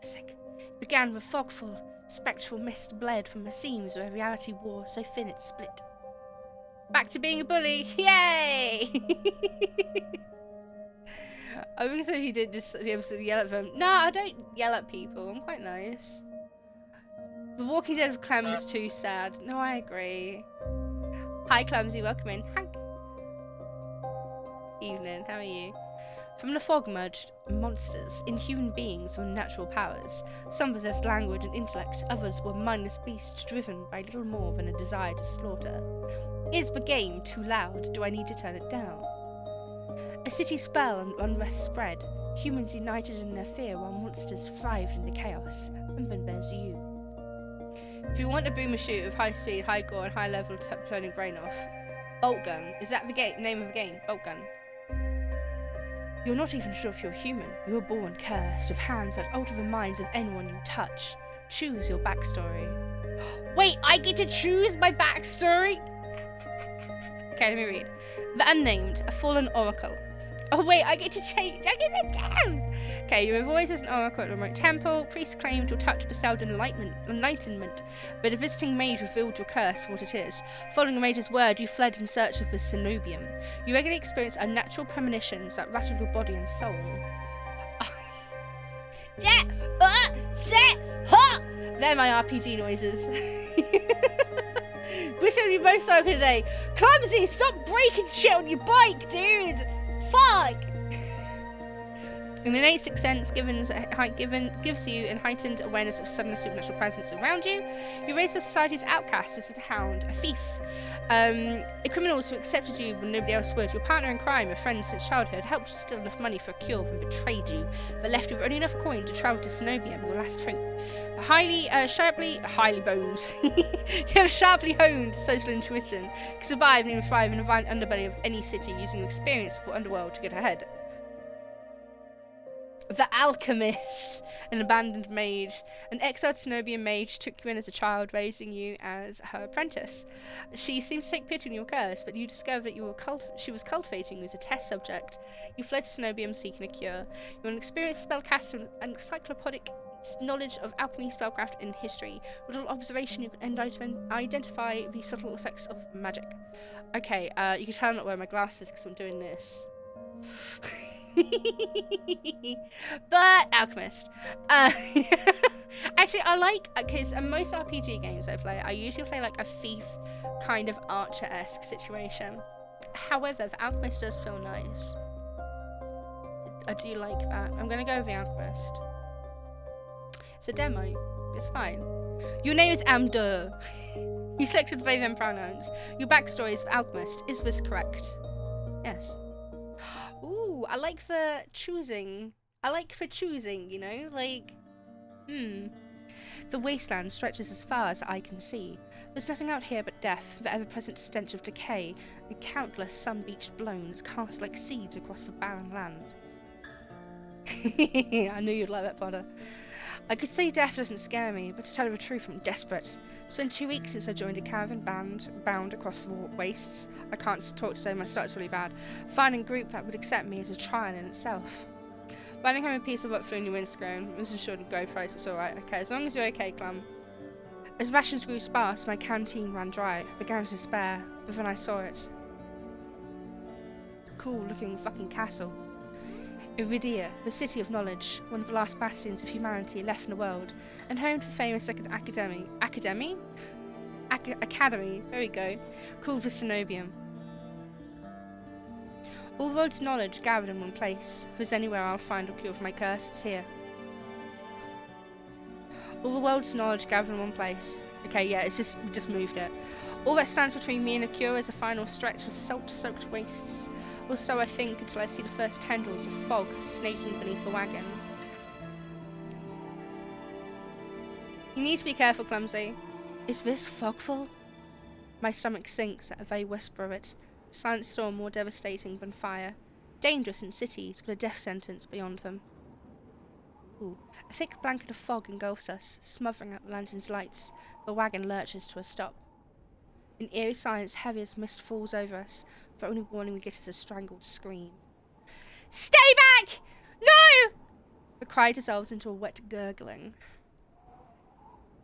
Sick. It began with fogful, spectral mist bled from the seams where reality wore so thin it split. Back to being a bully! Yay! I think so you did just absolutely yell at them. No, I don't yell at people. I'm quite nice. The Walking Dead of Clem was too sad. No, I agree. Hi, Clumsy. Welcome in. Hank. Evening. How are you? From the fog merged monsters, inhuman beings with natural powers. Some possessed language and intellect. Others were mindless beasts driven by little more than a desire to slaughter. Is the game too loud? Do I need to turn it down? A city spell and unrest spread. Humans united in their fear while monsters thrived in the chaos. And then there's you. If you want a boomer shoot of high speed, high gore, and high level turning brain off, bolt gun. Is that the name of the game? Bolt gun. You're not even sure if you're human. You were born cursed, with hands that alter the minds of anyone you touch. Choose your backstory. Wait, I get to choose my backstory? Okay, let me read. The Unnamed, a fallen oracle. Oh wait, I get to change. I get to dance. Okay, you were voiced as an oracle at a remote temple. Priest claimed your touch bestowed enlightenment, but a visiting mage revealed your curse for what it is. Following the mage's word, you fled in search of the cenobium. You regularly experience unnatural premonitions that rattle your body and soul. They're my RPG noises. Which are you most likely today? Clumsy, stop breaking shit on your bike, dude! Fuck! An innate sixth sense gives you a heightened awareness of sudden supernatural presence around you. You're raised for society's outcast as a hound, a thief, a criminal who accepted you when nobody else would. Your partner in crime, a friend since childhood, helped you steal enough money for a cure and betrayed you, but left you with only enough coin to travel to Cenobium, your last hope. Highly boned. You have sharply honed social intuition, can survive and even thrive in the violent underbelly of any city using your experience of the underworld to get ahead. The Alchemist, an abandoned mage. An exiled Cenobian mage took you in as a child, raising you as her apprentice. She seemed to take pity on your curse, but you discovered that she was cultivating you as a test subject. You fled to Cenobium seeking a cure. You're an experienced spellcaster with an encyclopedic knowledge of alchemy, spellcraft, and history. With little observation, you can identify the subtle effects of magic. Okay, you can tell I'm not wearing my glasses because I'm doing this. But Alchemist. Actually, I like, because in most RPG games I play, I usually play like a thief kind of archer-esque situation. However, the Alchemist does feel nice. I do like that. I'm gonna go with the Alchemist. It's a demo. It's fine. Your name is Amdur. You selected they them pronouns. Your backstory is Alchemist. Is this correct? Yes. Ooh, I like for choosing. You know? Like, The wasteland stretches as far as I can see. There's nothing out here but death, the ever-present stench of decay, and countless sun-beached blowns cast like seeds across the barren land. I knew you'd like that, Potter. I could say death doesn't scare me, but to tell you the truth, I'm desperate. It's been 2 weeks since I joined a caravan bound across the wastes. I can't talk today, my start's really bad. Finding a group that would accept me is a trial in itself. Riding home a piece of what flew in your windscreen. This is short and go price, it's alright. Okay, as long as you're okay, Clum. As rations grew sparse, my canteen ran dry. I began to despair, but then I saw it. Cool looking fucking castle. Iridia, the city of knowledge, one of the last bastions of humanity left in the world, and home to famous academy, there we go, called the Cenobium. All the world's knowledge gathered in one place. If there's anywhere I'll find a cure for my curse, it's here. All the world's knowledge gathered in one place. Okay, yeah, it's just moved it. All that stands between me and a cure is a final stretch of salt-soaked wastes. Or so I think until I see the first tendrils of fog snaking beneath the wagon. You need to be careful, Clumsy. Is this fogful? My stomach sinks at a very whisper of it. A silent storm more devastating than fire. Dangerous in cities, but a death sentence beyond them. Ooh. A thick blanket of fog engulfs us, smothering out the lantern's lights. The wagon lurches to a stop. An eerie silence, heavy as mist, falls over us. The only warning we get is a strangled scream. Stay back! No! The cry dissolves into a wet gurgling.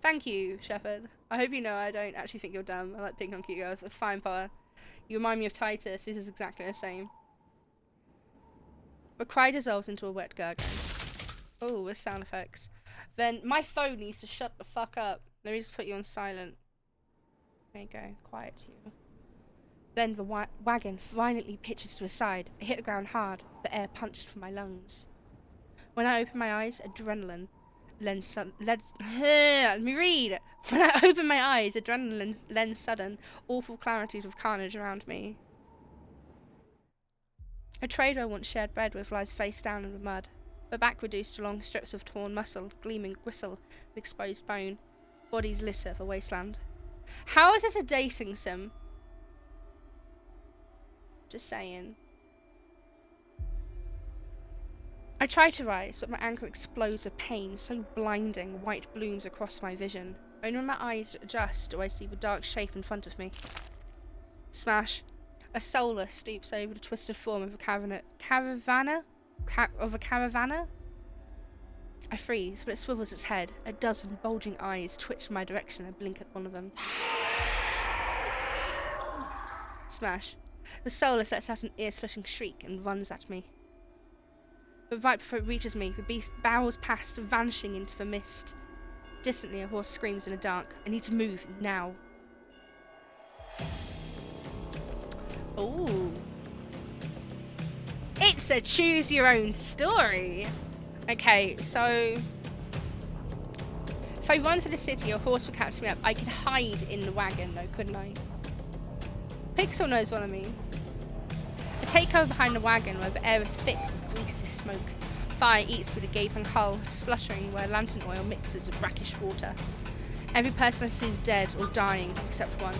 Thank you, Shepherd. I hope you know I don't actually think you're dumb. I like picking on cute girls. That's fine, Power. You remind me of Titus. This is exactly the same. The cry dissolves into a wet gurgling. Oh, with sound effects. Then my phone needs to shut the fuck up. Let me just put you on silent. There you go. Quiet you. Then the wagon violently pitches to his side. I hit the ground hard. The air punched from my lungs. When I open my eyes, adrenaline lends sudden. Let me read. When I open my eyes, adrenaline lends sudden, awful clarity of carnage around me. A trader I once shared bed with lies face down in the mud, her back reduced to long strips of torn muscle, gleaming gristle, and exposed bone. Bodies litter the wasteland. How is this a dating sim? Just saying. I try to rise, but my ankle explodes with pain, so blinding, white blooms across my vision. Only when my eyes adjust do I see the dark shape in front of me. Smash. A solar stoops over the twisted form of a caravana? I freeze, but it swivels its head. A dozen bulging eyes twitch in my direction. I blink at one of them. Smash. The Solus lets out an ear-splitting shriek and runs at me. But right before it reaches me, the beast barrels past, vanishing into the mist. Distantly, a horse screams in the dark. I need to move now. Ooh. It's a choose your own story. Okay, so if I run for the city, a horse would catch me up. I could hide in the wagon though, couldn't I? Pixel knows what I mean. I take cover behind the wagon where the air is thick with greasy smoke. Fire eats through the gaping hull, spluttering where lantern oil mixes with brackish water. Every person I see is dead or dying except one.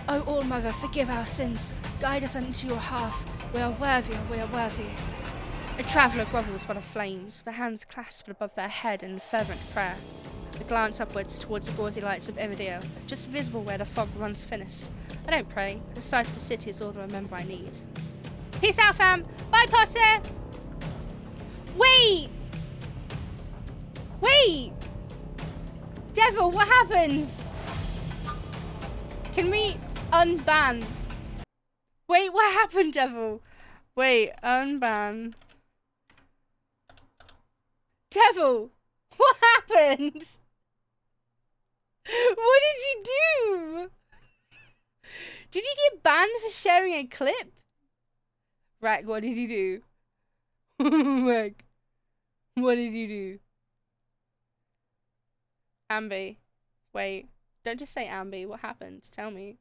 Oh, All-Mother, forgive our sins. Guide us into your half. We are worthy, we are worthy. A traveller grovels by the flames, their hands clasped above their head in fervent prayer. They glance upwards towards the gauzy lights of Iridio, just visible where the fog runs thinnest. I don't pray. The sight of the city is all I remember I need. Peace out, fam. Bye, Potter. Wait. Wait. Devil, what happens? Can we unban? Wait, what happened, Devil? Wait, unban. Devil, what happened? What did you do? Did you get banned for sharing a clip? Rack, what did you do? Rack, what did you do? Ambi, wait, don't just say Ambi. What happened? Tell me.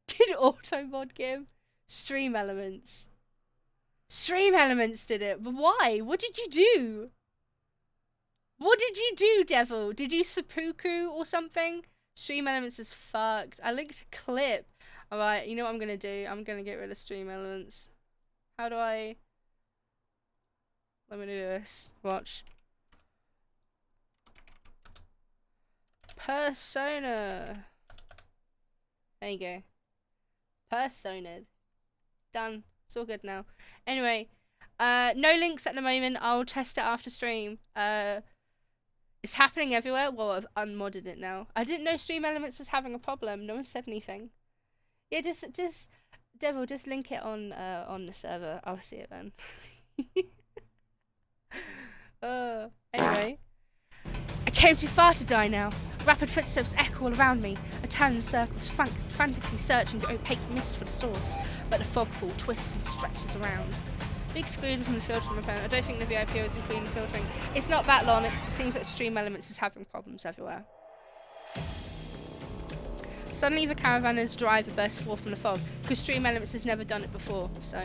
Did Automod give Stream Elements? Stream Elements did it, but why? What did you do? What did you do, Devil? Did you seppuku or something? Stream Elements is fucked. I linked a clip. Alright, you know what I'm gonna do? I'm gonna get rid of Stream Elements. How do I... Let me do this. Watch. Persona. There you go. Personed. Done. It's all good now. Anyway, no links at the moment. I'll test it after stream. It's happening everywhere. Well, I've unmodded it now. I didn't know Stream Elements was having a problem. No one said anything. Yeah, just Devil, just link it on the server. I'll see it then. Anyway, I came too far to die now. Rapid footsteps echo all around me. I turn in circles, frantically searching the opaque mist for the source, but the fogfall twists and stretches around. Be excluded from the filtering, my friend. I don't think the VIP is including the filtering. It's not that long. It seems that Stream Elements is having problems everywhere. Suddenly, the caravanner's driver bursts forth from the fog, because Stream Elements has never done it before, so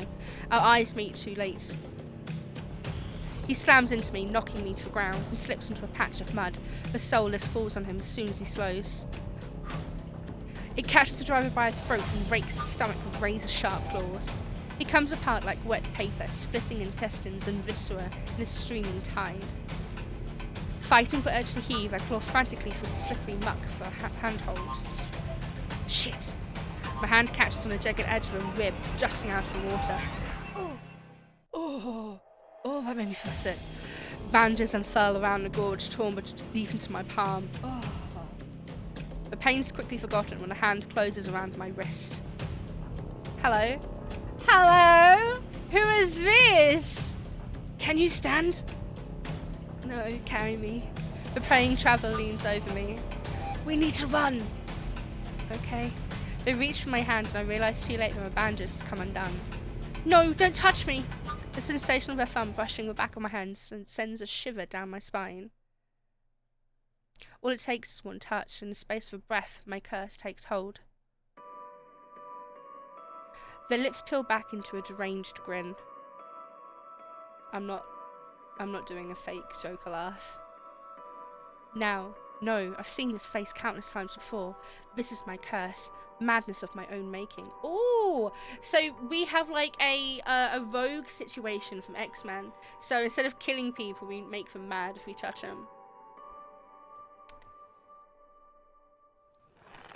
our eyes meet too late. He slams into me, knocking me to the ground, and slips into a patch of mud. The soulless falls on him as soon as he slows. It catches the driver by his throat and rakes his stomach with razor-sharp claws. He comes apart like wet paper, splitting intestines and viscera in a streaming tide. Fighting for urge to heave, I claw frantically through the slippery muck for a handhold. Shit. My hand catches on the jagged edge of a rib jutting out of the water. Oh, that made me feel sick. Bandages unfurl around the gorge, torn but deep into my palm. Oh. The pain's quickly forgotten when a hand closes around my wrist. Hello? Hello? Who is this? Can you stand? No, carry me. The praying traveller leans over me. We need to run. Okay. They reach for my hand and I realise too late that my bandages has come undone. No, don't touch me! The sensation of her thumb brushing the back of my hand sends a shiver down my spine. All it takes is one touch, and in the space of a breath, my curse takes hold. Their lips peel back into a deranged grin. I'm not doing a fake Joker laugh. Now, no, I've seen this face countless times before. This is my curse. Madness of my own making. Oh, so we have like a rogue situation from X-Men. So instead of killing people, we make them mad if we touch them.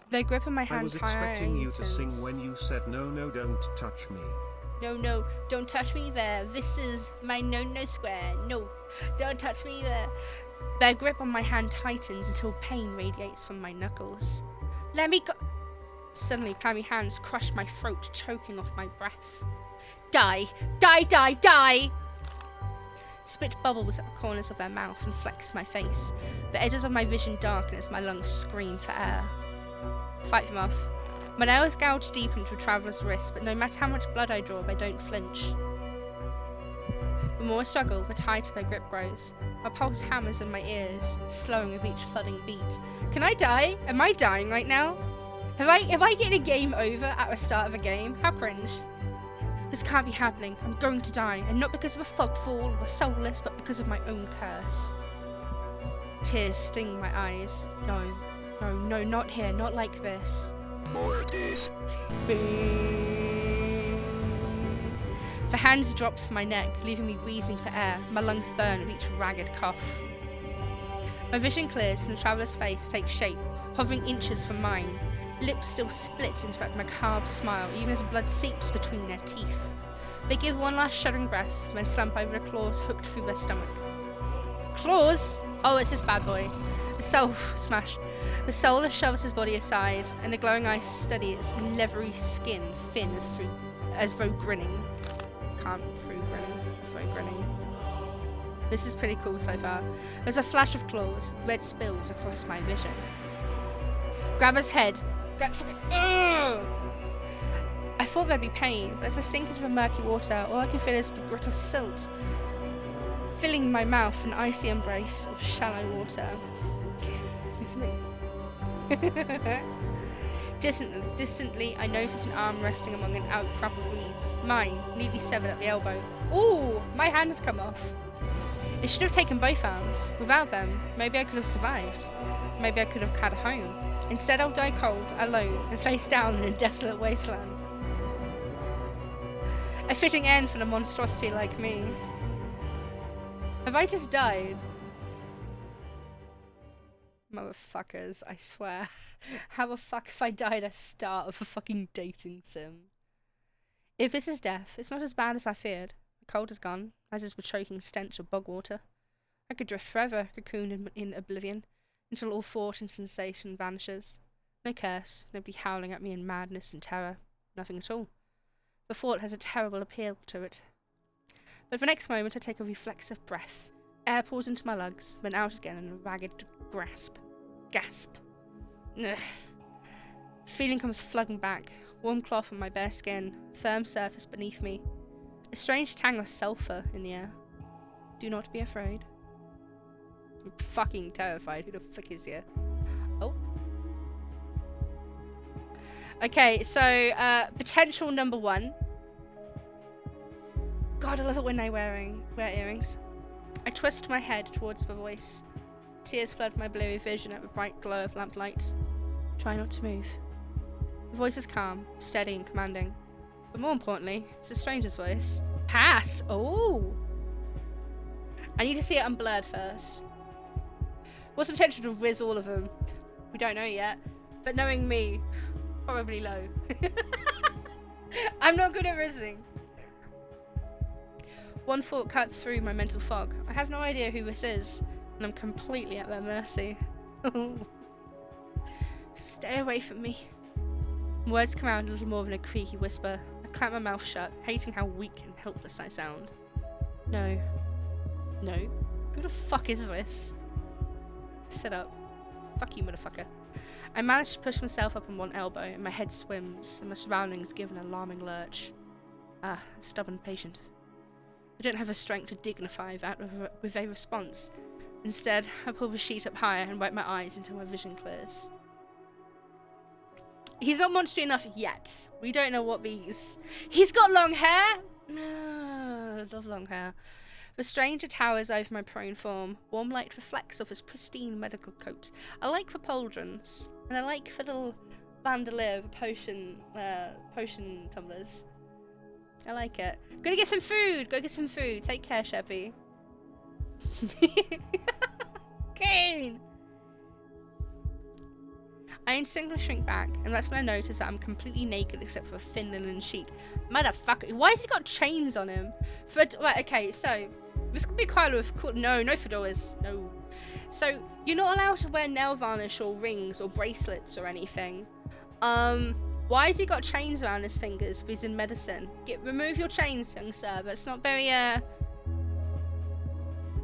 Their grip on my hand. I was expecting you to sing when you said no, don't touch me. No, don't touch me there. This is my no square. No, don't touch me there. Their grip on my hand tightens until pain radiates from my knuckles. Let me go. Suddenly, clammy hands crush my throat, choking off my breath. Die! Die, die, die! Spit bubbles at the corners of their mouth and flecks my face. The edges of my vision darken as my lungs scream for air. Fight them off. My nails gouge deep into a traveller's wrist, but no matter how much blood I draw, they don't flinch. The more I struggle, the tighter their grip grows. My pulse hammers in my ears, slowing with each thudding beat. Can I die? Am I dying right now? Am I getting a game over at the start of a game? How cringe. This can't be happening. I'm going to die, and not because of a fogfall or a soulless, but because of my own curse. Tears sting my eyes. No, not here, not like this. Mortis. The hands drops my neck, leaving me wheezing for air. My lungs burn with each ragged cough. My vision clears and the traveller's face takes shape, hovering inches from mine. Lips still split into that macabre smile, even as blood seeps between their teeth. They give one last shuddering breath, then slump over the claws hooked through their stomach. Claws? Oh, it's this bad boy. The soul smash. The soul shoves his body aside, and the glowing eyes study its leathery skin thin as though grinning. Can't through grinning. It's very grinning. This is pretty cool so far. There's a flash of claws. Red spills across my vision. Grab his head. I thought there'd be pain, but as I sink into the murky water, all I can feel is the grit of silt, filling my mouth an icy embrace of shallow water. Excuse me. Distantly, I notice an arm resting among an outcrop of reeds. Mine, neatly severed at the elbow. Ooh, my hand has come off. It should have taken both arms. Without them, maybe I could have survived. Maybe I could have had a home. Instead, I'll die cold, alone, and face down in a desolate wasteland. A fitting end for a monstrosity like me. Have I just died? Motherfuckers, I swear. How the fuck if I died at the start of a fucking dating sim? If this is death, it's not as bad as I feared. The cold is gone, as is the choking stench of bog water. I could drift forever, cocooned in oblivion, until all thought and sensation vanishes. No curse, nobody howling at me in madness and terror. Nothing at all. The thought has a terrible appeal to it. But the next moment I take a reflexive breath. Air pours into my lungs, then out again in a ragged gasp. Ugh. Feeling comes flooding back. Warm cloth on my bare skin, firm surface beneath me. A strange tang of sulphur in the air. Do not be afraid. I'm fucking terrified. Who the fuck is here? Oh. Okay, so potential number 1. God, I love it when they wear earrings. I twist my head towards the voice. Tears flood my blurry vision at the bright glow of lamplight. Try not to move. The voice is calm, steady and commanding. But more importantly, it's a stranger's voice. Pass! Oh! I need to see it unblurred first. What's the potential to riz all of them? We don't know yet. But knowing me, probably low. I'm not good at rizzing. One thought cuts through my mental fog. I have no idea who this is, and I'm completely at their mercy. Stay away from me. Words come out a little more than a creaky whisper. I clamp my mouth shut, hating how weak and helpless I sound. No. No. Who the fuck is this? Sit up. Fuck you, motherfucker. I manage to push myself up on one elbow, and my head swims, and my surroundings give an alarming lurch. Ah, stubborn patient. I don't have the strength to dignify that with a response. Instead, I pull the sheet up higher and wipe my eyes until my vision clears. He's not monstery enough yet. We don't know what these... He's got long hair! No, I love long hair. The stranger towers over my prone form. Warm light reflects off his pristine medical coat. I like the pauldrons, and I like the little bandolier of potion tumblers. I like it. Gonna get some food! Go get some food. Take care, Sheppy. Kane! I instinctively shrink back, and that's when I notice that I'm completely naked except for a thin linen sheet. Motherfucker, why has he got chains on him? Right, okay, so this could be quite a cool. No fedoras, no. So you're not allowed to wear nail varnish or rings or bracelets or anything. Why has he got chains around his fingers if he's in medicine? Remove your chains, young sir. That's not very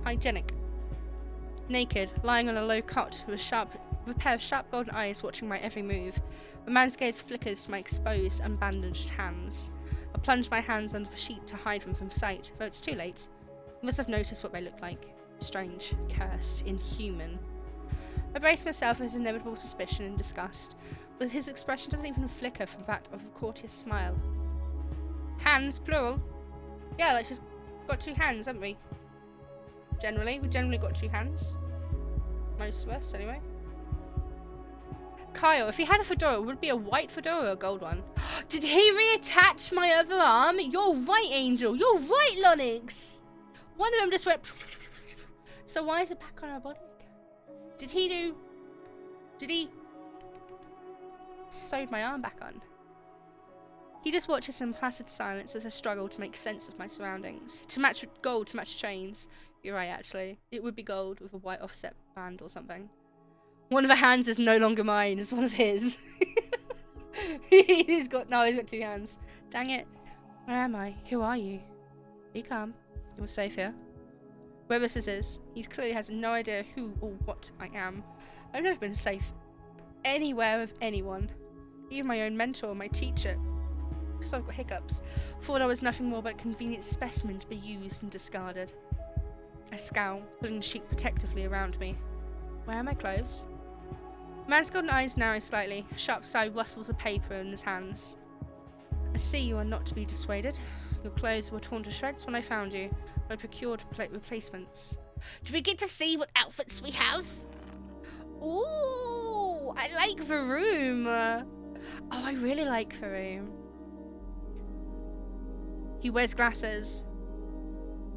hygienic. Naked, lying on a low cot with a pair of sharp golden eyes watching my every move. The man's gaze flickers to my exposed, unbandaged hands. I plunge my hands under the sheet to hide them from sight, though it's too late. I must have noticed what they look like. Strange, cursed, inhuman. I brace myself for his inevitable suspicion and disgust, but his expression doesn't even flicker from that of a courteous smile. Hands, plural? Yeah, like she's got two hands, haven't we? We generally got two hands. Most of us, anyway. Kyle, if he had a fedora, would it be a white fedora or a gold one? Did he reattach my other arm? You're right, Angel. You're right, Lonix. One of them just went... So why is it back on our body again? Did he sewed my arm back on? He just watches in placid silence as I struggle to make sense of my surroundings. To match gold, to match chains. You're right, actually. It would be gold with a white offset band or something. One of the hands is no longer mine, it's one of his. he's got two hands. Dang it. Where am I? Who are you? Be calm. You're safe here. Whoever this is, he clearly has no idea who or what I am. I've never been safe anywhere with anyone. Even my own mentor, my teacher. So I've got hiccups. Thought I was nothing more but a convenient specimen to be used and discarded. I scowl, pulling the sheet protectively around me. Where are my clothes? Man's golden eyes narrow slightly. A sharp sigh rustles a paper in his hands. I see you are not to be dissuaded. Your clothes were torn to shreds when I found you. I procured replacements. Do we get to see what outfits we have? Ooh, I like the room. Oh, I really like the room. He wears glasses.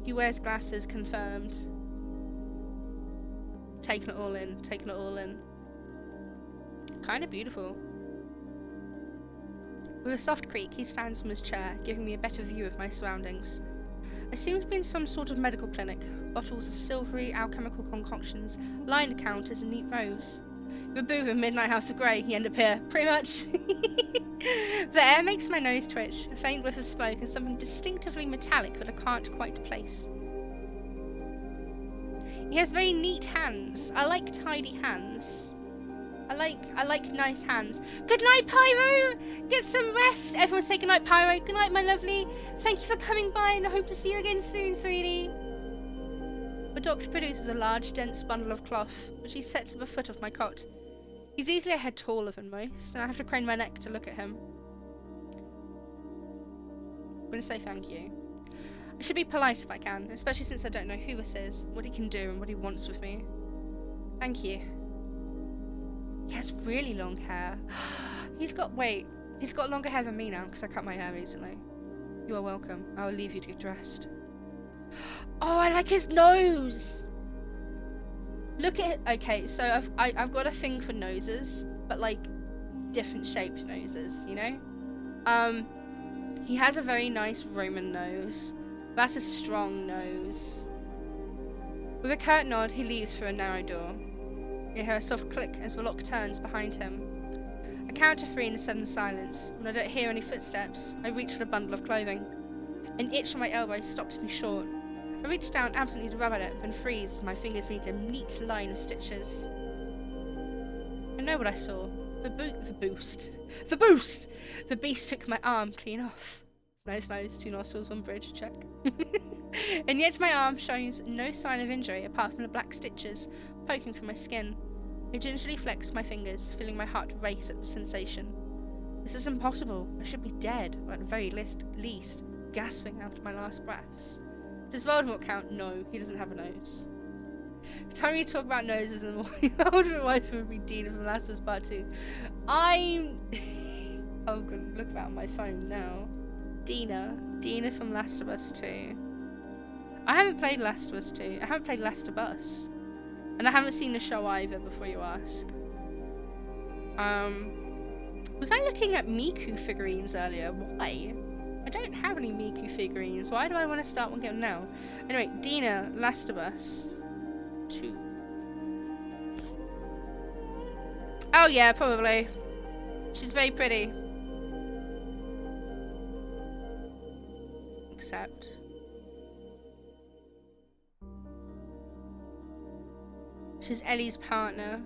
Confirmed. Taking it all in. Kind of beautiful. With a soft creak, he stands from his chair, giving me a better view of my surroundings. I seem to be in some sort of medical clinic. Bottles of silvery alchemical concoctions line the counters in neat rows. Raboo in Midnight House of Grey, he end up here. Pretty much. The air makes my nose twitch, a faint whiff of smoke and something distinctively metallic that I can't quite place. He has very neat hands. I like tidy hands. I like nice hands. Good night, Pyro! Get some rest! Everyone say good night, Pyro. Good night, my lovely. Thank you for coming by and I hope to see you again soon, sweetie. The doctor produces a large, dense bundle of cloth, which he sets at the foot of my cot. He's easily a head taller than most, and I have to crane my neck to look at him. I'm going to say thank you. I should be polite if I can, especially since I don't know who this is, what he can do, and what he wants with me. Thank you. He has really long hair. He's got longer hair than me now, because I cut my hair recently. You are welcome. I will leave you to get dressed. Oh, I like his nose! Look at it. Okay, so I've got a thing for noses, but like different shaped noses, you know? He has a very nice Roman nose. That's a strong nose. With a curt nod, he leaves through a narrow door. You hear a soft click as the lock turns behind him. I count to 3 in a sudden silence. When I don't hear any footsteps, I reach for a bundle of clothing. An itch on my elbow stops me short. I reach down absently to rub at it, then freeze as my fingers meet a neat line of stitches. I know what I saw. The boost. The beast took my arm clean off. Nice, 2 nostrils, 1 bridge, check. And yet my arm shows no sign of injury apart from the black stitches poking through my skin. I gingerly flex my fingers, feeling my heart race at the sensation. This is impossible. I should be dead, or at the very least, gasping out my last breaths. Does Voldemort count? No, he doesn't have a nose. The time you talk about noses in the morning, I would wife would be Dina from Last of Us Part 2. I'm gonna look at my phone now. Dina from Last of Us 2. I haven't played Last of Us 2. I haven't played Last of Us. And I haven't seen the show either, before you ask. Was I looking at Miku figurines earlier? Why? I don't have any Miku figurines. Why do I want to start one game now? Anyway, Dina, Last of Us 2. Oh yeah, probably. She's very pretty. Except... she's Ellie's partner.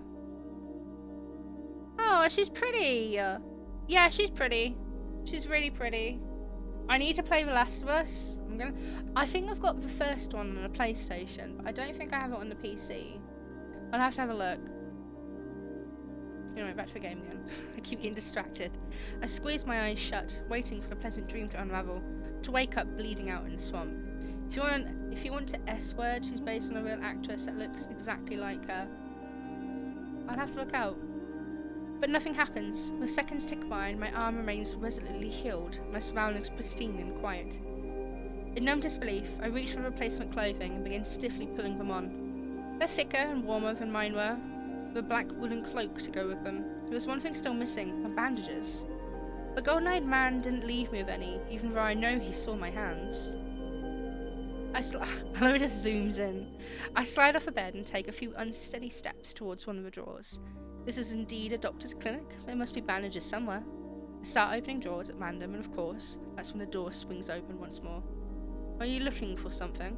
Oh, she's pretty. Yeah, she's pretty. She's really pretty. I need to play The Last of Us. I think I've got the first one on a PlayStation, but I don't think I have it on the PC. I'll have to have a look. Anyway, back to the game again. I keep getting distracted. I squeeze my eyes shut, waiting for the pleasant dream to unravel, to wake up bleeding out in the swamp. If you want to S-word, she's based on a real actress that looks exactly like her. I'll have to look out. But nothing happens. The seconds tick by and my arm remains resolutely healed, my surroundings pristine and quiet. In numb disbelief, I reach for replacement clothing and begin stiffly pulling them on. They're thicker and warmer than mine were, with a black woolen cloak to go with them. There was one thing still missing, my bandages. The golden-eyed man didn't leave me with any, even though I know he saw my hands. Hello, it just zooms in. I slide off a bed and take a few unsteady steps towards one of the drawers. This is indeed a doctor's clinic. There must be bandages somewhere. I start opening drawers at random, and of course, that's when the door swings open once more. Are you looking for something?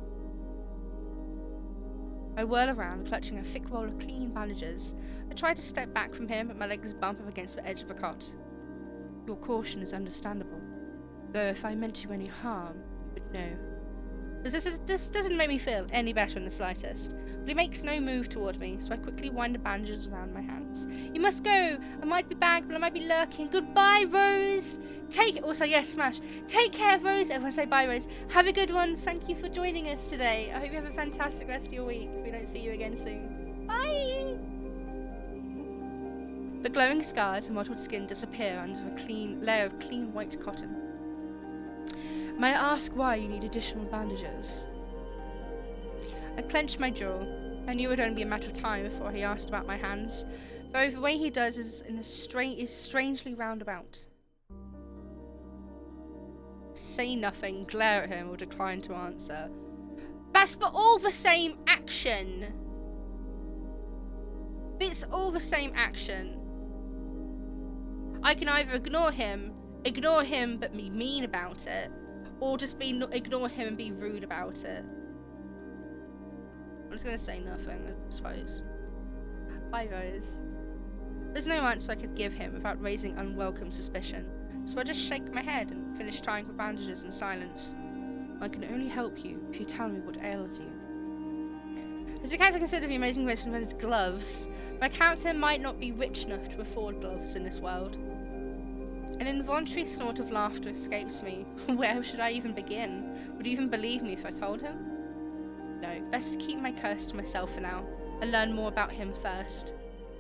I whirl around, clutching a thick roll of clean bandages. I try to step back from him, but my legs bump up against the edge of the cot. Your caution is understandable. Though if I meant you any harm, you would know. This doesn't make me feel any better in the slightest, but he makes no move toward me, so I quickly wind the bandages around my hands. You must go! I might be back, but I might be lurking. Goodbye, Rose! Also, yes, smash. Take care, Rose! Everyone say bye, Rose. Have a good one. Thank you for joining us today. I hope you have a fantastic rest of your week. If we don't see you again soon. Bye! The glowing scars and mottled skin disappear under a layer of clean white cotton. May I ask why you need additional bandages? I clenched my jaw. I knew it would only be a matter of time before he asked about my hands, though the way he does is strangely roundabout. Say nothing, glare at him, or decline to answer. That's but all the same action! It's all the same action. I can either ignore him but be mean about it, or just ignore him and be rude about it. I'm just gonna say nothing, I suppose. Bye, guys. There's no answer I could give him without raising unwelcome suspicion, so I just shake my head and finish tying the bandages in silence. I can only help you if you tell me what ails you. As you can consider the amazing invention of his gloves, my character might not be rich enough to afford gloves in this world. An involuntary snort of laughter escapes me. Where should I even begin? Would you even believe me if I told him? No, best to keep my curse to myself for now, and learn more about him first.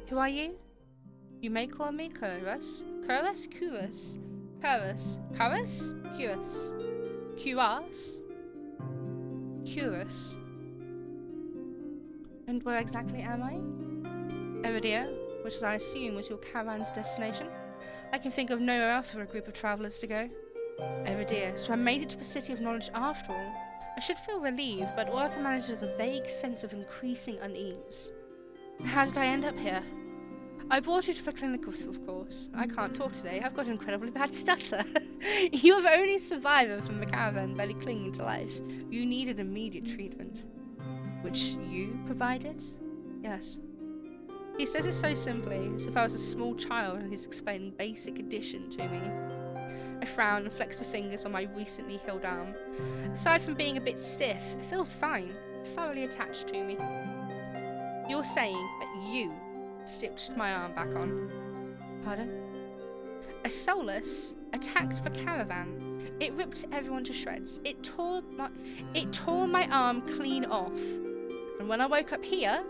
Who are you? You may call me Curus. Curus? Curus? Curus? Curus? Curus? Curus? Curus? And where exactly am I? Eridia, which I assume was your caravan's destination. I can think of nowhere else for a group of travellers to go. Eridia, so I made it to the City of Knowledge after all. I should feel relieved, but all I can manage is a vague sense of increasing unease. How did I end up here? I brought you to the clinic, of course. I can't talk today. I've got an incredibly bad stutter. You are the only survivor from the caravan barely clinging to life. You needed immediate treatment. Which you provided? Yes. He says it so simply, as if I was a small child and he's explaining basic addition to me. I frown and flex the fingers on my recently healed arm. Aside from being a bit stiff, it feels fine, thoroughly attached to me. You're saying that you stitched my arm back on. Pardon? A Solus attacked the caravan. It ripped everyone to shreds. It tore my arm clean off. And when I woke up here,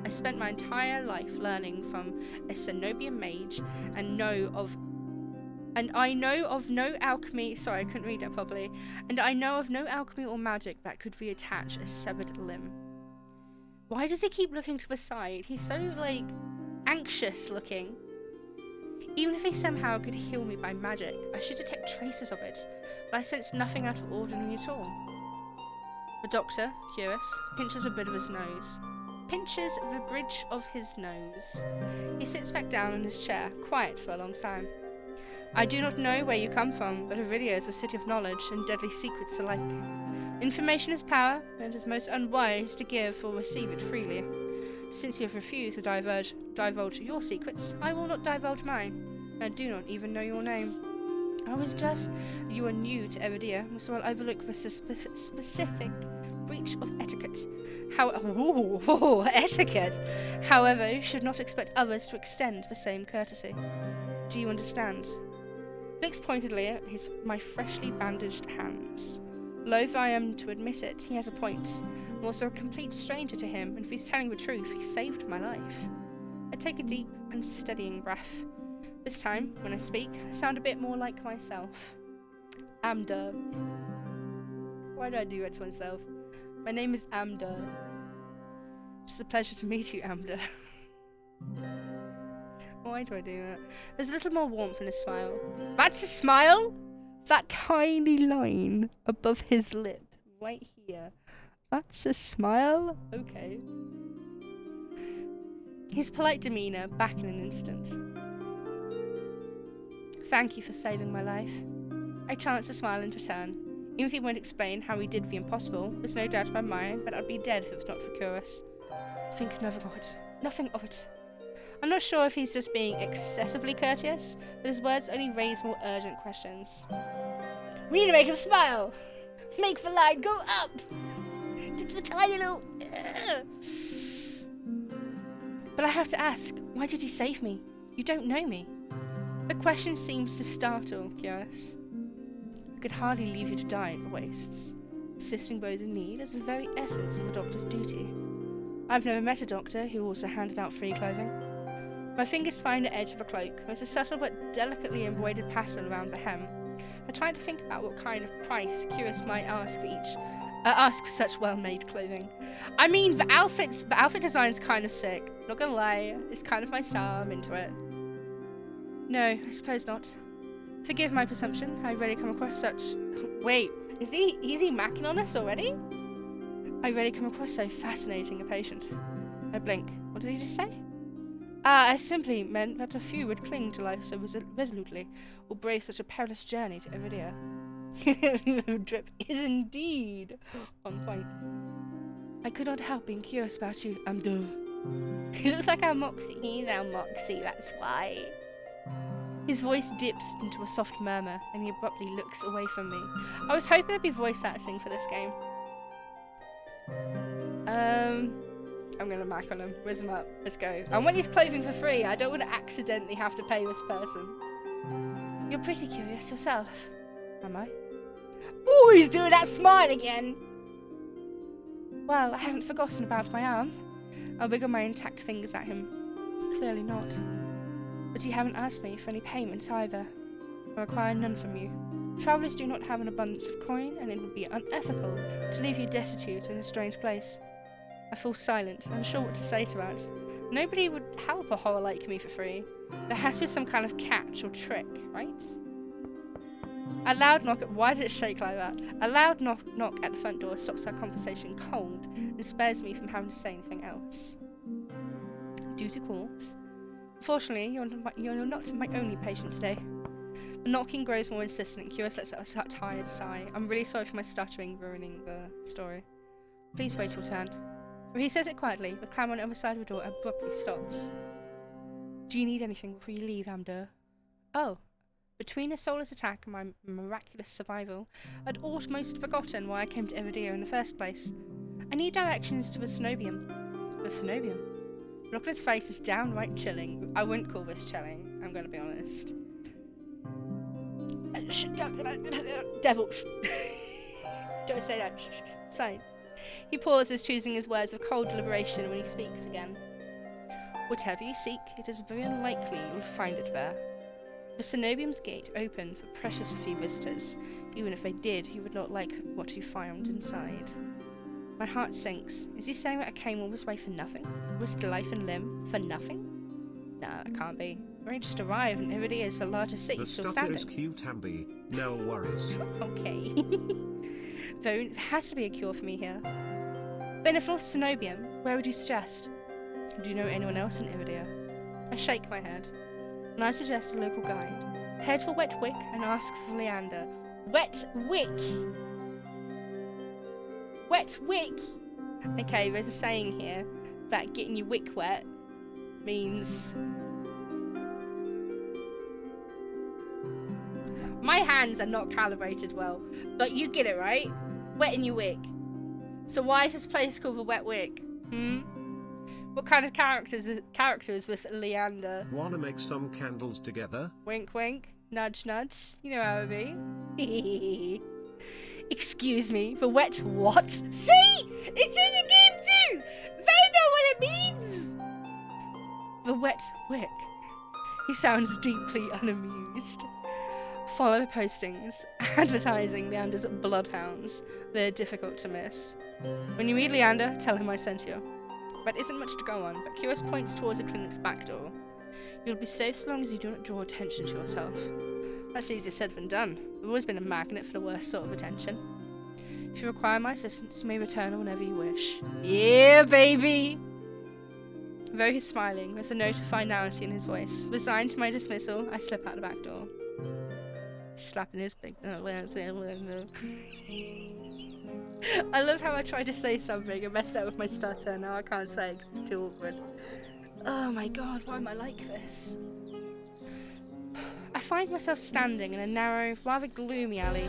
I spent my entire life learning from a Cenobian mage and I know of no alchemy. Sorry, I couldn't read that properly. And I know of no alchemy or magic that could reattach a severed limb. Why does he keep looking to the side? He's so, like, anxious looking. Even if he somehow could heal me by magic, I should detect traces of it, but I sense nothing out of ordinary at all. The doctor, curious, pinches a bit of his nose. Pinches the bridge of his nose. He sits back down in his chair, quiet for a long time. I do not know where you come from, but Iridia is a city of knowledge, and deadly secrets alike. Information is power, and it is most unwise to give or receive it freely. Since you have refused to divulge your secrets, I will not divulge mine. I do not even know your name. You are new to Eridia, so I'll overlook the specific breach of etiquette. Etiquette! However, you should not expect others to extend the same courtesy. Do you understand? Looks pointedly at my freshly bandaged hands. Loath I am to admit it, he has a point. I'm also a complete stranger to him, and if he's telling the truth, he saved my life. I take a deep and steadying breath. This time, when I speak, I sound a bit more like myself. Amda. Why did I do that to myself? My name is Amda. It's a pleasure to meet you, Amda. Why do I do that? There's a little more warmth in his smile. That's a smile? That tiny line above his lip, right here. That's a smile? Okay. His polite demeanour back in an instant. Thank you for saving my life. I chance to smile in return. Even if he won't explain how he did the impossible, there's no doubt in my mind that I'd be dead if it was not for Curus. Think nothing of it. Nothing of it. I'm not sure if he's just being excessively courteous, but his words only raise more urgent questions. We need to make him smile! Make the line go up! Just a tiny little... But I have to ask, why did you save me? You don't know me. The question seems to startle Curious. I could hardly leave you to die at the wastes. Assisting those in need is the very essence of a doctor's duty. I've never met a doctor who also handed out free clothing. My fingers find the edge of a cloak. There's a subtle but delicately embroidered pattern around the hem. I try to think about what kind of price Curious might ask for such well-made clothing. I mean, the outfit design's kind of sick. Not gonna lie, it's kind of my style. I'm into it. No, I suppose not. Forgive my presumption. I rarely come across such. Wait, is he macking on us already? I rarely come across so fascinating a patient. I blink. What did he just say? I simply meant that a few would cling to life so resolutely, or brave such a perilous journey to Iridia. The drip is indeed on point. I could not help being curious about you, Amdo. He looks like our Moxie. He's our Moxie, that's why. His voice dips into a soft murmur, and he abruptly looks away from me. I was hoping there'd be voice acting for this game. I'm gonna mac on him. Whiz him up. Let's go. I want his clothing for free. I don't want to accidentally have to pay this person. You're pretty curious yourself. Am I? Oh, he's doing that smile again. Well, I haven't forgotten about my arm. I'll wiggle my intact fingers at him. Clearly not. But you haven't asked me for any payments either. I require none from you. Travellers do not have an abundance of coin, and it would be unethical to leave you destitute in a strange place. I fall silent, unsure what to say to that. Nobody would help a horror like me for free. There has to be some kind of catch or trick, right? A loud knock at— why did it shake like that? A loud knock at the front door stops our conversation cold and spares me from having to say anything else. Due to calls. Fortunately, you're not my only patient today. The knocking grows more insistent and Curious lets out a tired sigh. I'm really sorry for my stuttering ruining the story. Please wait your turn. When he says it quietly, the clam on the other side of the door abruptly stops. Do you need anything before you leave, Amber? Oh. Between a soulless attack and my miraculous survival, I'd almost forgotten why I came to Iridia in the first place. I need directions to the Cenobium. The Cenobium? The look on his face is downright chilling. I wouldn't call this chilling, I'm going to be honest. Devil. Don't say that. Sign. He pauses, choosing his words with cold deliberation when he speaks again. Whatever you seek, it is very unlikely you'll find it there. The Cenobium's gate opened for precious few visitors. Even if they did, you would not like what you found inside. My heart sinks. Is he saying that I came all this way for nothing? Risked life and limb for nothing? Nah, it can't be. We just arrived and here it is, the largest city still standing. The stutter is cute, Amby. No worries. Okay. There has to be a cure for me here. But if not Cenobium, where would you suggest? Do you know anyone else in Iridia? I shake my head. And I suggest a local guide. Head for Wet Wick and ask for Leander. Wet Wick! Wet Wick! Okay, there's a saying here that getting your wick wet means... My hands are not calibrated well, but you get it, right? Wetting your wick. So why is this place called the Wet Wick? What kind of character is this Leander? Wanna make some candles together? Wink wink, nudge nudge, you know how it be. Excuse me, the wet what? See? It's in the game too! They know what it means! The Wet Wick. He sounds deeply unamused. Follow the postings, advertising Leander's bloodhounds. They're difficult to miss. When you meet Leander, tell him I sent you. But isn't much to go on, but Curious points towards the clinic's back door. You'll be safe so long as you do not draw attention to yourself. That's easier said than done. I've always been a magnet for the worst sort of attention. If you require my assistance, you may return whenever you wish. Yeah, baby! Though he's smiling, there's a note of finality in his voice. Resigned to my dismissal, I slip out the back door. Slapping his big... I love how I tried to say something and messed up with my stutter. Now I can't say it because it's too awkward. Oh my god, why am I like this? I find myself standing in a narrow, rather gloomy alley.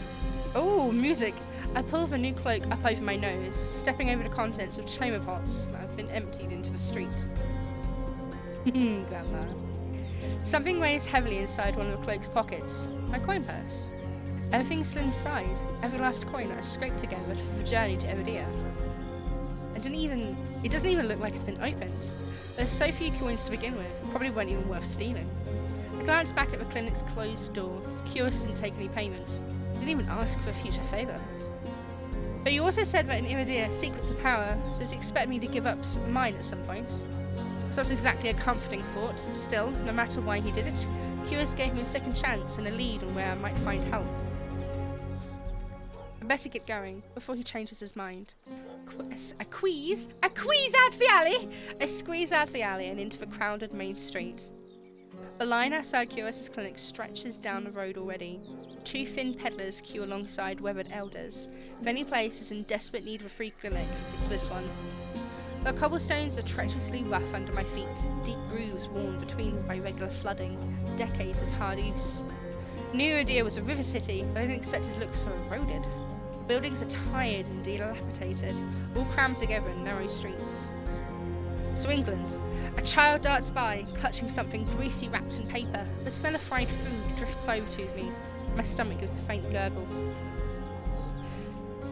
Oh, music! I pull the new cloak up over my nose, stepping over the contents of chamber pots that have been emptied into the street. Grandma. Something weighs heavily inside one of the cloak's pockets. My coin purse. Everything's still inside. Every last coin that I scraped together for the journey to Iridia. It doesn't even look like it's been opened. There's so few coins to begin with, probably weren't even worth stealing. I glanced back at the clinic's closed door. Curious didn't take any payment. Didn't even ask for a future favour. But you also said that in Iridia, secrets of power, does he expect me to give up mine at some point? It's not exactly a comforting thought. Still, no matter why he did it, Curious gave me a second chance and a lead on where I might find help. I better get going before he changes his mind. A squeeze out the alley! I squeeze out the alley and into the crowded main street. The line outside Curious's clinic stretches down the road already. Two thin peddlers queue alongside weathered elders. If any place is in desperate need of a free clinic, it's this one. The cobblestones are treacherously rough under my feet, deep grooves worn between them by regular flooding, decades of hard use. New Iridia was a river city, but I didn't expect it to look so eroded. Buildings are tired and dilapidated, all crammed together in narrow streets. So England. A child darts by, clutching something greasy wrapped in paper. The smell of fried food drifts over to me. My stomach gives a faint gurgle.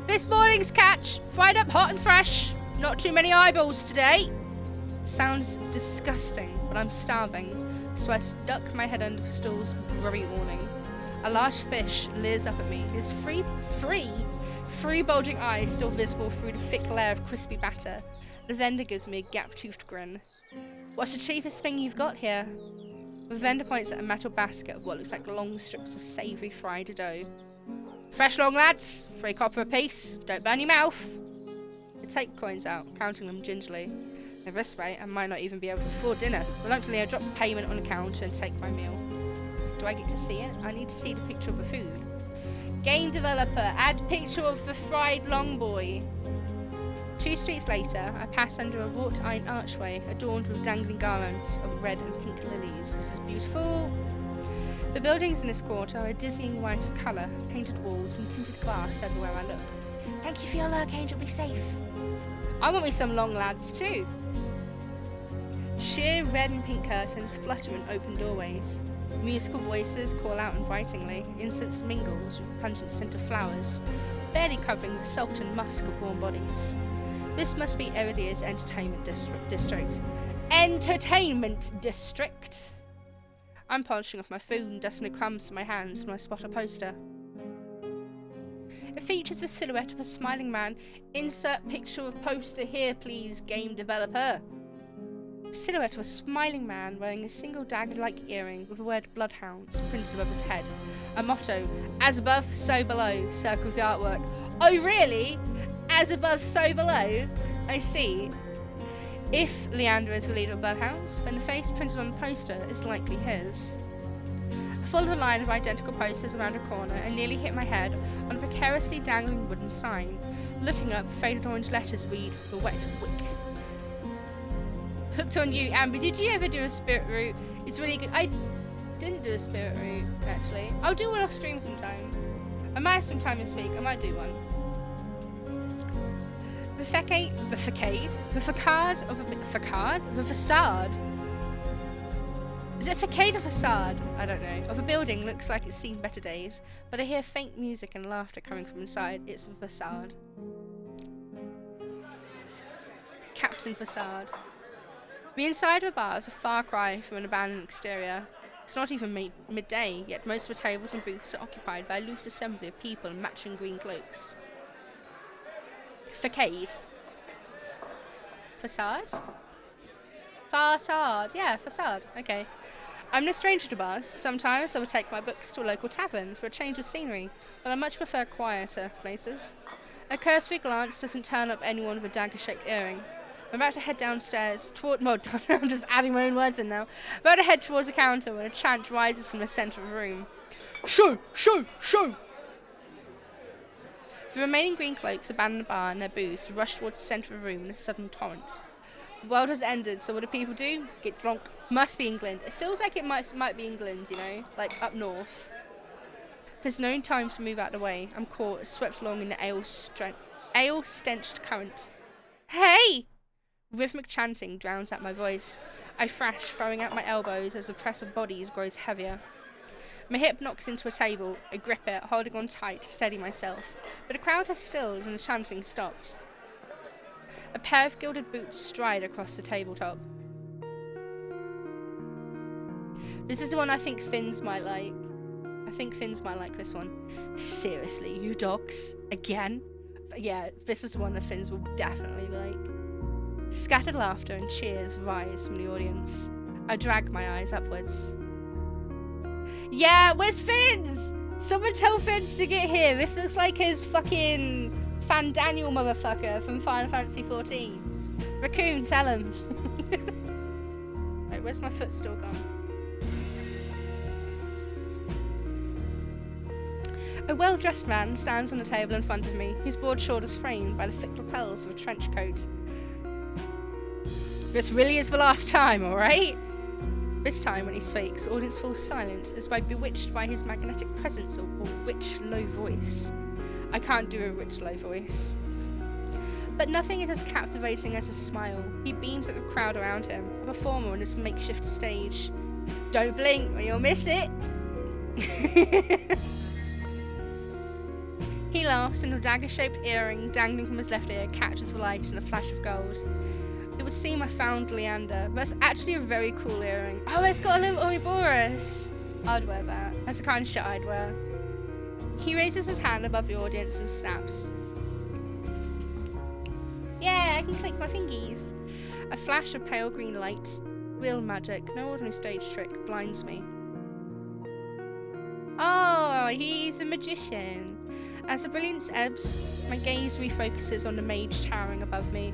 This morning's catch, fried up hot and fresh. Not too many eyeballs today. Sounds disgusting, but I'm starving, so I duck my head under the stall's grubby awning. A large fish leers up at me, his three bulging eyes still visible through the thick layer of crispy batter. The vendor gives me a gap-toothed grin. What's the cheapest thing you've got here? The vendor points at a metal basket of what looks like long strips of savoury fried dough. Fresh long, lads. 3 copper apiece. Don't burn your mouth. I take coins out, counting them gingerly. At this rate, I might not even be able to afford dinner. Reluctantly, I drop payment on the counter and take my meal. Do I get to see it? I need to see the picture of the food. Game developer, add picture of the fried long boy. 2 streets later, I pass under a wrought iron archway adorned with dangling garlands of red and pink lilies. This is beautiful. The buildings in this quarter are a dizzying white of colour, painted walls and tinted glass everywhere I look. Thank you for your luck, Angel. Be safe. I want me some long lads too. Sheer red and pink curtains flutter in open doorways. Musical voices call out invitingly. Incense mingles with pungent scent of flowers, barely covering the salt and musk of warm bodies. This must be Eridia's entertainment district. Entertainment district! I'm polishing off my food and dusting the crumbs from my hands when I spot a poster. It features the silhouette of a smiling man. Insert picture of poster here, please, game developer. The silhouette of a smiling man wearing a single dagger-like earring with the word Bloodhounds printed above his head. A motto, as above, so below, circles the artwork. Oh really? As above, so below? I see. If Leander is the leader of Bloodhounds, then the face printed on the poster is likely his. I followed a line of identical posters around a corner and nearly hit my head on a precariously dangling wooden sign. Looking up, faded orange letters read, The Wet Wick. Hooked on you, Amber. Did you ever do a spirit route? It's really good. I didn't do a spirit route, actually. I'll do one off stream sometime. I might have some time this week. I might do one. The facade Is it facade or facade? I don't know. Of a building looks like it's seen better days, but I hear faint music and laughter coming from inside. It's the facade. Captain Facade. The inside of a bar is a far cry from an abandoned exterior. It's not even midday, yet most of the tables and booths are occupied by a loose assembly of people in matching green cloaks. Facade. Facade? Facade. Yeah, facade. Okay. I'm no stranger to bars. Sometimes I would take my books to a local tavern for a change of scenery, but I much prefer quieter places. A cursory glance doesn't turn up anyone with a dagger-shaped earring. I'm about to head downstairs toward... Well, I'm just adding my own words in now. I'm about to head towards the counter when a chant rises from the centre of the room. Shoo! Shoo! Shoo! The remaining green cloaks abandon the bar and their booths, rush towards the centre of the room in a sudden torrent. The world has ended, so what do people do? Get drunk. Must be England. It feels like it might be England, you know? Like, up north. There's no time to move out of the way. I'm caught, swept along in the ale-stenched current. Hey! Rhythmic chanting drowns out my voice. I thrash, throwing out my elbows as the press of bodies grows heavier. My hip knocks into a table. I grip it, holding on tight to steady myself. But the crowd has stilled and the chanting stops. A pair of gilded boots stride across the tabletop. This is the one I think Finns might like. I think Finns might like this one. Seriously, you dogs? Again? Yeah, this is one the Finns will definitely like. Scattered laughter and cheers rise from the audience. I drag my eyes upwards. Yeah, where's Finns? Someone tell Finns to get here. This looks like his fucking Fan Daniel motherfucker from Final Fantasy XIV. Raccoon, tell him. Wait, where's my footstool gone? A well-dressed man stands on the table in front of me, his broad shoulders framed by the thick lapels of a trench coat. This really is the last time, alright? This time, when he speaks, the audience falls silent, as though bewitched by his magnetic presence or rich, low voice. I can't do a rich, low voice. But nothing is as captivating as his smile. He beams at the crowd around him, a performer on his makeshift stage. Don't blink or you'll miss it! He laughs, and a dagger-shaped earring dangling from his left ear catches the light in a flash of gold. It would seem I found Leander, but it's actually a very cool earring. Oh, it's got a little Ouroboros! I'd wear that. That's the kind of shit I'd wear. He raises his hand above the audience and snaps. Yeah, I can click my fingies. A flash of pale green light. Real magic, no ordinary stage trick, blinds me. Oh, he's a magician. As the brilliance ebbs, my gaze refocuses on the mage towering above me.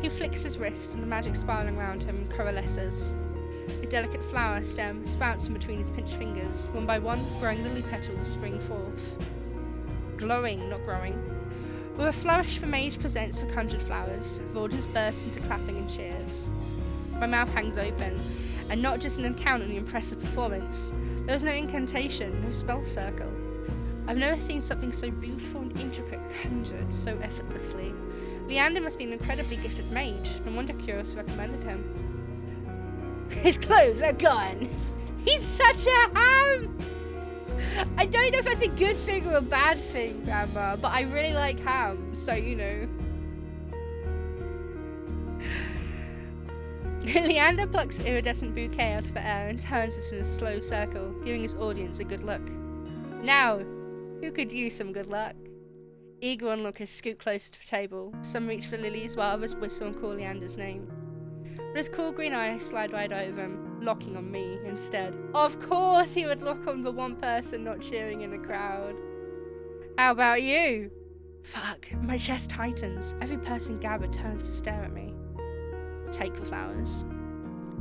He flicks his wrist and the magic spiraling around him coalesces. A delicate flower stem sprouts from between his pinched fingers. One by one, growing lily petals spring forth. Glowing, not growing. With a flourish, the mage presents for conjured flowers. The audience bursts into clapping and cheers. My mouth hangs open, and not just an account of the impressive performance. There was no incantation, no spell circle. I've never seen something so beautiful and intricate conjured so effortlessly. Leander must be an incredibly gifted mage. No wonder Curious recommended him. His clothes are gone. He's such a ham. I don't know if that's a good thing or a bad thing, Grandma, but I really like ham, so you know. Leander plucks an iridescent bouquet out of the air and turns it in a slow circle, giving his audience a good look. Now, who could use some good luck? Eager onlookers scoot closer to the table. Some reach for lilies while others whistle and call Leander's name. But his cool green eyes slide right over him, locking on me instead. Of course he would lock on the one person not cheering in the crowd. How about you? Fuck, my chest tightens. Every person gathered turns to stare at me. Take the flowers.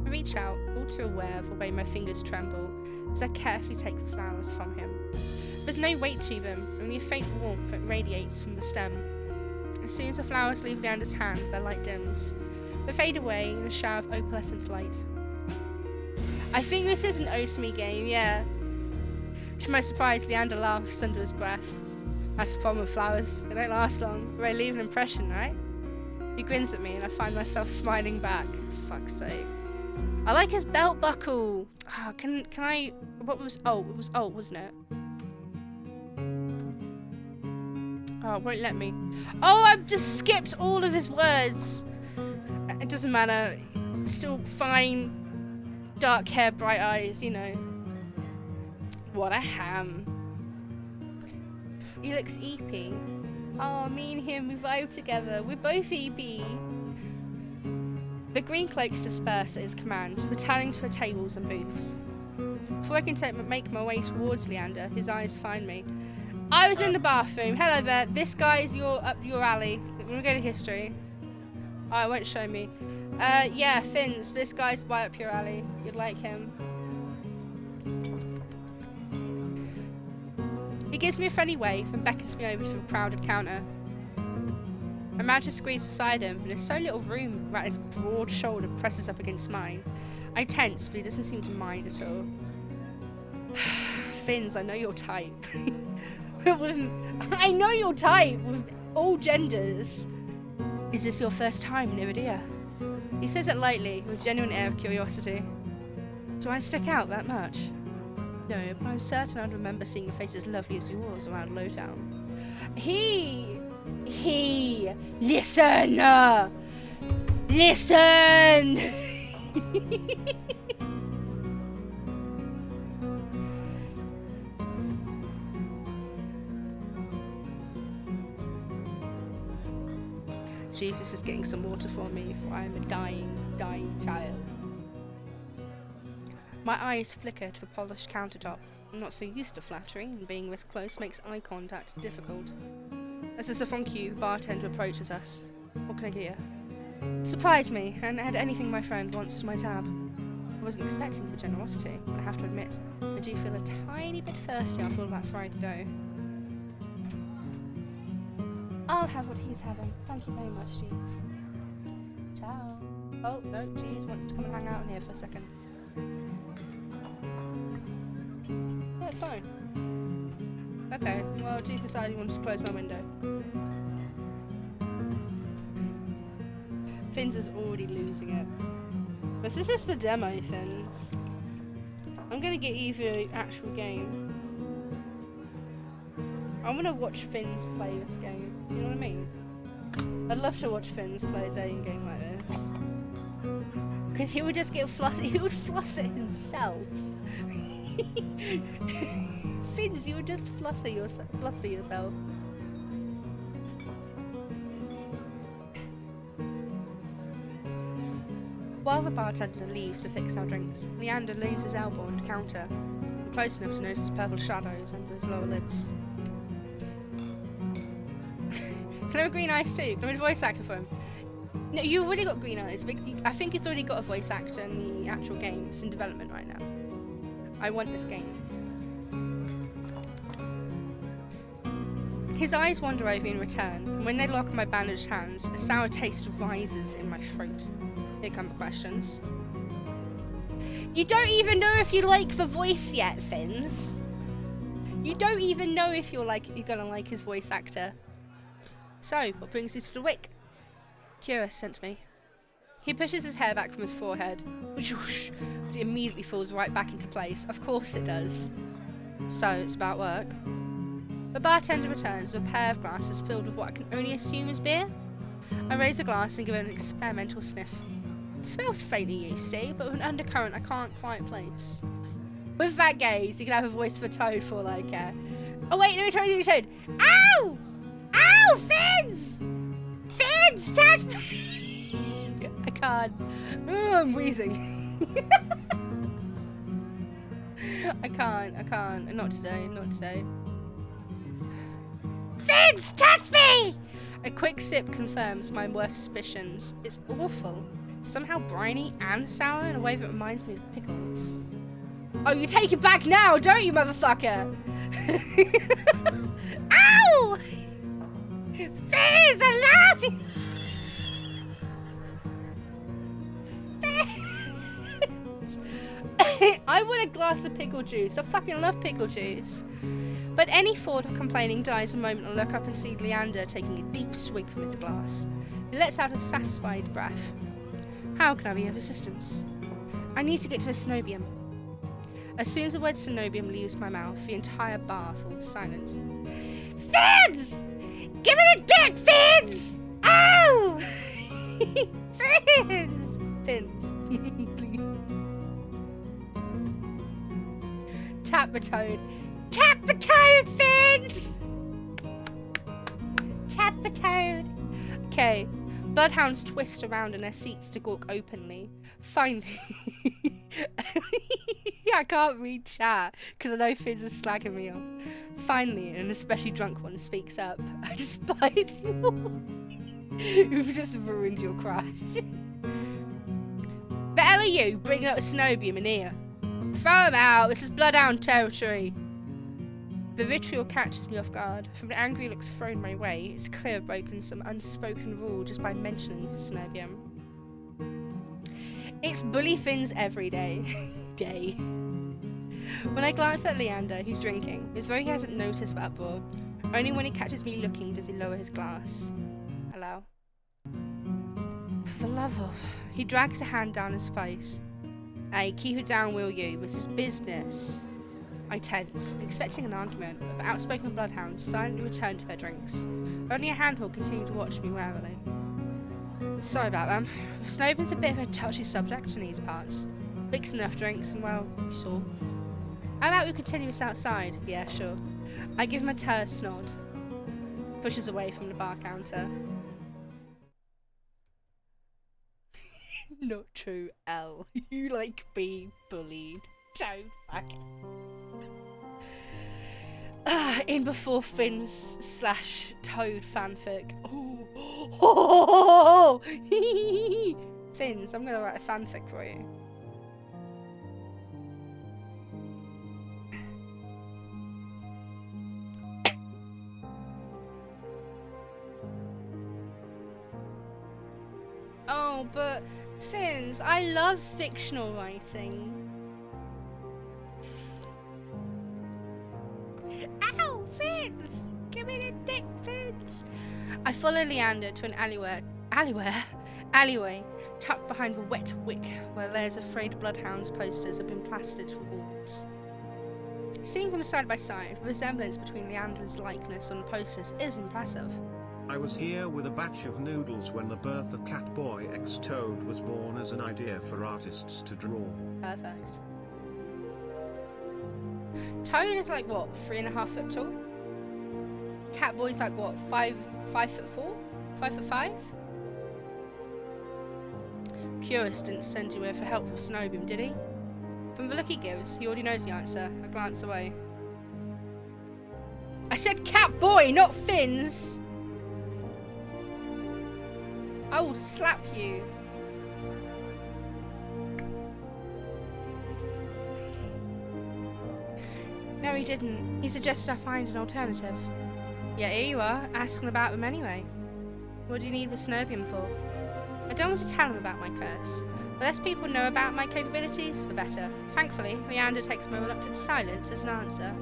I reach out, all too aware of the way my fingers tremble, as I carefully take the flowers from him. There's no weight to them, only a faint warmth that radiates from the stem. As soon as the flowers leave Leander's hand, their light dims. They fade away in a shower of opalescent light. I think this is an ode to me game, yeah. To my surprise, Leander laughs under his breath. That's the problem with flowers, they don't last long, but they leave an impression, right? He grins at me and I find myself smiling back. Fuck's sake. I like his belt buckle. Oh, can I... What was... Oh, it was alt, wasn't it? Oh, it won't let me. Oh, I've just skipped all of his words. It doesn't matter. Still fine. Dark hair, bright eyes, you know. What a ham. He looks eepy. Oh, me and him, we vibe together. We're both eepy. The green cloaks disperse at his command, returning to the tables and booths. Before I can make my way towards Leander, his eyes find me. I was in the bathroom. Hello there. This guy's up your alley. We're gonna go to history. Oh, it won't show me. Yeah, Finns. This guy's right up your alley. You'd like him. He gives me a friendly wave and beckons me over to a crowded counter. I manage to squeeze beside him, and there's so little room that his broad shoulder presses up against mine. I tense, but he doesn't seem to mind at all. Finns, I know your type. I know your type with all genders. Is this your first time in Iridia? He says it lightly, with a genuine air of curiosity. Do I stick out that much? No, but I'm certain I'd remember seeing a face as lovely as yours around Lowtown. Listen! Listen! Jesus is getting some water for me, for I am a dying child. My eyes flicker to a polished countertop. I'm not so used to flattery, and being this close makes eye contact difficult. As the Safroncu bartender approaches us, what can I get you? Surprise me, and add anything my friend wants to my tab. I wasn't expecting the generosity, but I have to admit, I do feel a tiny bit thirsty after all that fried dough. I'll have what he's having. Thank you very much, Jeeves. Ciao. Oh, no, Jeeves wants to come and hang out in here for a second. Yeah, it's fine. Okay, well, Jeeves decided he wanted to close my window. Finns is already losing it. This is just for demo, Finns. I'm gonna get you the actual game. I'm gonna watch Finns play this game. You know what I mean? I'd love to watch Finns play a dating game like this. Because he would just get flustered. He would fluster himself. Finns, you would just fluster yourself. While the bartender leaves to fix our drinks, Leander leans his elbow on the counter. I'm close enough to notice purple shadows under his lower lids. Can I have a green eyes too? Can I have a voice actor for him? No, you've already got green eyes. But I think he's already got a voice actor in the actual game. It's in development right now. I want this game. His eyes wander over in return, and when they lock on my bandaged hands, a sour taste rises in my throat. Here come the questions. You don't even know if you like the voice yet, Finns. You don't even know if you're gonna like his voice actor. So, what brings you to the wick? Curious sent me. He pushes his hair back from his forehead. But it immediately falls right back into place. Of course it does. So, it's about work. The bartender returns with a pair of glasses filled with what I can only assume is beer. I raise a glass and give it an experimental sniff. It smells faintly yeasty, but with an undercurrent I can't quite place. With that gaze, you can have a voice for Toad for oh wait, let me try to do Toad. Ow! Ow, Finns! Finns, touch me! I can't. Oh, I'm wheezing. I can't. Not today, not today. Finns, touch me! A quick sip confirms my worst suspicions. It's awful. Somehow briny and sour in a way that reminds me of pickles. Oh, you take it back now, don't you, motherfucker? Ow! Finns, I love you! Finns! I want a glass of pickle juice. I fucking love pickle juice. But any thought of complaining dies the moment I look up and see Leander taking a deep swig from his glass. He lets out a satisfied breath. How can I be of assistance? I need to get to a cenobium. As soon as the word cenobium leaves my mouth, the entire bar falls silent. Finns! Give me the dick, Finns! Oh! Finns! Finns, please. Tap the Toad. Tap the Toad, Finns! Tap the Toad. Okay. Bloodhounds twist around in their seats to gawk openly. Finally. I can't read chat because I know Finns is slagging me off. Finally, an especially drunk one speaks up. I despise you. You've just ruined your crush. The hell are you bringing up a cenobium in here? Throw him out. This is bloodhound territory. The vitriol catches me off guard. From the angry looks thrown my way, it's clear I've broken some unspoken rule just by mentioning the cenobium. It's bully Finns every day. When I glance at Leander, who's drinking, it's though he hasn't noticed that before. Only when he catches me looking does he lower his glass. Hello? For the love of... He drags a hand down his face. Hey, keep it down, will you? This is business. I tense, expecting an argument, but the outspoken bloodhounds silently return to their drinks. Only a handful continue to watch me warily. Sorry about them. Snowbin's a bit of a touchy subject in these parts. Mixed enough drinks and, well, you saw. How about we continue this outside? Yeah, sure. I give him a terse nod. Pushes away from the bar counter. Not true, L. You like being bullied. Don't fuck it. In before Finns/Toad fanfic. Oh. Finns, I'm gonna write a fanfic for you. Oh, but Finns, I love fictional writing. Ow, Finns! Give me the dick, Finns! I follow Leander to an alleyway, tucked behind the wet wick, where layers of frayed bloodhounds posters have been plastered to the walls. Seeing them side by side, the resemblance between Leander's likeness on the posters is impressive. I was here with a batch of noodles when the birth of Catboy X Toad was born as an idea for artists to draw. Perfect. Toad is like what, 3.5 foot tall? Catboy's like what, 5'4"? 5'5"? Curious didn't send you here for help with Snowbeam, did he? From the look he gives, he already knows the answer. I glance away. I said cat boy, not fins! I will slap you. No, he didn't. He suggested I find an alternative. Yeah, here you are, asking about them anyway. What do you need the Snowbeam for? I don't want to tell him about my curse. The less people know about my capabilities, the better. Thankfully, Leander takes my reluctant silence as an answer.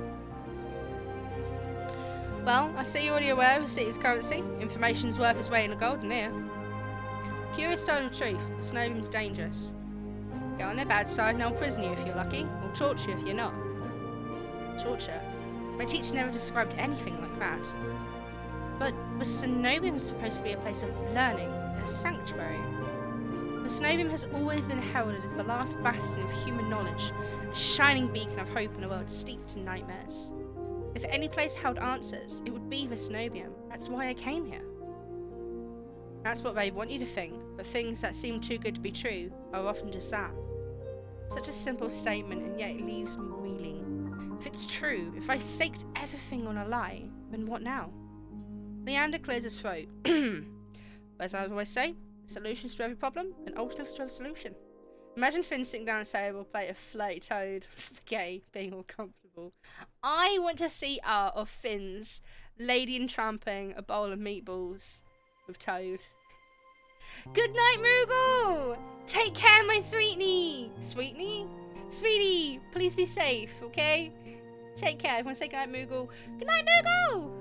Well, I see you're already aware of the city's currency. Information's worth its weight in gold and here. Curious total truth, the Snowbeam's dangerous. Get on their bad side and I'll prison you if you're lucky, or torture you if you're not. Torture? My teacher never described anything like that. But the Snowbeam is supposed to be a place of learning, a sanctuary. The Snowbeam has always been heralded as the last bastion of human knowledge, a shining beacon of hope in a world steeped in nightmares. If any place held answers, it would be the Snowbeam. That's why I came here. That's what they want you to think, but things that seem too good to be true are often just that. Such a simple statement, and yet it leaves me reeling. If it's true, if I staked everything on a lie, then what now? Leander clears his throat. As I always say, solutions to every problem and alternatives to every solution. Imagine Finn sitting down at a table, plate of flirty toad, spaghetti, being all comfortable. I want to see art of Finn's lady entramping a bowl of meatballs with toad. Good night, Moogle! Take care, my sweetie! Sweetie? Sweetie, please be safe, okay? Take care. Everyone say good night, Moogle. Good night, Moogle!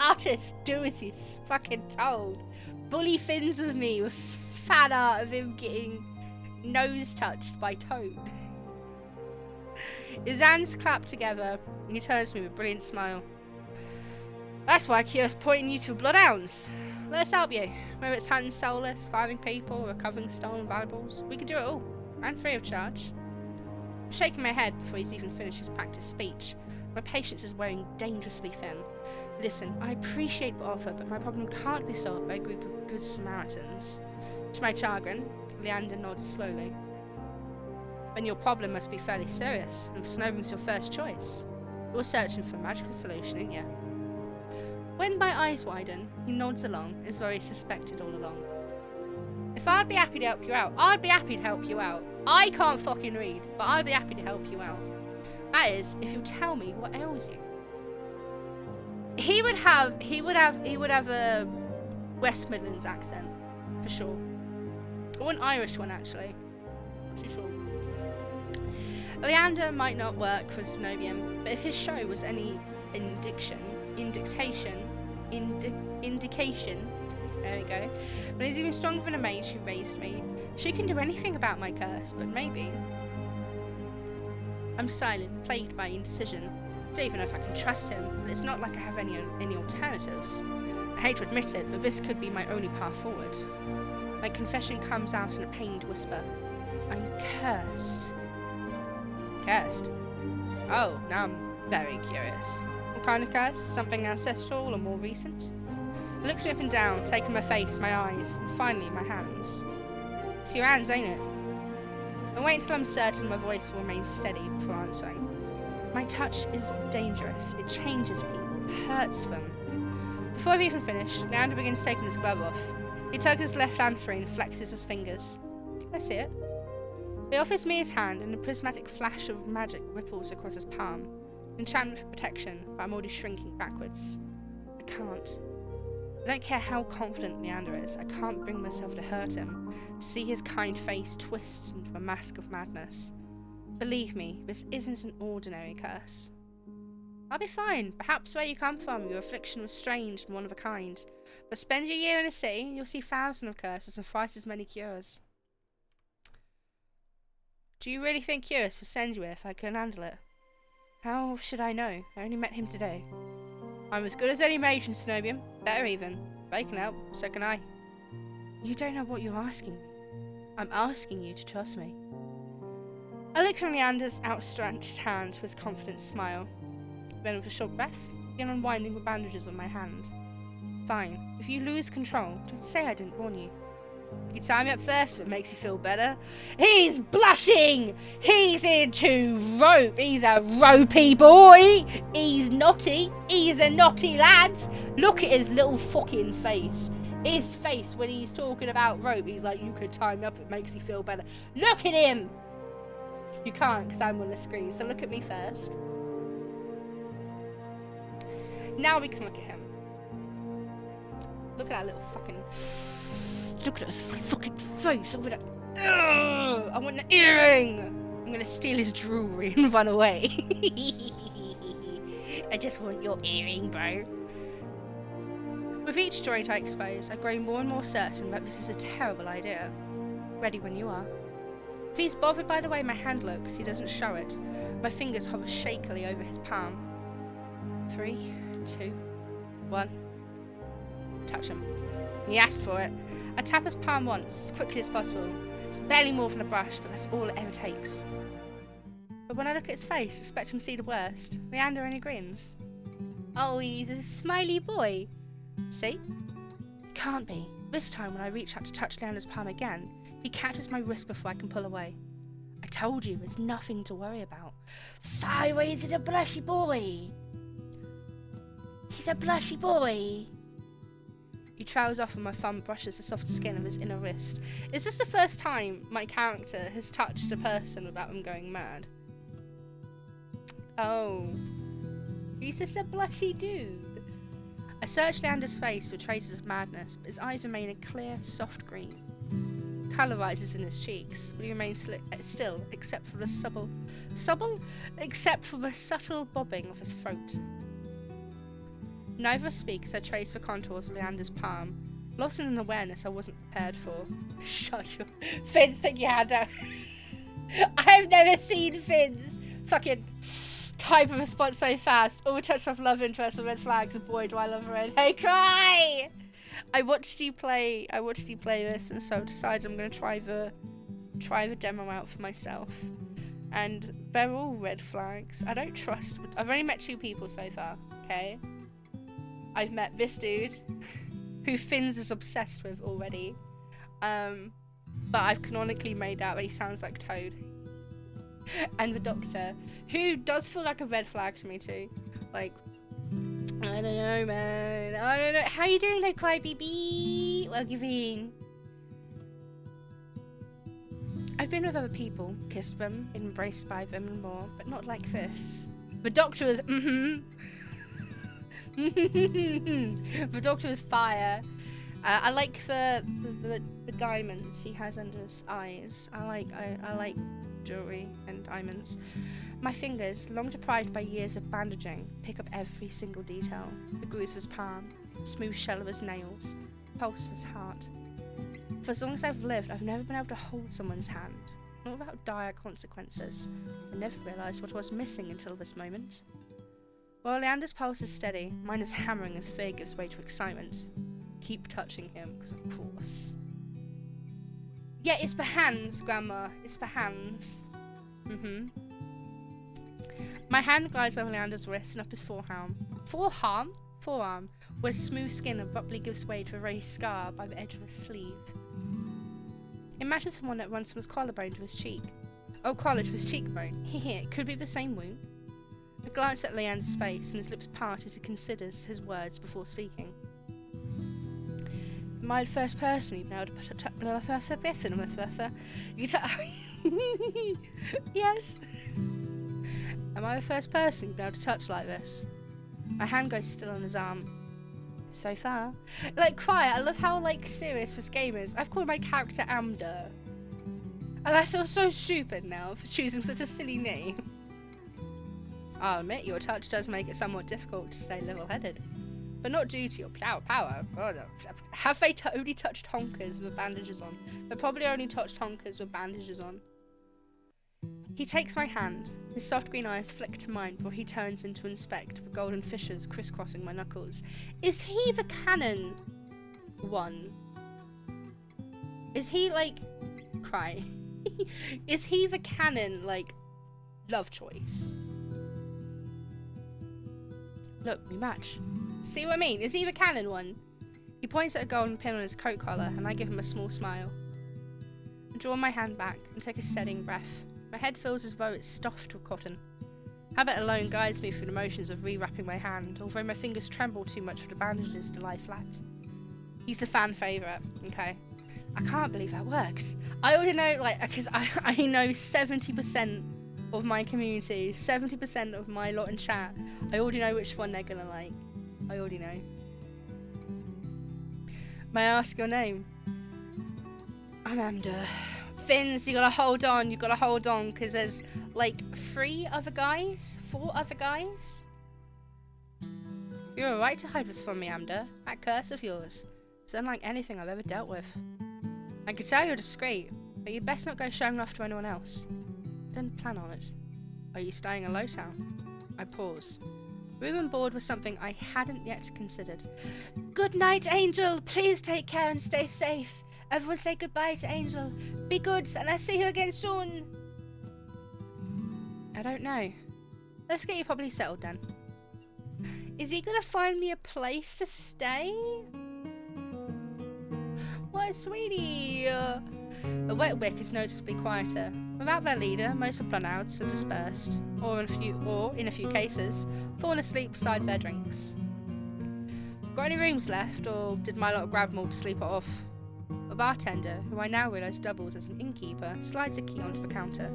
Artist, do as he's fucking told. Bully Finn's with me with fan art of him getting nose touched by Toad. His hands clap together and he turns to me with a brilliant smile. That's why Kira's pointing you to Bloodhounds. Let us help you. Whether it's hunting soulless, finding people, recovering stolen valuables, we can do it all. And free of charge. I'm shaking my head before he's even finished his practice speech. My patience is wearing dangerously thin. Listen, I appreciate the offer, but my problem can't be solved by a group of good Samaritans. To my chagrin, Leander nods slowly. Then your problem must be fairly serious, and if Snowbeam's your first choice. You're searching for a magical solution, ain't you? When my eyes widen, he nods along, as though he suspected all along. If I'd be happy to help you out, I'd be happy to help you out. I can't fucking read, but I'd be happy to help you out. That is, if you tell me what ails you. He would have a West Midlands accent, for sure. Or an Irish one, actually. Not too sure. Leander might not work for Snowbeam, but if his show was any indication, there we go, when he's even stronger than a mage who raised me, she can do anything about my curse, but maybe. I'm silent, plagued by indecision. I don't even know if I can trust him, but it's not like I have any alternatives. I hate to admit it, but this could be my only path forward. My confession comes out in a pained whisper. I'm cursed. Cursed? Oh, now I'm very curious. What kind of curse? Something ancestral or more recent? He looks me up and down, taking my face, my eyes, and finally my hands. It's your hands, ain't it? I wait until I'm certain my voice will remain steady before answering. My touch is dangerous. It changes people, hurts them. Before I've even finished, Leander begins taking his glove off. He tugs his left hand free and flexes his fingers. I see it. He offers me his hand and a prismatic flash of magic ripples across his palm. Enchantment for protection, but I'm already shrinking backwards. I can't. I don't care how confident Leander is, I can't bring myself to hurt him, to see his kind face twist into a mask of madness. Believe me, this isn't an ordinary curse. I'll be fine. Perhaps where you come from, your affliction was strange and one of a kind. But spend your year in the city, you'll see thousands of curses and thrice as many cures. Do you really think Curious would send you here if I couldn't handle it? How should I know? I only met him today. I'm as good as any mage in Snowbeam. Better even. If they can help, so can I. You don't know what you're asking me. I'm asking you to trust me. I look from Leander's outstretched hand to his confident smile. Then with a short breath, begin unwinding the bandages on my hand. Fine. If you lose control, don't say I didn't warn you. You tie me up first if it makes you feel better. He's blushing! He's into rope! He's a ropey boy! He's naughty! He's a naughty lad! Look at his little fucking face. His face when he's talking about rope, he's like, you could tie me up, it makes you feel better. Look at him! You can't because I'm on the screen, so look at me first. Now we can look at him. Look at that little fucking... Look at his fucking face. Look at that. Ugh, I want an earring. I'm gonna steal his jewelry and run away. I just want your earring, bro. With each joint I expose, I grow more and more certain that this is a terrible idea. Ready when you are. If he's bothered by the way my hand looks, he doesn't show it. My fingers hover shakily over his palm. 3, 2, 1. Touch him. He asked for it. I tap his palm once, as quickly as possible. It's barely more than a brush, but that's all it ever takes. But when I look at his face, expecting to see the worst, Leander only grins. Oh, he's a smiley boy. See? Can't be. This time when I reach out to touch Leander's palm again, he catches my wrist before I can pull away. I told you, there's nothing to worry about. Fire away, he's a blushy boy. He's a blushy boy. He trails off and my thumb brushes the soft skin of his inner wrist. Is this the first time my character has touched a person without them going mad? Oh. He's just a blushy dude. I search Leander's face for traces of madness, but his eyes remain a clear, soft green. Colour rises in his cheeks, but he remains still, except for the except for the subtle bobbing of his throat. Neither speaks. I trace the contours of Leander's palm, lost in an awareness I wasn't prepared for. Shut your... Fins, take your hand out. I've never seen Fins fucking type of response so fast. All touch of love interest and red flags, and boy do I love red. Hey, cry! I watched you play this, and so I decided I'm gonna try the demo out for myself. And they're all red flags. I don't trust... I've only met 2 people so far, okay? I've met this dude, who Fins is obsessed with already, but I've canonically made out that he sounds like Toad. And the Doctor, who does feel like a red flag to me too. Like, I don't know, man. I don't know. How you doing, there, crybaby? Well, giving. I've been with other people, kissed them, been embraced by them and more, but not like this. The Doctor was, The Doctor is fire. I like the diamonds he has under his eyes. I like jewelry and diamonds. My fingers, long deprived by years of bandaging, pick up every single detail. The grooves of his palm, smooth shell of his nails, pulse of his heart. For as long as I've lived, I've never been able to hold someone's hand, not without dire consequences. I never realised what was missing until this moment. While Leander's pulse is steady, mine is hammering as fear gives way to excitement. Keep touching him, because of course. Yeah, it's for hands, Grandma. It's for hands. My hand glides over Leander's wrist and up his forearm. Forearm, where smooth skin abruptly gives way to a raised scar by the edge of his sleeve. It matches from one that runs from his collarbone to his cheek. Oh, collar to his cheekbone. It could be the same wound. I glance at Leander's face and his lips part as he considers his words before speaking. Am I the first person you've been able to put Yes. Am I the first person you've been able to touch like this? My hand goes still on his arm. So far. Like, quiet. I love how, like, serious this game is. I've called my character Amder. And I feel so stupid now for choosing such a silly name. I'll admit, your touch does make it somewhat difficult to stay level-headed. But not due to your power. Oh, no. Have they only touched honkers with bandages on? They probably only touched honkers with bandages on. He takes my hand. His soft green eyes flick to mine before he turns in to inspect the golden fissures crisscrossing my knuckles. Is he the canon one? Is he, like... Cry. Is he the canon, like, love choice? Look, we match. See what I mean? Is he the canon one? He points at a golden pin on his coat collar, and I give him a small smile. I draw my hand back and take a steadying breath. My head feels as though it's stuffed with cotton. Habit alone guides me through the motions of re-wrapping my hand, although my fingers tremble too much for the bandages to lie flat. He's a fan favourite, okay. I can't believe that works. I already know, like, because I know 70% of my community, 70% of my lot in chat. I already know which one they're gonna like. I already know. May I ask your name? I'm Amanda. Finns, you gotta hold on, because there's like 4 other guys. You're alright to hide this from me, Amanda. That curse of yours. It's unlike anything I've ever dealt with. I could tell you're discreet, but you'd best not go showing off to anyone else. Didn't plan on it. Are you staying in Lowtown? I pause. Room and board was something I hadn't yet considered. Good night, Angel. Please take care and stay safe. Everyone say goodbye to Angel. Be good, and I'll see you again soon. I don't know. Let's get you properly settled then. Is he gonna find me a place to stay? Why, sweetie? The wet wick is noticeably quieter. Without their leader, most of the bloodouts are dispersed, or in a few cases, fallen asleep beside their drinks. Got any rooms left, or did my lot grab them all to sleep it off? A bartender, who I now realise doubles as an innkeeper, slides a key onto the counter.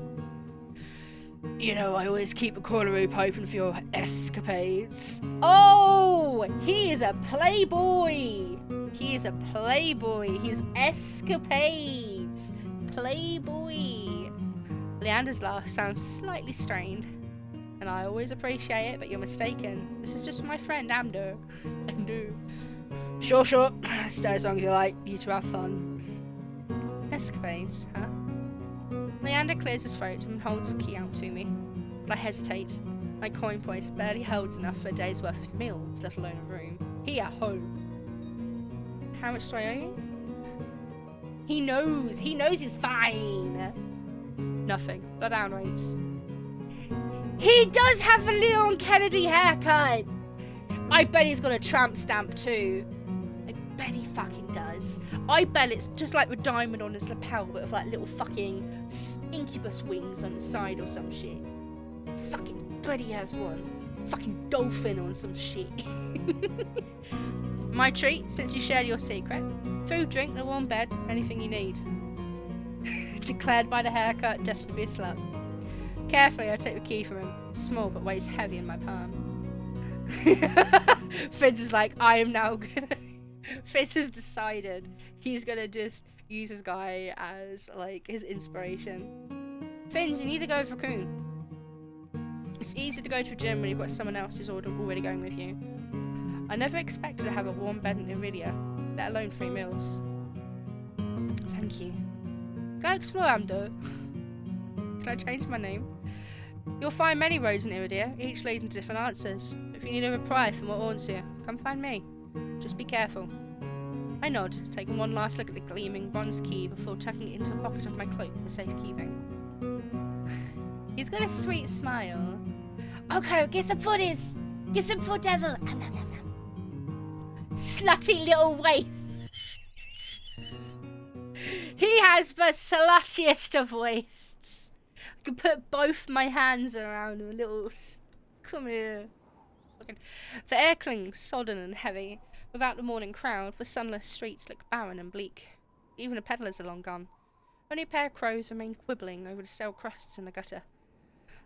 You know, I always keep a corner room open for your escapades. Oh, he is a playboy. He's escapades. Playboy. Leander's laugh sounds slightly strained, and I always appreciate it, but you're mistaken. This is just my friend Amdo. Sure. Stay as long as you like. You two have fun. Escapades, huh? Leander clears his throat and holds the key out to me, but I hesitate. My coin purse barely holds enough for a day's worth of meals, let alone a room. Here, home. How much do I owe you? He knows he's fine. Nothing. Blood down rates. He does have a Leon Kennedy haircut. I bet he's got a tramp stamp too. I bet he fucking does. I bet it's just like the diamond on his lapel, but with like little fucking incubus wings on the side or some shit. Fucking bet he has one. Fucking dolphin on some shit. My treat, since you shared your secret. Food, drink, and a warm bed, anything you need. Declared by the haircut, destined to be a slut. Carefully, I take the key from him. Small, but weighs heavy in my palm. Fizz is like, I am now gonna... Fizz has decided he's gonna just use this guy as, like, his inspiration. Finns, you need to go with Raccoon. It's easy to go to a gym when you've got someone else who's already going with you. I never expected to have a warm bed in Iridia, let alone 3 meals. Thank you. Go explore, Amdo. Can I change my name? You'll find many roads in Iridia, each leading to different answers. If you need a reply from what haunts you, come find me. Just be careful. I nod, taking one last look at the gleaming bronze key before tucking it into the pocket of my cloak for safekeeping. He's got a sweet smile. Okay, get some footies! Get some foot devil! Slutty little waist! He has the sluttiest of waists. I can put both my hands around him, little... Come here. Okay. The air clings sodden and heavy. Without the morning crowd, the sunless streets look barren and bleak. Even the peddlers are long gone. Only a pair of crows remain quibbling over the stale crusts in the gutter.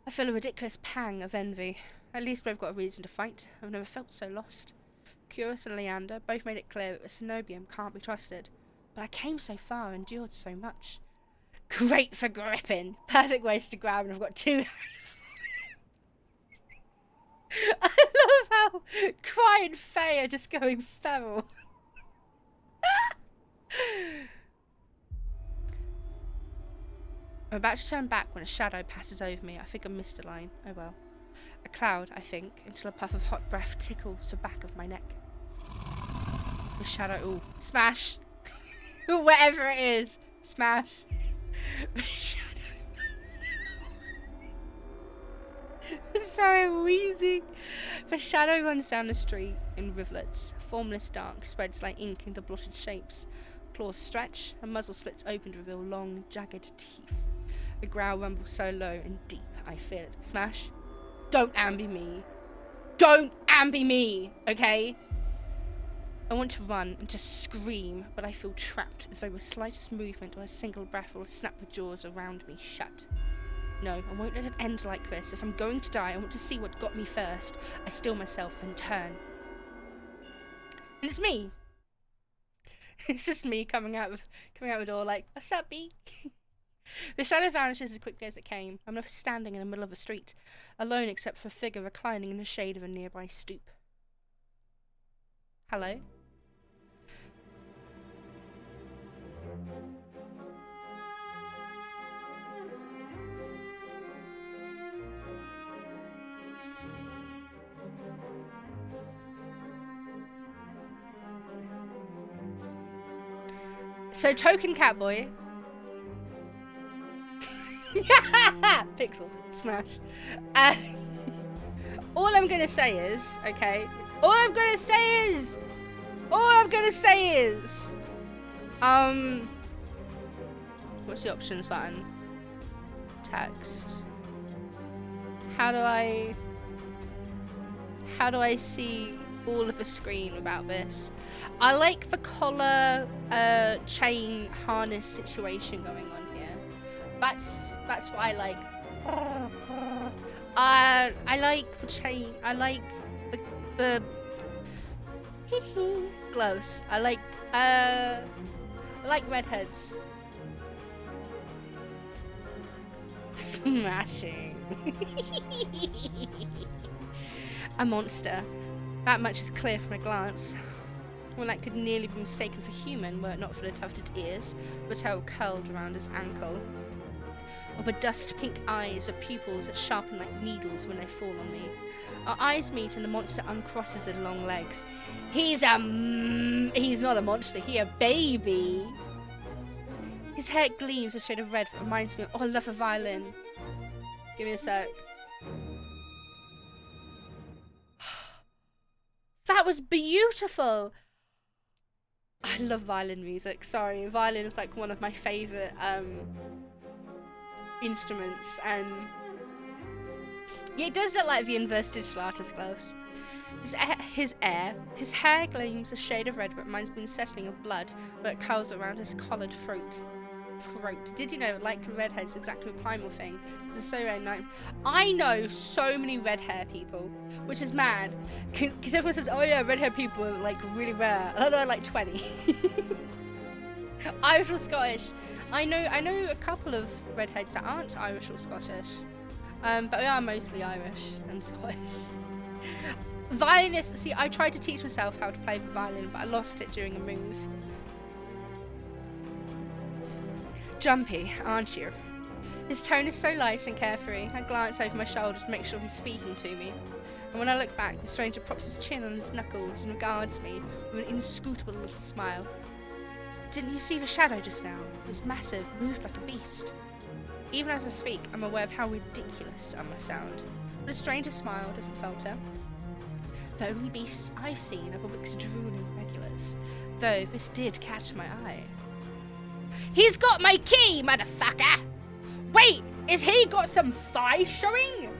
I feel a ridiculous pang of envy. At least we've got a reason to fight. I've never felt so lost. Curious and Leander both made it clear that the Cenobium can't be trusted. But I came so far and endured so much. Great for gripping. Perfect waist to grab, and I've got 2 hands. I love how Cry and Faye are just going feral. I'm about to turn back when a shadow passes over me. I think I missed a line. Oh well. A cloud, I think, until a puff of hot breath tickles the back of my neck. The shadow... Ooh. Smash! Whatever it is. Smash. The shadow... So wheezing. The shadow runs down the street in rivulets. Formless dark spreads like ink into blotted shapes. Claws stretch, a muzzle splits open to reveal long, jagged teeth. The growl rumbles so low and deep, I feel it. Smash. Don't ambi me. Don't ambi me, okay? I want to run and just scream, but I feel trapped as though the slightest movement or a single breath will snap the jaws around me shut. No, I won't let it end like this. If I'm going to die, I want to see what got me first. I still myself and turn. And it's me. It's just me coming out the door like, what's up, B? The shadow vanishes as quickly as it came. I'm left standing in the middle of the street, alone except for a figure reclining in the shade of a nearby stoop. Hello? So, token catboy. Pixel. Smash. All I'm gonna say is, okay. All I'm gonna say is. What's the options button? Text. How do I see all of the screen about this? I like the collar chain harness situation going on here. That's what I like. I like the chain. I like the gloves. I like redheads. Smashing. A monster. That much is clear from a glance. One that could nearly be mistaken for human were it not for the tufted ears, the tail curled around his ankle. Or the dust pink eyes of pupils that sharpen like needles when they fall on me. Our eyes meet and the monster uncrosses his long legs. He's not a monster, he's a baby. His hair gleams a shade of red that reminds me of, oh, I love a violin. Give me a sec. That was beautiful. I love violin music. Sorry, violin is like one of my favorite instruments, and yeah, it does look like the inverse digital artist gloves. His hair gleams a shade of red, but reminds me of settling of blood, where it curls around his collared throat. Did you know, like redheads, exactly a primal thing? This is so very nice. I know so many red hair people, which is mad, because everyone says, oh yeah, red hair people are like really rare. I know like 20. Irish or Scottish. I know a couple of redheads that aren't Irish or Scottish, but we are mostly Irish and Scottish. Violinist. See, I tried to teach myself how to play the violin, but I lost it during a move. Jumpy, aren't you? His tone is so light and carefree. I glance over my shoulder to make sure he's speaking to me. And when I look back, the stranger props his chin on his knuckles and regards me with an inscrutable little smile. Didn't you see the shadow just now? It was massive, moved like a beast. Even as I speak, I'm aware of how ridiculous I must sound. But the stranger's smile doesn't falter. The only beasts I've seen are the Wick's drooling regulars, though this did catch my eye. He's got my key, motherfucker! Wait, is he got some thigh showing?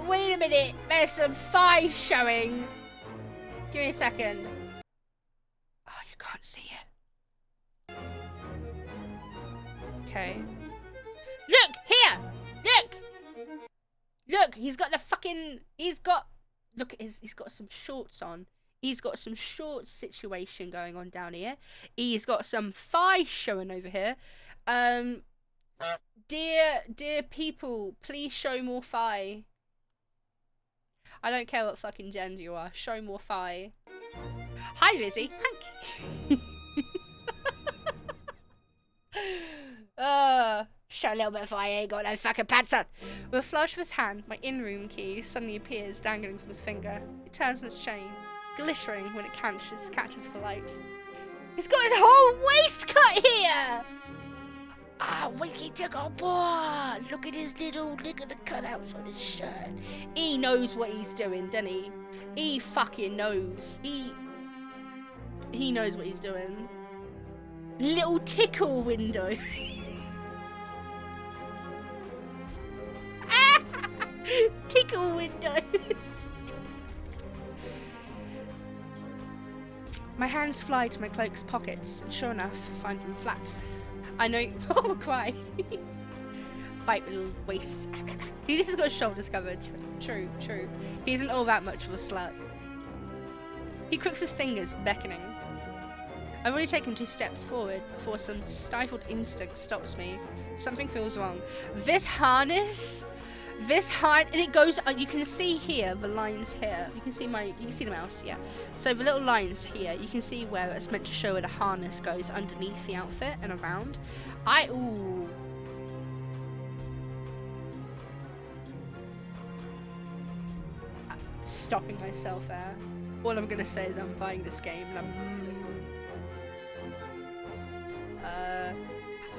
Wait a minute, there's some thigh showing. Give me a second. Oh, you can't see it. Okay. Look, here! Look! Look, he's got some shorts on. He's got some shorts situation going on down here. He's got some thigh showing over here. Dear people, please show more thigh. I don't care what fucking gender you are. Show more thigh. Hi, Rizzy. Hank. Show a little bit of thigh. Ain't got no fucking pants on. With a flash of his hand, my in-room key suddenly appears dangling from his finger. It turns on its chain, glittering when it catches the light. He's got his whole waist cut here! Ah, Winky Tickle Boy! Look at his little, look at the cutouts on his shirt. He knows what he's doing, doesn't he? He fucking knows. He knows what he's doing. Little tickle window. Tickle window. My hands fly to my cloak's pockets, and sure enough, find them flat. I know. Oh, cry. Bite little waist. He just has got his shoulders covered. True, true. He isn't all that much of a slut. He crooks his fingers, beckoning. I've already taken 2 steps forward before some stifled instinct stops me. Something feels wrong. This harness, and it goes. You can see here the lines here. You can see the mouse, yeah. So the little lines here, you can see where it's meant to show where the harness goes underneath the outfit and around. Ooh. Stopping myself there. All I'm gonna say is I'm buying this game, and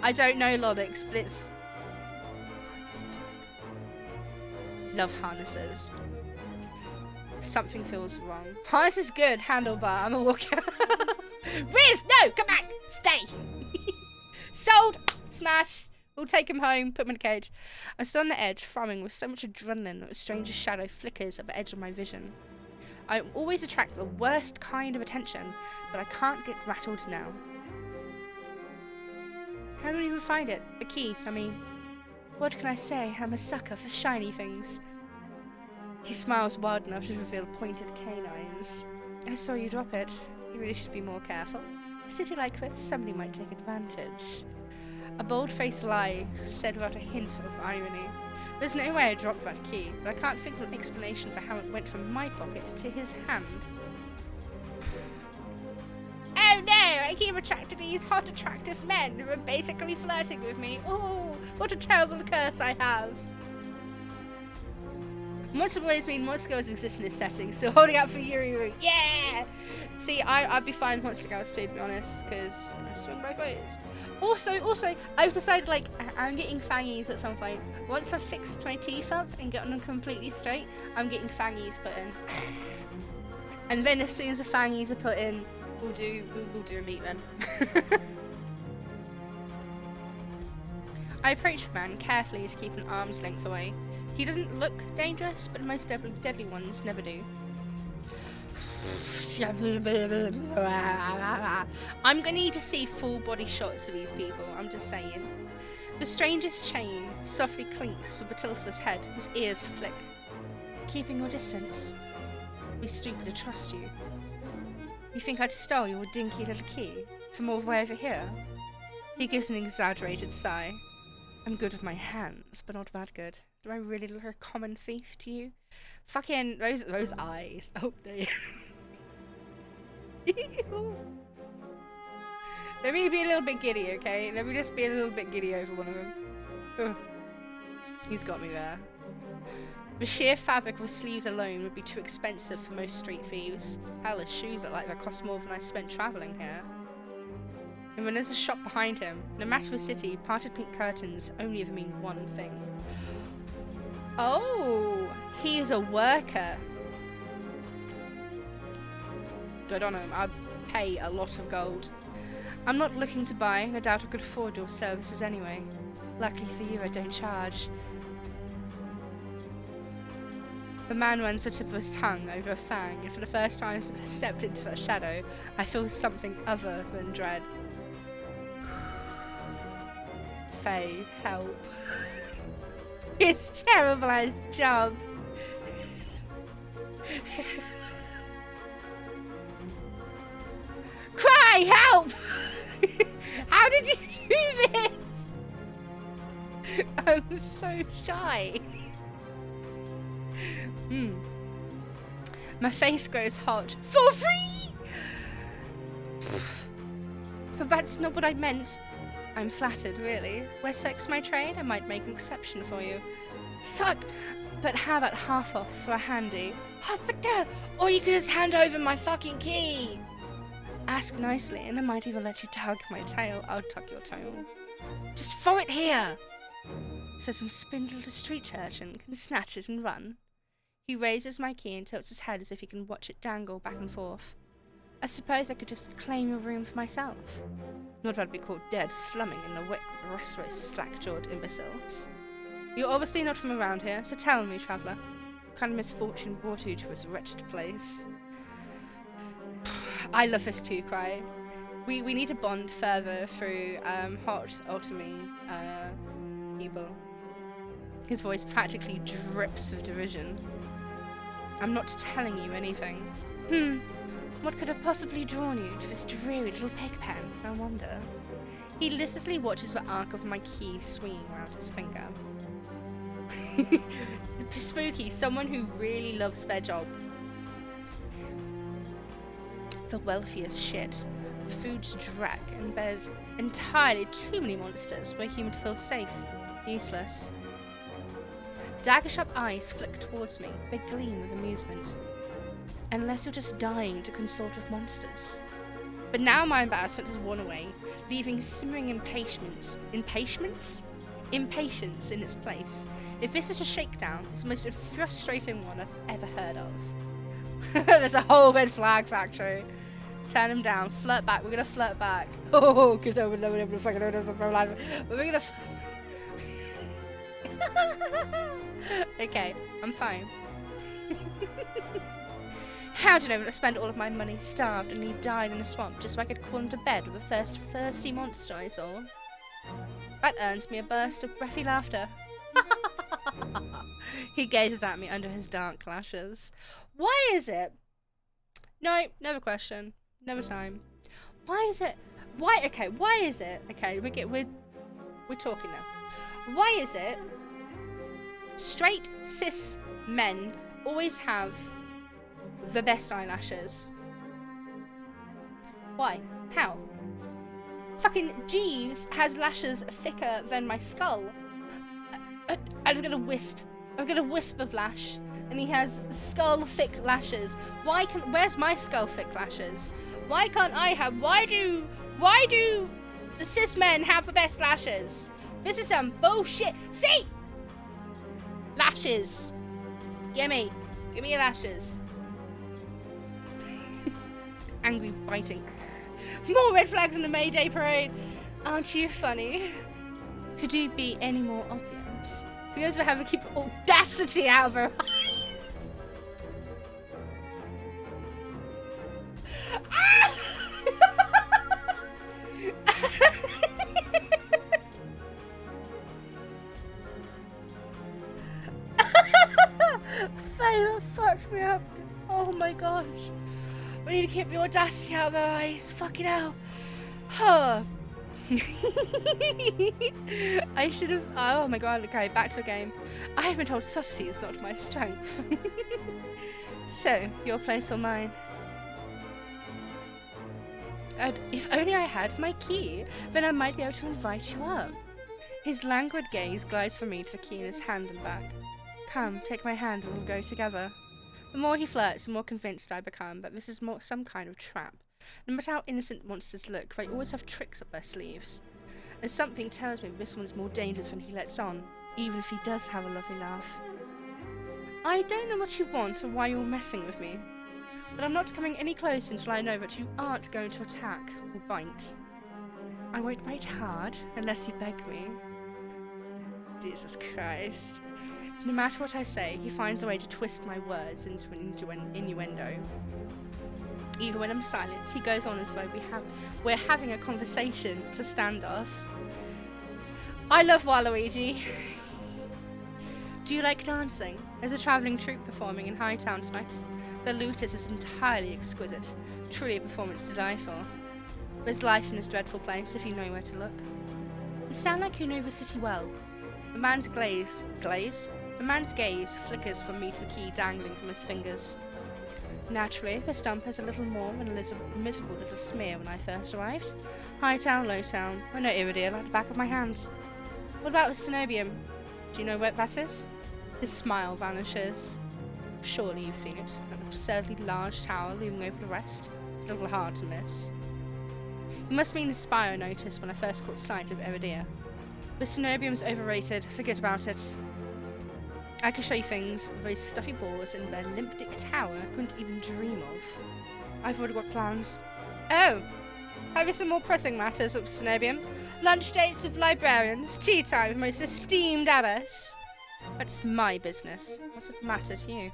I don't know Lodix, but it's love harnesses. Something feels wrong. Harness is good, handlebar. I'm a walker. Riz, no, come back, stay. Sold, smash. We'll take him home, put him in a cage. I stood on the edge, frowning with so much adrenaline that a strange shadow flickers at the edge of my vision. I always attract the worst kind of attention, but I can't get rattled now. How do we even find it? The key, I mean. What can I say? I'm a sucker for shiny things. He smiles wide enough to reveal pointed canines. I saw you drop it. You really should be more careful. A city like this, somebody might take advantage. A bold-faced lie said without a hint of irony. There's no way I dropped that key, but I can't think of an explanation for how it went from my pocket to his hand. Oh no! I keep attracting these hot, attractive men who are basically flirting with me. Oh, what a terrible curse I have. Monster boys mean monster girls exist in this setting, so holding out for Yuri. Yeah! See, I'd be fine with monster girls too, to be honest, because I swing both ways. Also, I've decided, like, I'm getting fangies at some point. Once I've fixed my teeth up and gotten them completely straight, I'm getting fangies put in. And then as soon as the fangies are put in, we'll do a meet then. I approach the man carefully to keep an arm's length away. He doesn't look dangerous, but most deadly ones never do. I'm gonna need to see full body shots of these people, I'm just saying. The stranger's chain softly clinks with the tilt of his head, his ears flick. Keeping your distance. Be stupid to trust you. You think I'd steal your dinky little key from all the way over here? He gives an exaggerated sigh. I'm good with my hands, but not that good. Do I really look like a common thief to you? Fucking those eyes. Oh no. Let me be a little bit giddy, okay? Let me just be a little bit giddy over one of them. Ugh. He's got me there. The sheer fabric of sleeves alone would be too expensive for most street thieves. Hell, his shoes look like they cost more than I spent travelling here. And when there's a shop behind him, no matter the city, parted pink curtains only ever mean one thing. Oh, he is a worker. Good on him. I'd pay a lot of gold. I'm not looking to buy, and I doubt I could afford your services anyway. Luckily for you, I don't charge. The man runs the tip of his tongue over a fang, and for the first time since I stepped into that shadow, I feel something other than dread. Faye, help. It's terrible at his job. Cry, help! How did you do this? I'm so shy. My face grows hot. For free! But that's not what I meant. I'm flattered, really. Where sex my trade, I might make an exception for you. Fuck! But how about half off for a handy? Or you could just hand over my fucking key! Ask nicely, and I might even let you tug my tail. I'll tug your tail. Just throw it here! So some spindled street urchin can snatch it and run. He raises my key and tilts his head as if he can watch it dangle back and forth. I suppose I could just claim your room for myself. Not if I'd be caught dead slumming in the wick with the rest of those slack-jawed imbeciles. You're obviously not from around here, so tell me, traveller, what kind of misfortune brought you to this wretched place? I love this too, Cry. We need to bond further through hot ultimate evil. His voice practically drips with derision. I'm not telling you anything. What could have possibly drawn you to this dreary little pig pen, I wonder? He listlessly watches the arc of my key swinging around his finger. Spooky, someone who really loves their job. The wealthiest shit. The food's dreck, and there's entirely too many monsters for a human to feel safe. Useless. Dagger-sharp eyes flick towards me, they gleam with amusement. Unless you're just dying to consort with monsters. But now my embarrassment has worn away, leaving simmering impatience in its place. If this is a shakedown, it's the most frustrating one I've ever heard of. There's a whole red flag factory. Turn him down, flirt back, we're gonna flirt back. Oh, because I would never able to fucking know this for life. But we're gonna. Okay, I'm fine. How do you know that I spent all of my money starved and he died in a swamp just so I could crawl into bed with the first thirsty monster I saw? That earns me a burst of breathy laughter. He gazes at me under his dark lashes. Why is it? No, never question. Never time. Why is it? Why? Okay, why is it? Okay, we're talking now. Why is it straight cis men always have the best eyelashes? Why? How? Fucking Jeeves has lashes thicker than my skull. I'm gonna wisp. I'm gonna wisp of lash, and he has skull thick lashes. Where's my skull thick lashes? Why can't I have? Why do the cis men have the best lashes? This is some bullshit. See? Lashes. Give me your lashes. Angry biting. More red flags in the May Day parade. Aren't you funny? Could you be any more obvious? Because we have to keep audacity out of her eyes. Fire fucked me up. Oh my gosh. We need to keep the audacity out of their eyes. Fucking hell. Huh. I should have. Oh my god, okay, back to the game. I have been told subtlety is not my strength. So, your place or mine? If only I had my key, then I might be able to invite you up. His languid gaze glides from me to the key in his hand and back. Come, take my hand and we'll go together. The more he flirts, the more convinced I become that this is some kind of trap. No matter how innocent monsters look, they always have tricks up their sleeves. And something tells me this one's more dangerous than he lets on, even if he does have a lovely laugh. I don't know what you want or why you're messing with me, but I'm not coming any closer until I know that you aren't going to attack or bite. I won't bite hard unless you beg me. Jesus Christ. No matter what I say, he finds a way to twist my words into an innuendo. Even when I'm silent, he goes on as though we're having a conversation for standoff. I love Waluigi. Do you like dancing? There's a travelling troupe performing in Hightown tonight. The Lutus is entirely exquisite, truly a performance to die for. There's life in this dreadful place if you know where to look. You sound like you know the city well. The man's gaze flickers from me to the key dangling from his fingers. Naturally, the stump has a little more than a miserable little smear when I first arrived. Hightown, Lowtown, I know Iridia like the back of my hand. What about the Cenobium? Do you know where that is? His smile vanishes. Surely you've seen it, an absurdly large tower looming over the rest. It's a little hard to miss. It must mean the spire I noticed when I first caught sight of Iridia. The Cenobium's overrated. Forget about it. I can show you things those stuffy balls in the Olympic Tower couldn't even dream of. I've already got plans. Oh! Have you some more pressing matters of Cenobium? Lunch dates with librarians, tea time with most esteemed abbess? That's my business. What's it matter to you?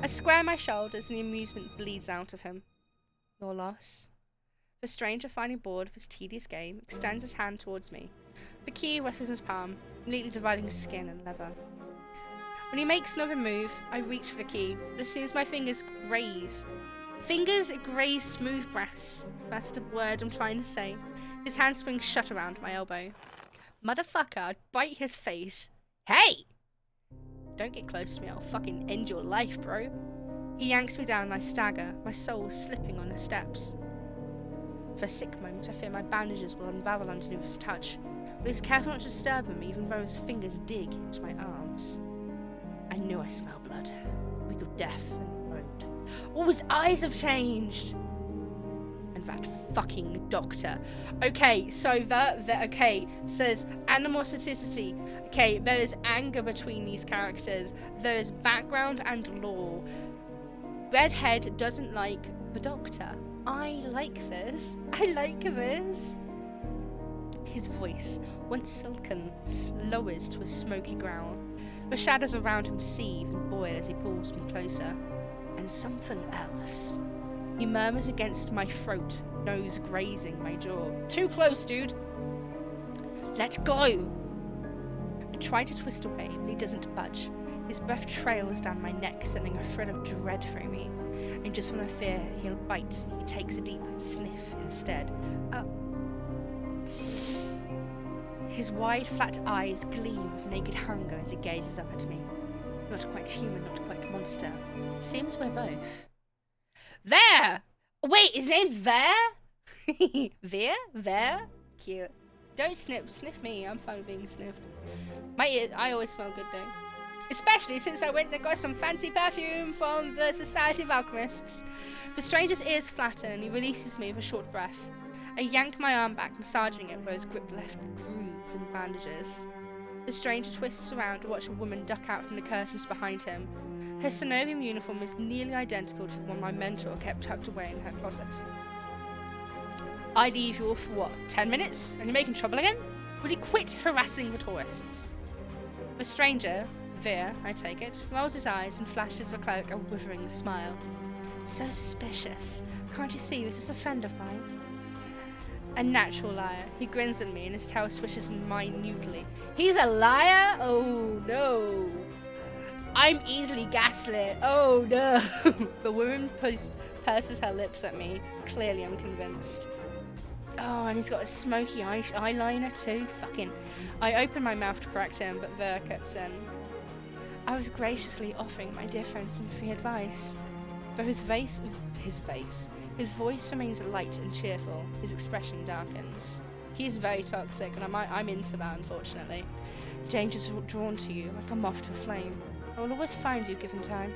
I square my shoulders and the amusement bleeds out of him. Your loss. The stranger, finding bored of his tedious game, extends his hand towards me. The key rests in his palm, neatly dividing skin and leather. When he makes another move, I reach for the key, but as soon as my fingers graze smooth brass. That's the word I'm trying to say. His hand swings shut around my elbow. Motherfucker, I'd bite his face. Hey! Don't get close to me, I'll fucking end your life, bro. He yanks me down and I stagger, my soul slipping on the steps. For a sick moment, I fear my bandages will unravel underneath his touch, but he's careful not to disturb them even though his fingers dig into my arms. I knew I smell blood. Weak of death and road. Oh, his eyes have changed! And that fucking doctor. Okay, so says animosity. Okay, there is anger between these characters. There is background and lore. Redhead doesn't like the doctor. I like this. I like this. His voice, once silken, lowers to a smoky growl. The shadows around him seethe and boil as he pulls me closer. And something else. He murmurs against my throat, nose grazing my jaw. Too close, dude. Let go. I try to twist away, but he doesn't budge. His breath trails down my neck, sending a thrill of dread through me. And just when I fear he'll bite, he takes a deep sniff instead. His wide, flat eyes gleam with naked hunger as he gazes up at me. Not quite human, not quite monster. Seems we're both. There! Wait, his name's Ver? Ver? Cute. Don't sniff me, I'm fine with being sniffed. My ear, I always smell good though. Especially since I went and got some fancy perfume from the Society of Alchemists. The stranger's ears flatten and he releases me with a short breath. I yank my arm back, massaging it where his grip left grooves and bandages. The stranger twists around to watch a woman duck out from the curtains behind him. Her Cenobium uniform is nearly identical to the one my mentor kept tucked away in her closet. I leave you for what, 10 minutes? And you're making trouble again? Will you quit harassing the tourists? The stranger, Veer, I take it, rolls his eyes and flashes the cleric a withering smile. So suspicious. Can't you see this is a friend of mine? A natural liar. He grins at me and his tail swishes minutely. He's a liar? Oh no. I'm easily gaslit. Oh no. The woman purses her lips at me. Clearly unconvinced. Oh, and he's got a smoky eyeliner too. Fucking. I open my mouth to correct him, but Ver cuts in. I was graciously offering my dear friend some free advice. But his voice remains light and cheerful. His expression darkens. He's very toxic, and I'm into that, unfortunately. Danger's drawn to you like a moth to a flame. I will always find you given time.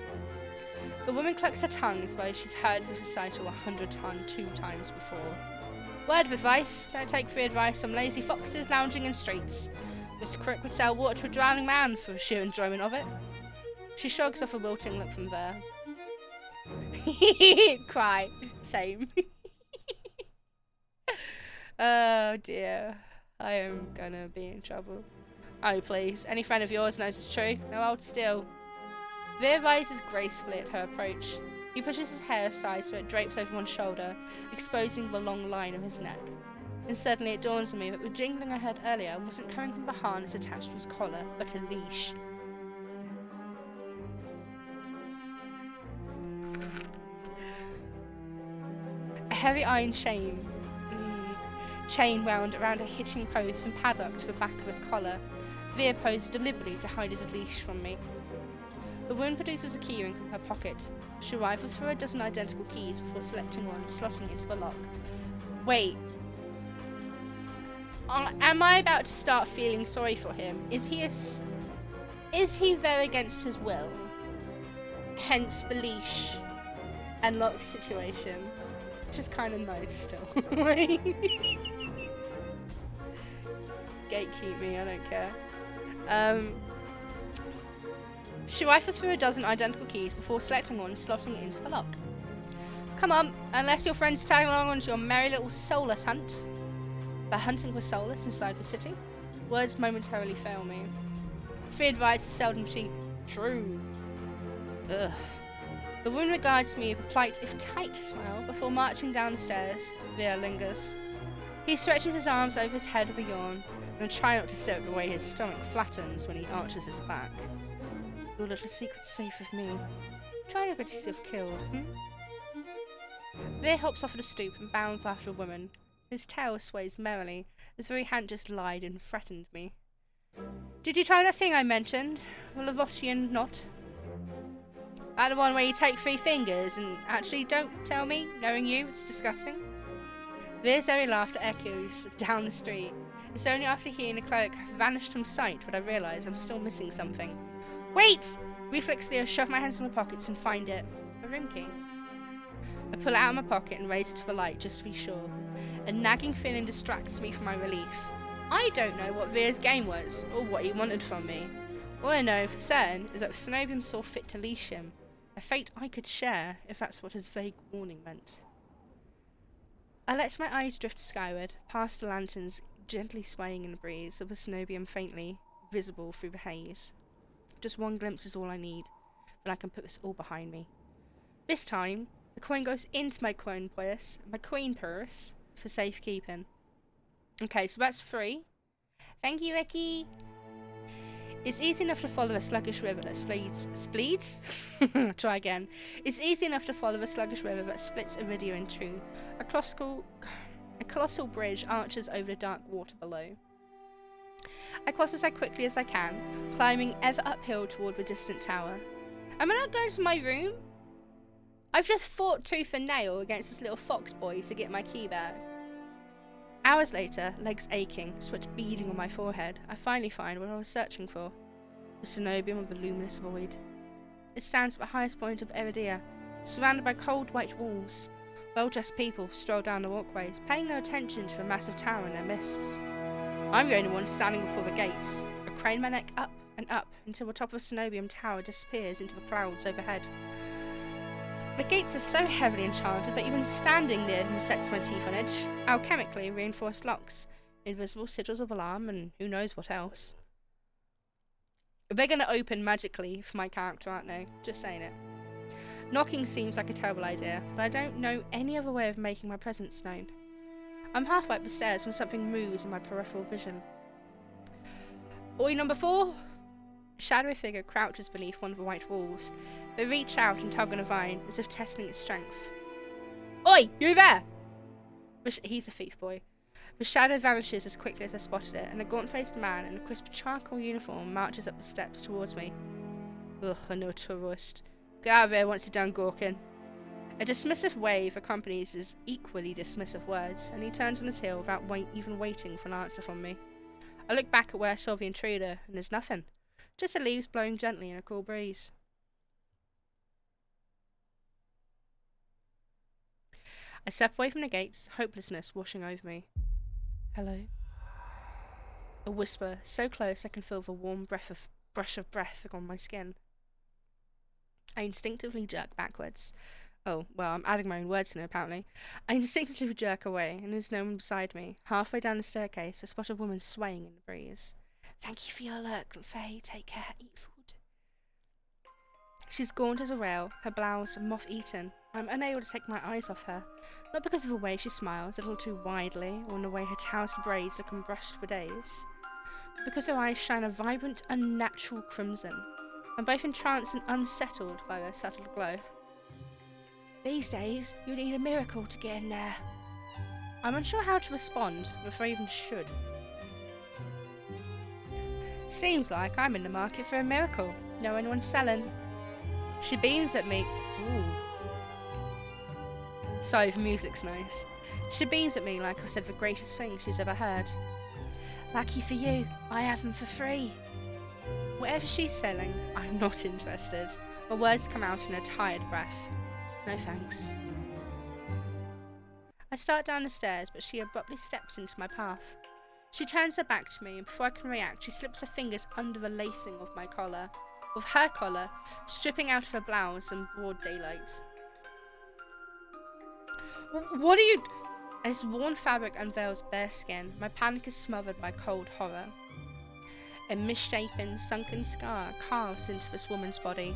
The woman clucks her tongue as well as she's heard this recital 100 times, 2 times before. Word of advice: don't take free advice from lazy foxes lounging in streets. Mr. Crook would sell water to a drowning man for sheer enjoyment of it. She shrugs off a wilting look from there. Cry. Same. Oh dear. I am gonna be in trouble. Oh please. Any friend of yours knows it's true. No old still. Veer rises gracefully at her approach. He pushes his hair aside so it drapes over one shoulder, exposing the long line of his neck. And suddenly it dawns on me that the jingling I heard earlier wasn't coming from the harness attached to his collar, but a leash. A heavy iron chain wound around a hitching post and padlocked to the back of his collar. Veer posed deliberately to hide his leash from me. The woman produces a keyring from her pocket. She rifles through a dozen identical keys before selecting one and slotting it into the lock. Wait. Am I about to start feeling sorry for him? Is he very against his will? Hence the leash. and lock situation, which is kind of nice still. Gatekeep me, I don't care. She rifles through a dozen identical keys before selecting one and slotting it into the lock. Come on, unless your friends tag along onto your merry little soulless hunt. But hunting for soulless inside the city? Words momentarily fail me. Free advice is seldom cheap. True. Ugh. The woman regards me with a polite, if tight, smile before marching down the stairs. Veer lingers. He stretches his arms over his head with a yawn, and I try not to stare at the way his stomach flattens when he arches his back. Your little secret's safe with me. Try not to get yourself killed, Veer hops off at a stoop and bounds after a woman. His tail sways merrily. His very hand just lied and threatened me. Did you try that thing I mentioned? The Levotian knot? That the one where you take 3 fingers and actually don't tell me, knowing you, it's disgusting. Veer's airy laughter echoes down the street. It's only after he and the cleric have vanished from sight that I realise I'm still missing something. Wait! Reflexively, I shove my hands in my pockets and find it. A room key. I pull it out of my pocket and raise it to the light just to be sure. A nagging feeling distracts me from my relief. I don't know what Veer's game was, or what he wanted from me. All I know for certain is that Cenobium saw fit to leash him. A fate I could share, if that's what his vague warning meant. I let my eyes drift skyward, past the lanterns gently swaying in the breeze, of the Cenobium faintly visible through the haze. Just one glimpse is all I need, then I can put this all behind me. This time, the coin goes into my queen purse for safekeeping. Okay, so that's 3. Thank you, Ricky. It's easy enough to follow a sluggish river that splits. Try again. It's easy enough to follow a sluggish river that splits Iridia in two. A colossal bridge arches over the dark water below. I cross as quickly as I can, climbing ever uphill toward the distant tower. Am I not going to my room? I've just fought tooth and nail against this little fox boy to get my key back. Hours later, legs aching, sweat beading on my forehead, I finally find what I was searching for. The Cenobium of the luminous void. It stands at the highest point of Iridia, surrounded by cold white walls. Well-dressed people stroll down the walkways, paying no attention to the massive tower in their midst. I'm the only one standing before the gates. I crane my neck up and up until the top of the Cenobium tower disappears into the clouds overhead. The gates are so heavily enchanted that even standing near them sets my teeth on edge. Alchemically reinforced locks, invisible sigils of alarm, and who knows what else. They're going to open magically for my character, aren't they? Just saying it. Knocking seems like a terrible idea, but I don't know any other way of making my presence known. I'm halfway up the stairs when something moves in my peripheral vision. Oi, number 4! A shadowy figure crouches beneath one of the white walls. They reach out and tug on a vine, as if testing its strength. Oi, you there! He's a thief boy. The shadow vanishes as quickly as I spotted it, and a gaunt-faced man in a crisp charcoal uniform marches up the steps towards me. Ugh, I know tourist. Get out of here once you're done gawking. A dismissive wave accompanies his equally dismissive words, and he turns on his heel without even waiting for an answer from me. I look back at where I saw the intruder, and there's nothing. Just the leaves blowing gently in a cool breeze. I step away from the gates, hopelessness washing over me. Hello? A whisper, so close I can feel the warm brush of breath on my skin. I instinctively jerk backwards. Oh, well, I'm adding my own words in it, apparently. I instinctively jerk away, and there's no one beside me. Halfway down the staircase, I spot a woman swaying in the breeze. Thank you for your luck, Faye. Take care. Eat food. She's gaunt as a rail, her blouse moth-eaten. I'm unable to take my eyes off her. Not because of the way she smiles, a little too widely, or in the way her tousled braids look unbrushed for days, but because her eyes shine a vibrant, unnatural crimson. I'm both entranced and unsettled by their subtle glow. These days, you need a miracle to get in there. I'm unsure how to respond, if I even should. Seems like I'm in the market for a miracle. No anyone's selling. She beams at me. Ooh. Sorry, the music's nice. She beams at me like I said the greatest thing she's ever heard. Lucky for you, I have them for free. Whatever she's selling, I'm not interested. My words come out in a tired breath. No thanks. I start down the stairs, but she abruptly steps into my path. She turns her back to me, and before I can react, she slips her fingers under the lacing of my collar, of her collar, stripping out of her blouse in broad daylight. What are you... As worn fabric unveils bare skin, my panic is smothered by cold horror. A misshapen, sunken scar carves into this woman's body.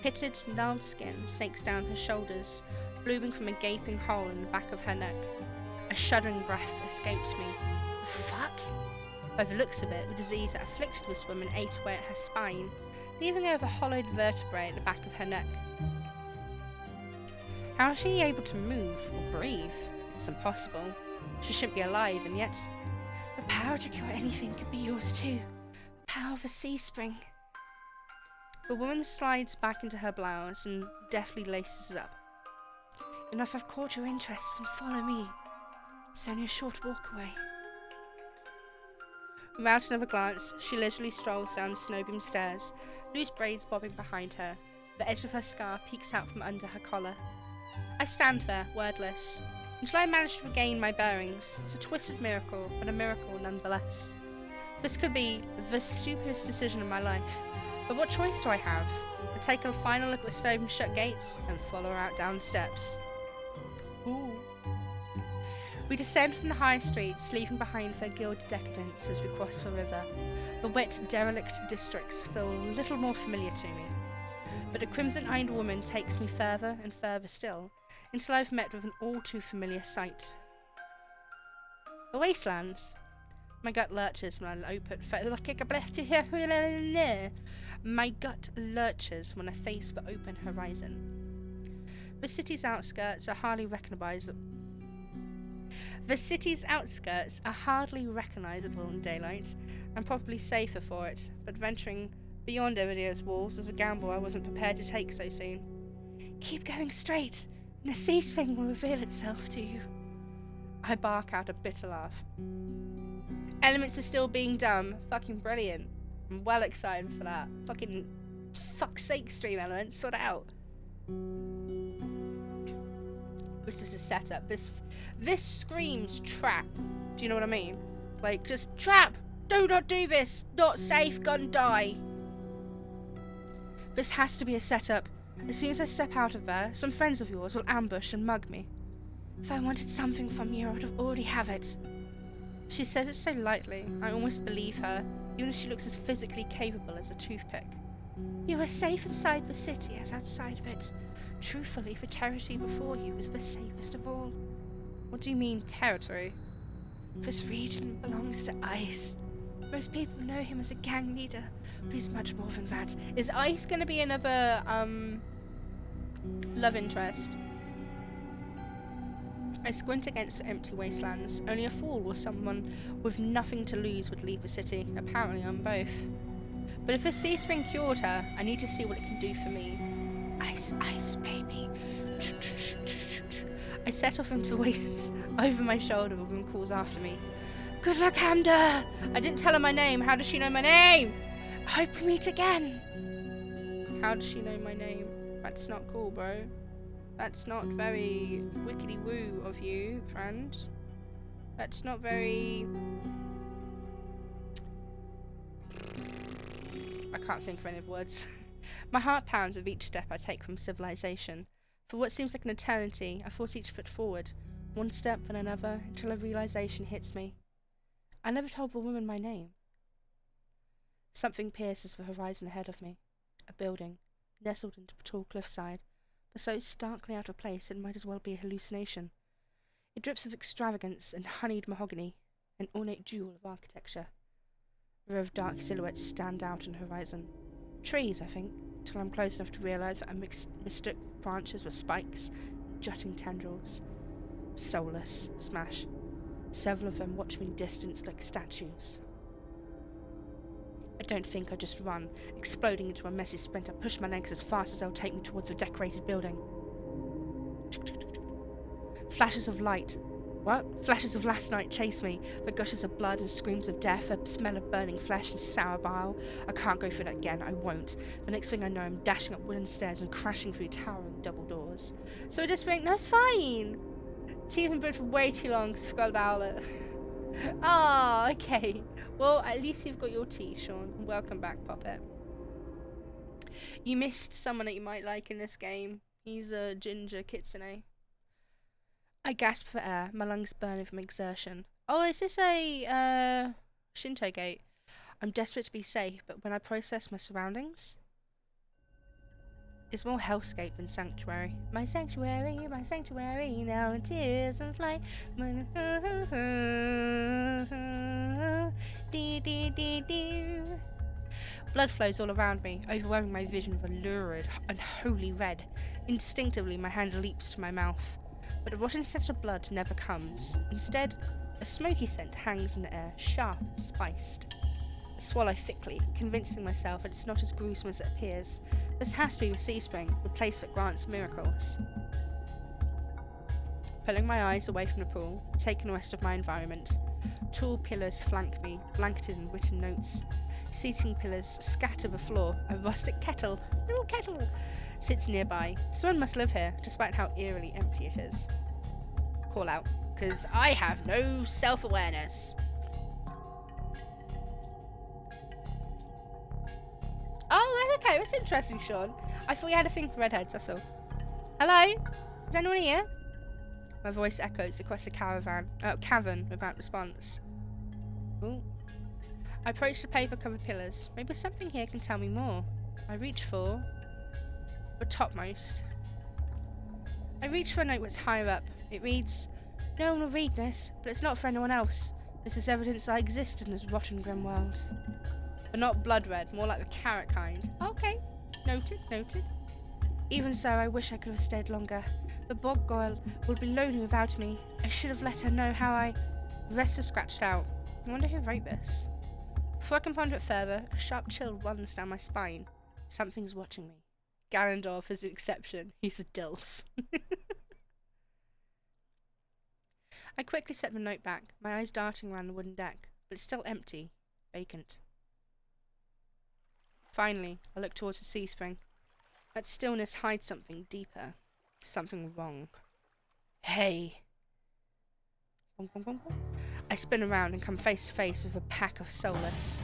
Pitted, gnarled skin snakes down her shoulders, blooming from a gaping hole in the back of her neck. A shuddering breath escapes me. The fuck? By the looks of it, the disease that afflicted this woman ate away at her spine, leaving her with a hollowed vertebrae at the back of her neck. How is she able to move or breathe? It's impossible. She shouldn't be alive, and yet the power to cure anything could be yours too. The power of a sea spring. The woman slides back into her blouse and deftly laces up. Enough I've caught your interest, then follow me. It's only a short walk away. Without another glance, she leisurely strolls down the snowbeam stairs, loose braids bobbing behind her. The edge of her scar peeks out from under her collar. I stand there, wordless, until I manage to regain my bearings. It's a twisted miracle, but a miracle nonetheless. This could be the stupidest decision of my life, but what choice do I have? I take a final look at the snowbeam shut gates and follow her out down the steps. Ooh. We descend from the high streets, leaving behind their gilded decadence as we cross the river. The wet, derelict districts feel a little more familiar to me. But a crimson-eyed woman takes me further and further still, until I've met with an all-too-familiar sight. The wastelands. My gut lurches when I open... My gut lurches when I face the open horizon. The city's outskirts are hardly recognizable. The city's outskirts are hardly recognizable in daylight. I'm probably safer for it, but venturing beyond Iridia's walls is a gamble I wasn't prepared to take so soon. Keep going straight, and the sea spring will reveal itself to you. I bark out a bitter laugh. Elements are still being done. Fucking brilliant. I'm well excited for that. Fucking fuck's sake, stream elements, sort it out. This is a setup. This screams trap. Do you know what I mean? Like, just trap! Do not do this! Not safe, gonna die! This has to be a setup. As soon as I step out of there, some friends of yours will ambush and mug me. If I wanted something from you, I would have already have it. She says it so lightly, I almost believe her, even if she looks as physically capable as a toothpick. You are safe inside the city as outside of it. Truthfully, the territory before you is the safest of all. What do you mean, territory? This region belongs to Ice. Most people know him as a gang leader, but he's much more than that. Is Ice gonna be another, love interest? I squint against the empty wastelands. Only a fool or someone with nothing to lose would leave the city. Apparently I'm both. But if a sea spring cured her, I need to see what it can do for me. Ice, ice, baby. I set off into the wastes. Over my shoulder, the woman calls after me. Good luck, Hamda! I didn't tell her my name. How does she know my name? I hope we meet again. How does she know my name? That's not cool, bro. That's not very wickety-woo of you, friend. That's not very... I can't think of any words. My heart pounds with each step I take from civilization. For what seems like an eternity, I force each foot forward, one step and another, until a realization hits me. I never told the woman my name. Something pierces the horizon ahead of me. A building, nestled into the tall cliffside, but so starkly out of place it might as well be a hallucination. It drips with extravagance and honeyed mahogany, an ornate jewel of architecture. A row of dark silhouettes stand out on the horizon. Trees, I think, till I'm close enough to realize that I mistook branches with spikes and jutting tendrils. Soulless, smash. Several of them watch me distance like statues. I don't think I just run. Exploding into a messy sprint, I push my legs as fast as they'll take me towards a decorated building. Flashes of light, What? Flashes of last night chase me, but gushes of blood and screams of death, a smell of burning flesh and sour bile. I can't go through that again, I won't. The next thing I know, I'm dashing up wooden stairs and crashing through towering double doors. So I just think, no, it's fine. Tea's been brewed for way too long, because I forgot about it. Oh, okay. Well, at least you've got your tea, Sean. Welcome back, Puppet. You missed someone that you might like in this game. He's a ginger kitsune. I gasp for air, my lungs burning from exertion. Oh, is this a, Shinto gate? I'm desperate to be safe, but when I process my surroundings, it's more hellscape than sanctuary. My sanctuary, now in tears and flight. Blood flows all around me, overwhelming my vision with a lurid, unholy red. Instinctively, my hand leaps to my mouth. But the rotten scent of blood never comes. Instead, a smoky scent hangs in the air, sharp and spiced. I swallow thickly, convincing myself that it's not as gruesome as it appears. This has to be the sea spring, the place that grants miracles. Pulling my eyes away from the pool, taking the rest of my environment. Tall pillars flank me, blanketed in written notes. Seating pillars scatter the floor. A rustic kettle, little kettle, sits nearby. Someone must live here, despite how eerily empty it is. Call out, because I have no self-awareness. Oh, that's okay. That's interesting, Sean. I thought you had a thing for redheads, that's all. Hello? Is anyone here? My voice echoes across the cavern without response. Ooh. I approach the paper-covered pillars. Maybe something here can tell me more. I reach for the topmost. I reach for a note that's higher up. It reads, "No one will read this, but it's not for anyone else. This is evidence I exist in this rotten, grim world." But not blood red, more like the carrot kind. Okay, noted, noted. Even so, I wish I could have stayed longer. The bog girl would be lonely without me. I should have let her know how I... The rest is scratched out. I wonder who wrote this. Before I can ponder it further, a sharp chill runs down my spine. Something's watching me. Ganondorf is an exception. He's a dilf. I quickly set the note back, my eyes darting around the wooden deck, but it's still empty, vacant. Finally, I look towards the sea spring. That stillness hides something deeper. Something wrong. Hey. I spin around and come face to face with a pack of soulless.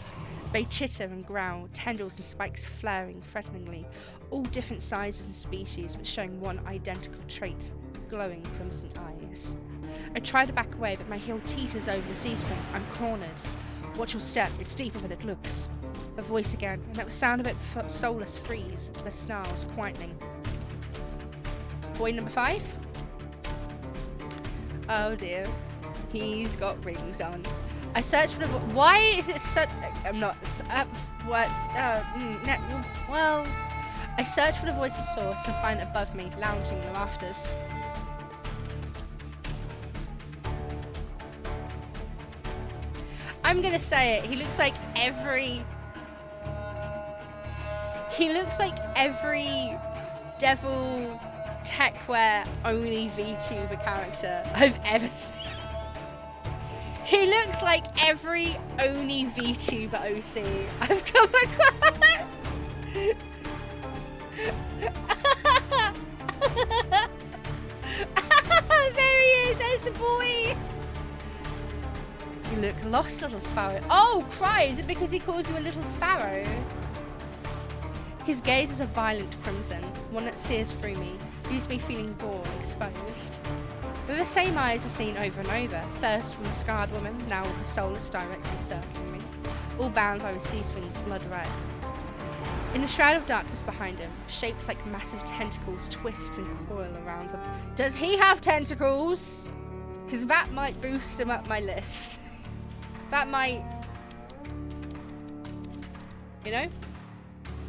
They chitter and growl, tendrils and spikes flaring threateningly, all different sizes and species, but showing one identical trait, glowing crimson eyes. I try to back away, but my heel teeters over the sea spring. I'm cornered. Watch your step, it's deeper than it looks. A voice again, and that sound of it soulless freeze, the snarls quietening. Boy number 5? Oh dear. He's got rings on. I search for the... Why is it such... I'm not... what? Well... I search for the voice's source and find it above me, lounging in the rafters. I'm gonna say it. He looks like every devil techwear only VTuber character I've ever seen. He looks like every Oni VTuber OC I've come across. There he is, there's the boy. You look lost, little sparrow. Oh, cry, is it because he calls you a little sparrow? His gaze is a violent crimson, one that sears through me, leaves me feeling raw and exposed. With the same eyes I've seen over and over, first from the scarred woman, now with the soulless directly circling me, all bound by the sea spring's blood red. In the shroud of darkness behind him, shapes like massive tentacles twist and coil around them. Does he have tentacles? Because that might boost him up my list. That might... You know?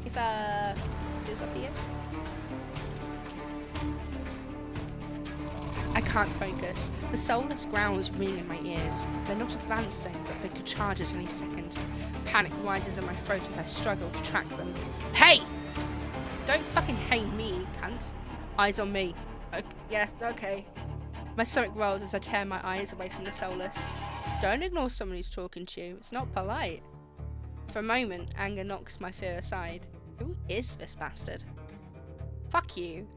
If, who's up here? I can't focus. The soulless growls ring in my ears. They're not advancing, but they could charge at any second. Panic rises in my throat as I struggle to track them. Hey! Don't fucking hate me, cunt. Eyes on me. Yes, okay. My stomach rolls as I tear my eyes away from the soulless. Don't ignore someone who's talking to you. It's not polite. For a moment, anger knocks my fear aside. Who is this bastard? Fuck you.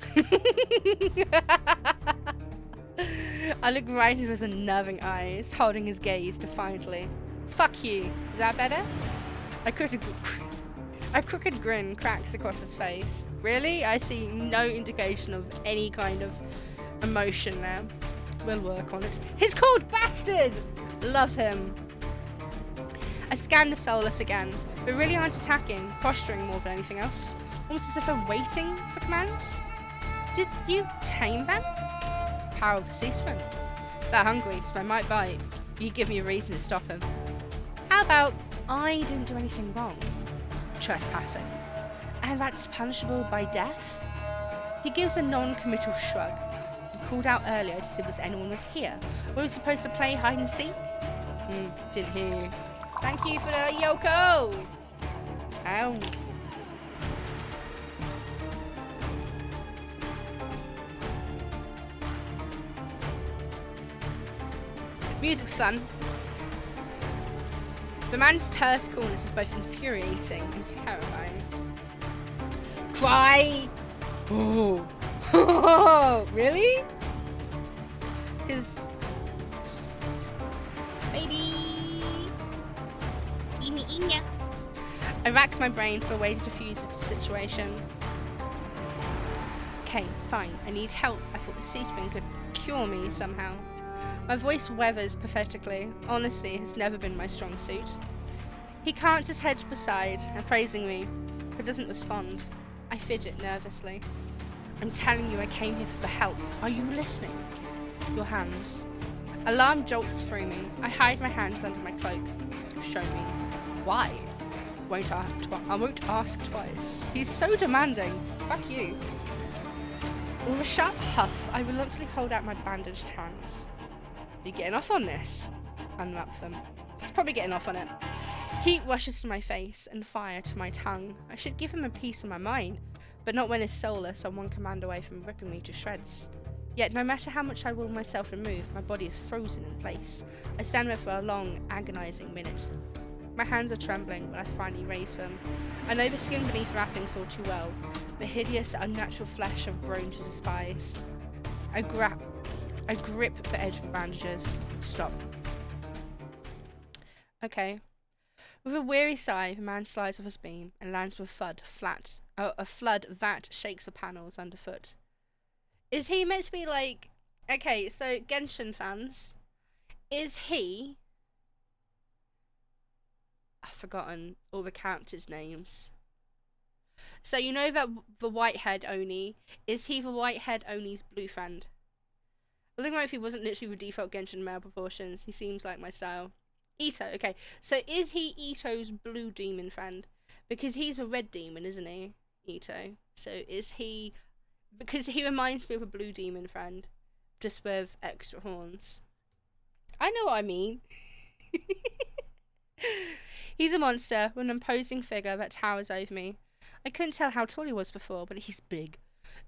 I look right into his unnerving eyes, holding his gaze defiantly. Fuck you. Is that better? A crooked grin cracks across his face. Really? I see no indication of any kind of emotion there. We'll work on it. He's called Bastard! Love him. I scan the soulless again, but really aren't attacking, posturing more than anything else. Almost as if they're waiting for commands. Did you tame them? Power of a sea swim. They're hungry, so I might bite. You give me a reason to stop him. How about I didn't do anything wrong? Trespassing. And that's punishable by death? He gives a non-committal shrug. He called out earlier to see if anyone was here. Were we supposed to play hide and seek? Didn't hear you. Thank you for the Yoko! Ow. Music's fun. The man's terse coolness is both infuriating and terrifying. Cry! Oh. Really? Because... Maybe... I rack my brain for a way to defuse the situation. Okay, fine. I need help. I thought the sea spring could cure me somehow. My voice weathers pathetically. Honesty has never been my strong suit. He cants his head to the side and praising me, but doesn't respond. I fidget nervously. I'm telling you I came here for help. Are you listening? Your hands. Alarm jolts through me. I hide my hands under my cloak. Show me. Why? I won't ask twice. He's so demanding. Fuck you. With a sharp huff, I reluctantly hold out my bandaged hands. You getting off on this? Unwrap them. He's probably getting off on it. Heat rushes to my face and fire to my tongue. I should give him a piece of my mind, but not when his soulless are one command away from ripping me to shreds. Yet no matter how much I will myself remove, my body is frozen in place. I stand there for a long, agonizing minute. My hands are trembling when I finally raise them. I know the skin beneath wrappings all too well. The hideous, unnatural flesh I've grown to despise. I grip the edge of the bandages. Stop. Okay. With a weary sigh, the man slides off his beam and lands with a flood that shakes the panels underfoot. Is he meant to be like... Okay, so Genshin fans, is he... I've forgotten all the characters' names. So you know that the white-haired Oni, is he the white-haired Oni's blue friend? I think if he wasn't literally the default Genshin male proportions, he seems like my style. Ito, okay. So is he Ito's blue demon friend? Because he's the red demon, isn't he? Ito. So is he... Because he reminds me of a blue demon friend, just with extra horns. I know what I mean. He's a monster with an imposing figure that towers over me. I couldn't tell how tall he was before, but he's big.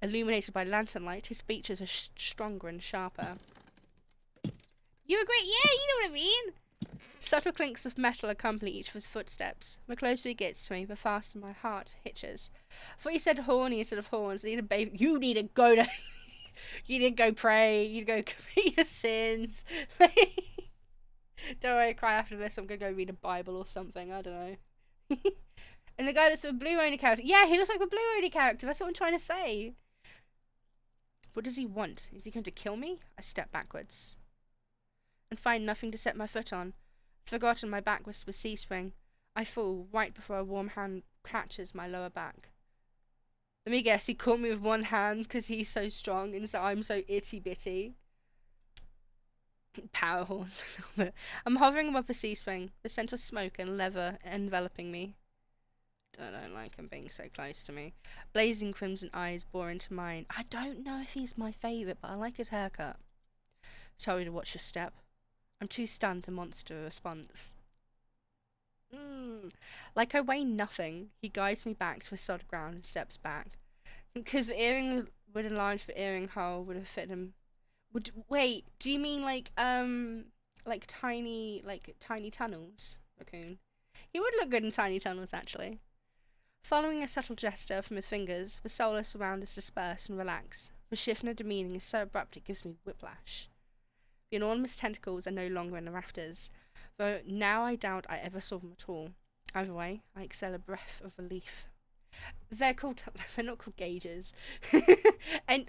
Illuminated by lantern light, his features are stronger and sharper. You agree? Yeah, you know what I mean! Subtle clinks of metal accompany each of his footsteps. The closer he gets to me, the faster my heart hitches. I thought you said horny instead of horns. You need to go to... you need to go pray. You need to go commit your sins. Don't worry, cry after this. I'm going to go read a Bible or something. I don't know. And the guy that's the blue Oni character. Yeah, he looks like the blue Oni character. That's what I'm trying to say. What does he want? Is he going to kill me? I step backwards and find nothing to set my foot on. Forgotten my back was the sea spring. I fall right before a warm hand catches my lower back. Let me guess, he caught me with one hand because he's so strong and so I'm so itty bitty. Power horns. I'm hovering above the sea spring, the scent of smoke and leather enveloping me. I don't like him being so close to me. Blazing crimson eyes bore into mine. I don't know if he's my favourite, but I like his haircut. Tell me to watch your step. I'm too stunned to monster a response. Like I weigh nothing, he guides me back to the solid ground and steps back. Because the earring would enlarge the earring hole would have fit him. Wait, do you mean like tiny tunnels, Raccoon? He would look good in tiny tunnels, actually. Following a subtle gesture from his fingers, the soulless around us disperse and relax. The shift in the meaning is so abrupt it gives me whiplash. The enormous tentacles are no longer in the rafters, though now I doubt I ever saw them at all. Either way, I exhale a breath of relief. They're not called gauges. And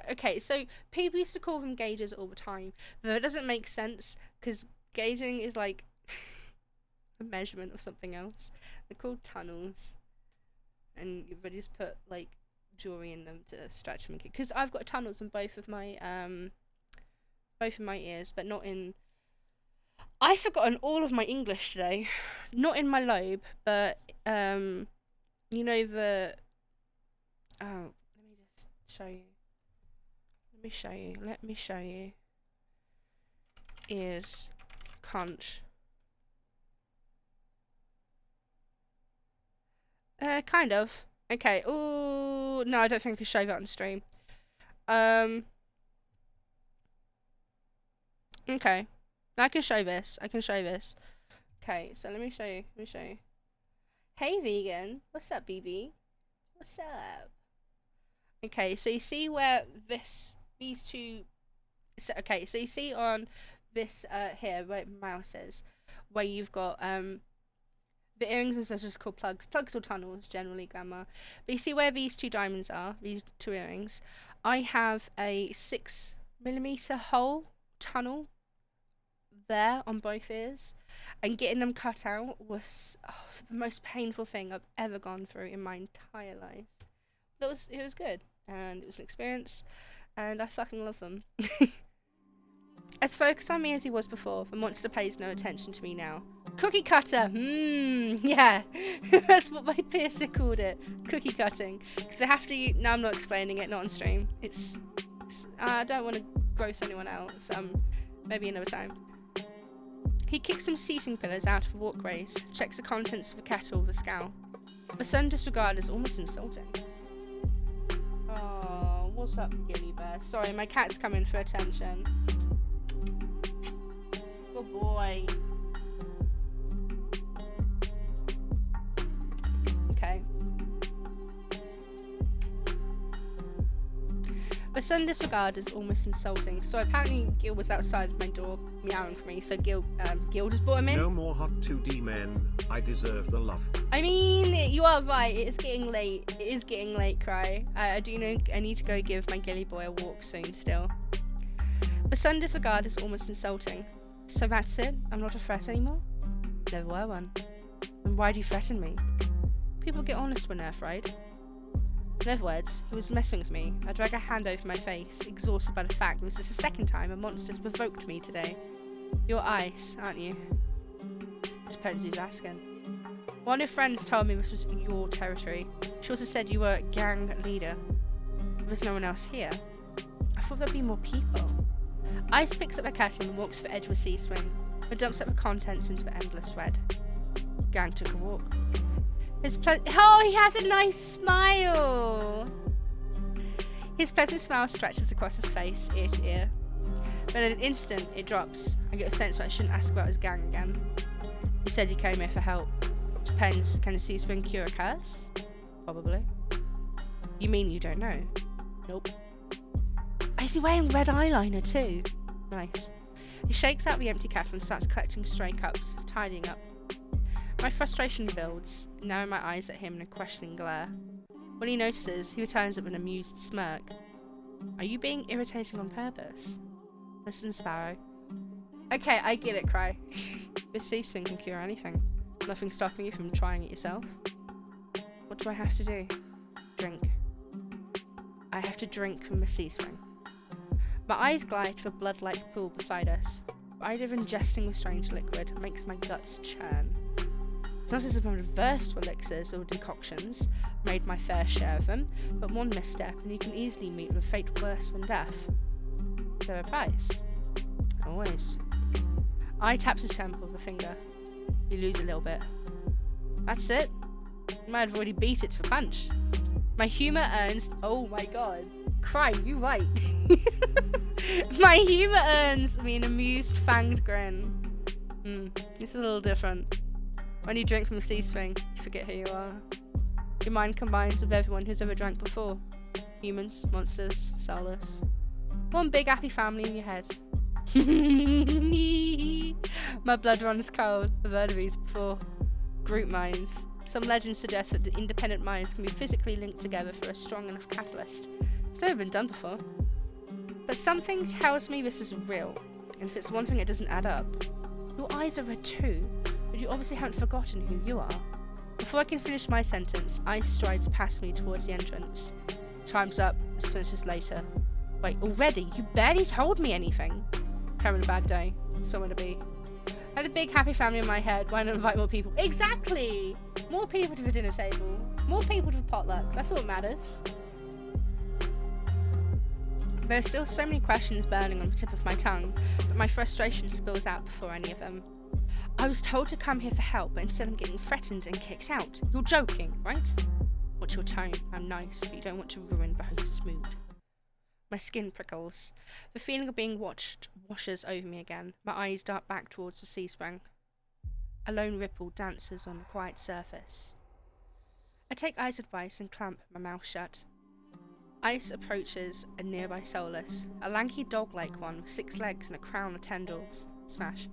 okay, so people used to call them gauges all the time, though it doesn't make sense because gauging is like a measurement of something else. They're called tunnels, and they just put like jewelry in them to stretch them. Because I've got tunnels in both of my ears, but not in. I've forgotten all of my English today. Not in my lobe, but you know the. Oh, let me just show you. Let me show you. Ears, conch. Kind of. Okay. Ooh, no, I don't think I can show that on stream. Okay. I can show this. Okay, so let me show you. Hey, vegan. What's up, BB? What's up? Okay, so you see where these two. So, okay, so you see on this here where mouse is, where you've got the earrings themselves are just called plugs or tunnels generally, Grandma. But you see where these two diamonds are, these two earrings. I have a 6mm hole tunnel there on both ears, and getting them cut out was the most painful thing I've ever gone through in my entire life. But it was good, and it was an experience, and I fucking love them. As focused on me as he was before, the monster pays no attention to me now. Cookie cutter! Yeah. That's what my piercer called it. Cookie cutting. Because I have to... No, I'm not explaining it, not on stream. It's I don't want to gross anyone out, so maybe another time. He kicks some seating pillars out of the walkways, checks the contents of the kettle with a scowl. The sudden disregard is almost insulting. Oh, what's up, Gilly Bear? Sorry, my cat's coming for attention. Good boy. Okay. The sudden disregard is almost insulting. So apparently Gil was outside of my door meowing for me. So Gil just brought him in. No more hot 2D men. I deserve the love. I mean, you are right. It is getting late. Cry. I do know I need to go give my Gilly boy a walk soon. Still. The sudden disregard is almost insulting. So that's it? I'm not a threat anymore? Never were one. And why do you threaten me? People get honest when they're afraid. In other words, he was messing with me. I drag a hand over my face, exhausted by the fact that this is the second time a monster's provoked me today. You're Ice, aren't you? Depends who's asking. One of your friends told me this was your territory. She also said you were a gang leader. There's no one else here. I thought there'd be more people. Ice picks up a kettle and walks to the edge of a sea swing, but dumps up the contents into the endless red. Gang took a walk. He has a nice smile! His pleasant smile stretches across his face, ear to ear. But in an instant, it drops. I get a sense that I shouldn't ask about his gang again. You said you came here for help. Depends, can a sea swing cure a curse? Probably. You mean you don't know? Nope. Is he wearing red eyeliner too? Nice. He shakes out the empty kettle and starts collecting stray cups, tidying up. My frustration builds, narrowing my eyes at him in a questioning glare. When he notices, he returns with an amused smirk. Are you being irritating on purpose? Listen, Sparrow. Okay, I get it, Cry. This sea swing can cure anything. Nothing stopping you from trying it yourself. What do I have to do? Drink. I have to drink from the sea swing. My eyes glide to a blood-like pool beside us. The idea of ingesting the strange liquid makes my guts churn. It's not as if I'm averse to elixirs or decoctions, made my fair share of them, but one misstep and you can easily meet with a fate worse than death. Is there a price? Always. I taps his temple with a finger. You lose a little bit. That's it. You might have already beat it to a punch. My humour earns... Oh my god. Cry, you right. My humour earns me an amused fanged grin. It's a little different. When you drink from a sea spring, you forget who you are. Your mind combines with everyone who's ever drank before. Humans, monsters, soulless. One big happy family in your head. My blood runs cold. I've heard of these before. Group minds. Some legends suggest that the independent minds can be physically linked together through a strong enough catalyst. It's never been done before. But something tells me this is real. And if it's one thing, it doesn't add up. Your eyes are red too, but you obviously haven't forgotten who you are. Before I can finish my sentence, Ice strides past me towards the entrance. Time's up. Let's finish this later. Wait, already? You barely told me anything. Having a bad day. Somewhere to be. I had a big happy family in my head. Why not invite more people? Exactly! More people to the dinner table. More people to the potluck. That's all that matters. There are still so many questions burning on the tip of my tongue, but my frustration spills out before any of them. I was told to come here for help, but instead I'm getting threatened and kicked out. You're joking, right? What's your tone? I'm nice, but you don't want to ruin the host's mood. My skin prickles. The feeling of being watched washes over me again. My eyes dart back towards the sea spring. A lone ripple dances on the quiet surface. I take Ice's advice and clamp my mouth shut. Ice approaches a nearby soulless, a lanky dog-like one with 6 legs and a crown of tendrils. Smash.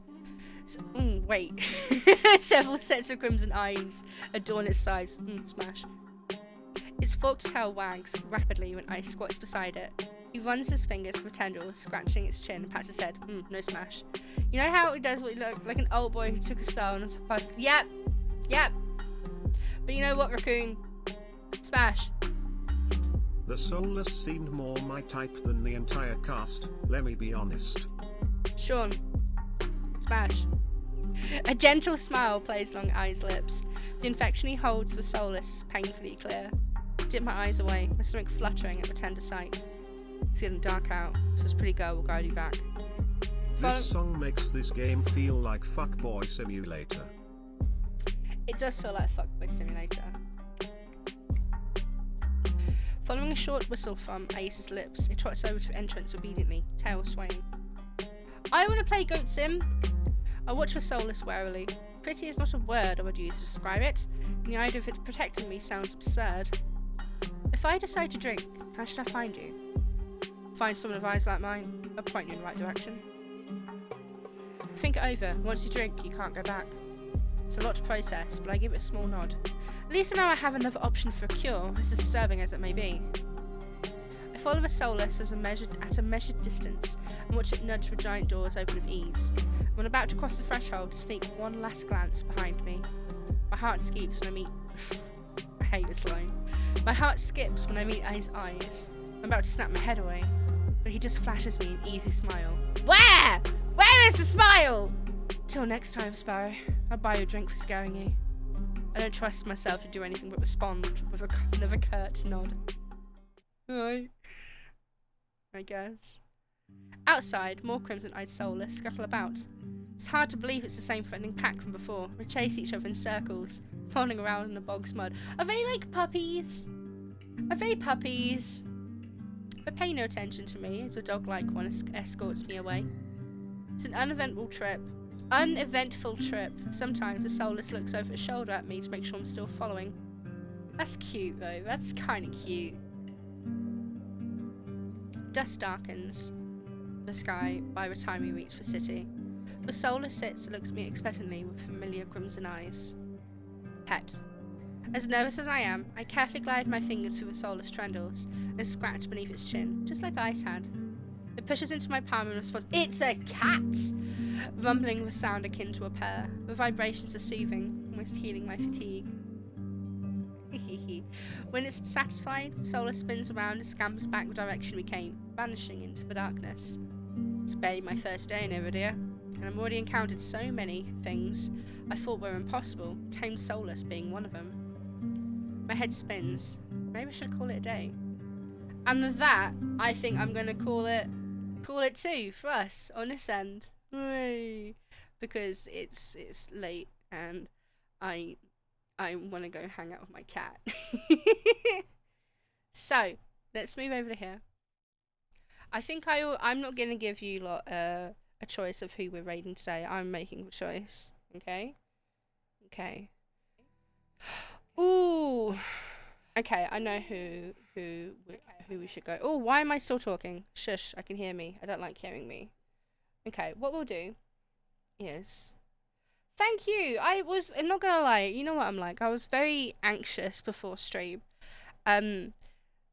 Wait. Several sets of crimson eyes adorn its sides. Smash. Its forked tail wags rapidly when Ice squats beside it. He runs his fingers through tendrils, scratching its chin and pats his head. No smash. You know how he does what he looked like an old boy who took a star and was supposed to... Yep. But you know what, Raccoon? Smash. The soulless seemed more my type than the entire cast, let me be honest. Sean. Smash. A gentle smile plays along I's lips. The infection he holds for soulless is painfully clear. I dip my eyes away, my stomach fluttering at the tender sight. It's getting dark out, so this pretty girl will guide you back. This song makes this game feel like Fuckboy Simulator. It does feel like Fuckboy Simulator. Following a short whistle from Ace's lips, it trots over to the entrance obediently, tail swaying. I want to play Goat Sim. I watch the soulless warily. Pretty is not a word I would use to describe it, and the idea of it protecting me sounds absurd. If I decide to drink, how should I find you? Find someone with eyes like mine, I'll point you in the right direction. Think it over. Once you drink, you can't go back. It's a lot to process, but I give it a small nod. At least now I have another option for a cure, as disturbing as it may be. I follow the soulless at a measured distance and watch it nudge the giant doors open with ease. When about to cross the threshold to sneak one last glance behind me. My heart skips when I meet... I hate this line. My heart skips when I meet his eyes. I'm about to snap my head away, but he just flashes me an easy smile. Where? Where is the smile? Till next time, Sparrow. I'll buy you a drink for scaring you. I don't trust myself to do anything but respond with another curt nod. Right. I guess. Outside, more crimson-eyed soulless scuttle about. It's hard to believe it's the same threatening pack from before. We chase each other in circles, falling around in the bog's mud. Are they like puppies? Are they puppies? But pay no attention to me as a dog-like one escorts me away. It's an uneventful trip. Sometimes the soulless looks over his shoulder at me to make sure I'm still following. That's cute though. That's kind of cute. Dusk darkens the sky by the time we reach the city. The soulless sits and looks at me expectantly with familiar crimson eyes. Pet. As nervous as I am, I carefully glide my fingers through the soulless trendles and scratch beneath its chin, just like Ice had. It pushes into my palm in response. It's a cat! Rumbling with sound akin to a purr. The vibrations are soothing, almost healing my fatigue. When it's satisfied, soulless spins around and scampers back the direction we came, vanishing into the darkness. It's barely my first day in Iridia, and I've already encountered so many things I thought were impossible, tamed soulless being one of them. My head spins. Maybe I should call it a day. And with that, I think I'm gonna call it 2 for us on this end. Hooray. Because it's late and I want to go hang out with my cat. So, let's move over to here. I think I'm not gonna give you lot a choice of who we're raiding today. I'm making the choice. Okay. Okay. Ooh. Okay, I know who we should go. Oh, why am I still talking? Shush, I can hear me. I don't like hearing me. Okay, what we'll do is thank you. I'm not gonna lie, you know what I'm like. I was very anxious before stream.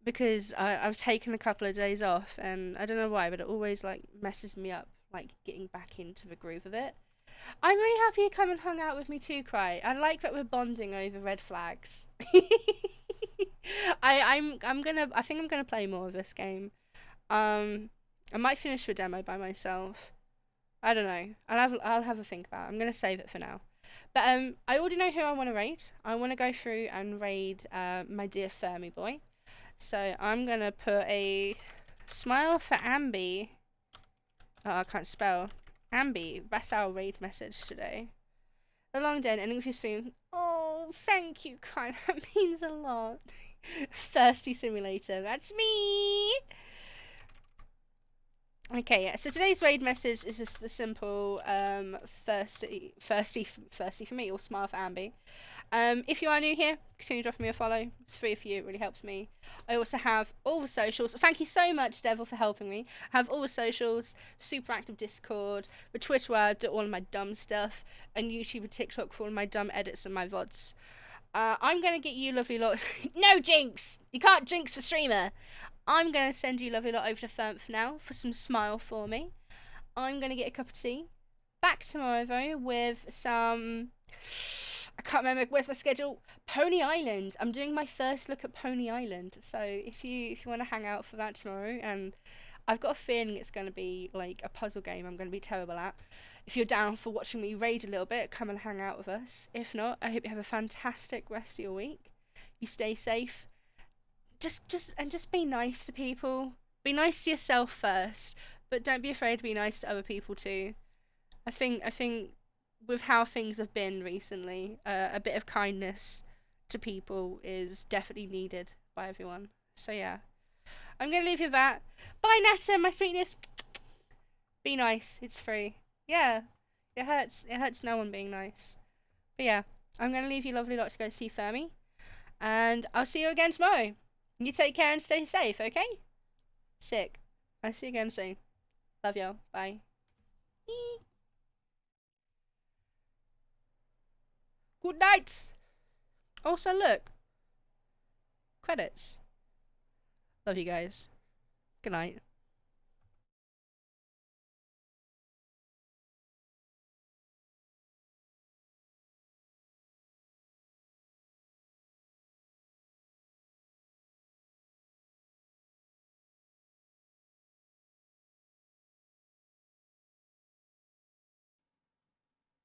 Because I've taken a couple of days off and I don't know why, but it always like messes me up, like getting back into the groove of it. I'm really happy you come and hung out with me too, Cry. I like that we're bonding over red flags. I think I'm gonna play more of this game. I might finish the demo by myself. I don't know. I'll have a think about it. I'm gonna save it for now. But I already know who I want to raid. I want to go through and raid my dear Fermi boy. So I'm gonna put a smile for Ambi. Oh, I can't spell. Ambi, that's our raid message today. A long day and ending with your stream. Oh, thank you, Kai. That means a lot. Thirsty Simulator, that's me! Okay, yeah, so today's raid message is just a simple thirsty for me, or smile for Ambi. If you are new here, continue dropping me a follow. It's free for you, it really helps me. I also have all the socials. Thank you so much, Devil, for helping me. I have all the socials, super active Discord, the Twitter where I do all of my dumb stuff, and YouTube and TikTok for all of my dumb edits and my VODs. I'm gonna get you lovely lot. No jinx! You can't jinx the streamer! I'm gonna send you lovely lot over to Firmth now for some smile for me. I'm gonna get a cup of tea. Back tomorrow though with some, I can't remember, where's my schedule? Pony Island. I'm doing my first look at Pony Island. So if you want to hang out for that tomorrow, and I've got a feeling it's going to be like a puzzle game I'm going to be terrible at. If you're down for watching me raid a little bit, come and hang out with us. If not, I hope you have a fantastic rest of your week. You stay safe. Just be nice to people. Be nice to yourself first, but don't be afraid to be nice to other people too. I think with how things have been recently, a bit of kindness to people is definitely needed by everyone. So yeah, I'm gonna leave you with that. Bye, Nata, my sweetness. Be nice. It's free. Yeah, it hurts. It hurts no one being nice. But yeah, I'm gonna leave you lovely lot to go see Fermi, and I'll see you again tomorrow. You take care and stay safe, okay? Sick. I'll see you again soon. Love y'all. Bye. Good night. Also, look. Credits. Love you guys. Good night.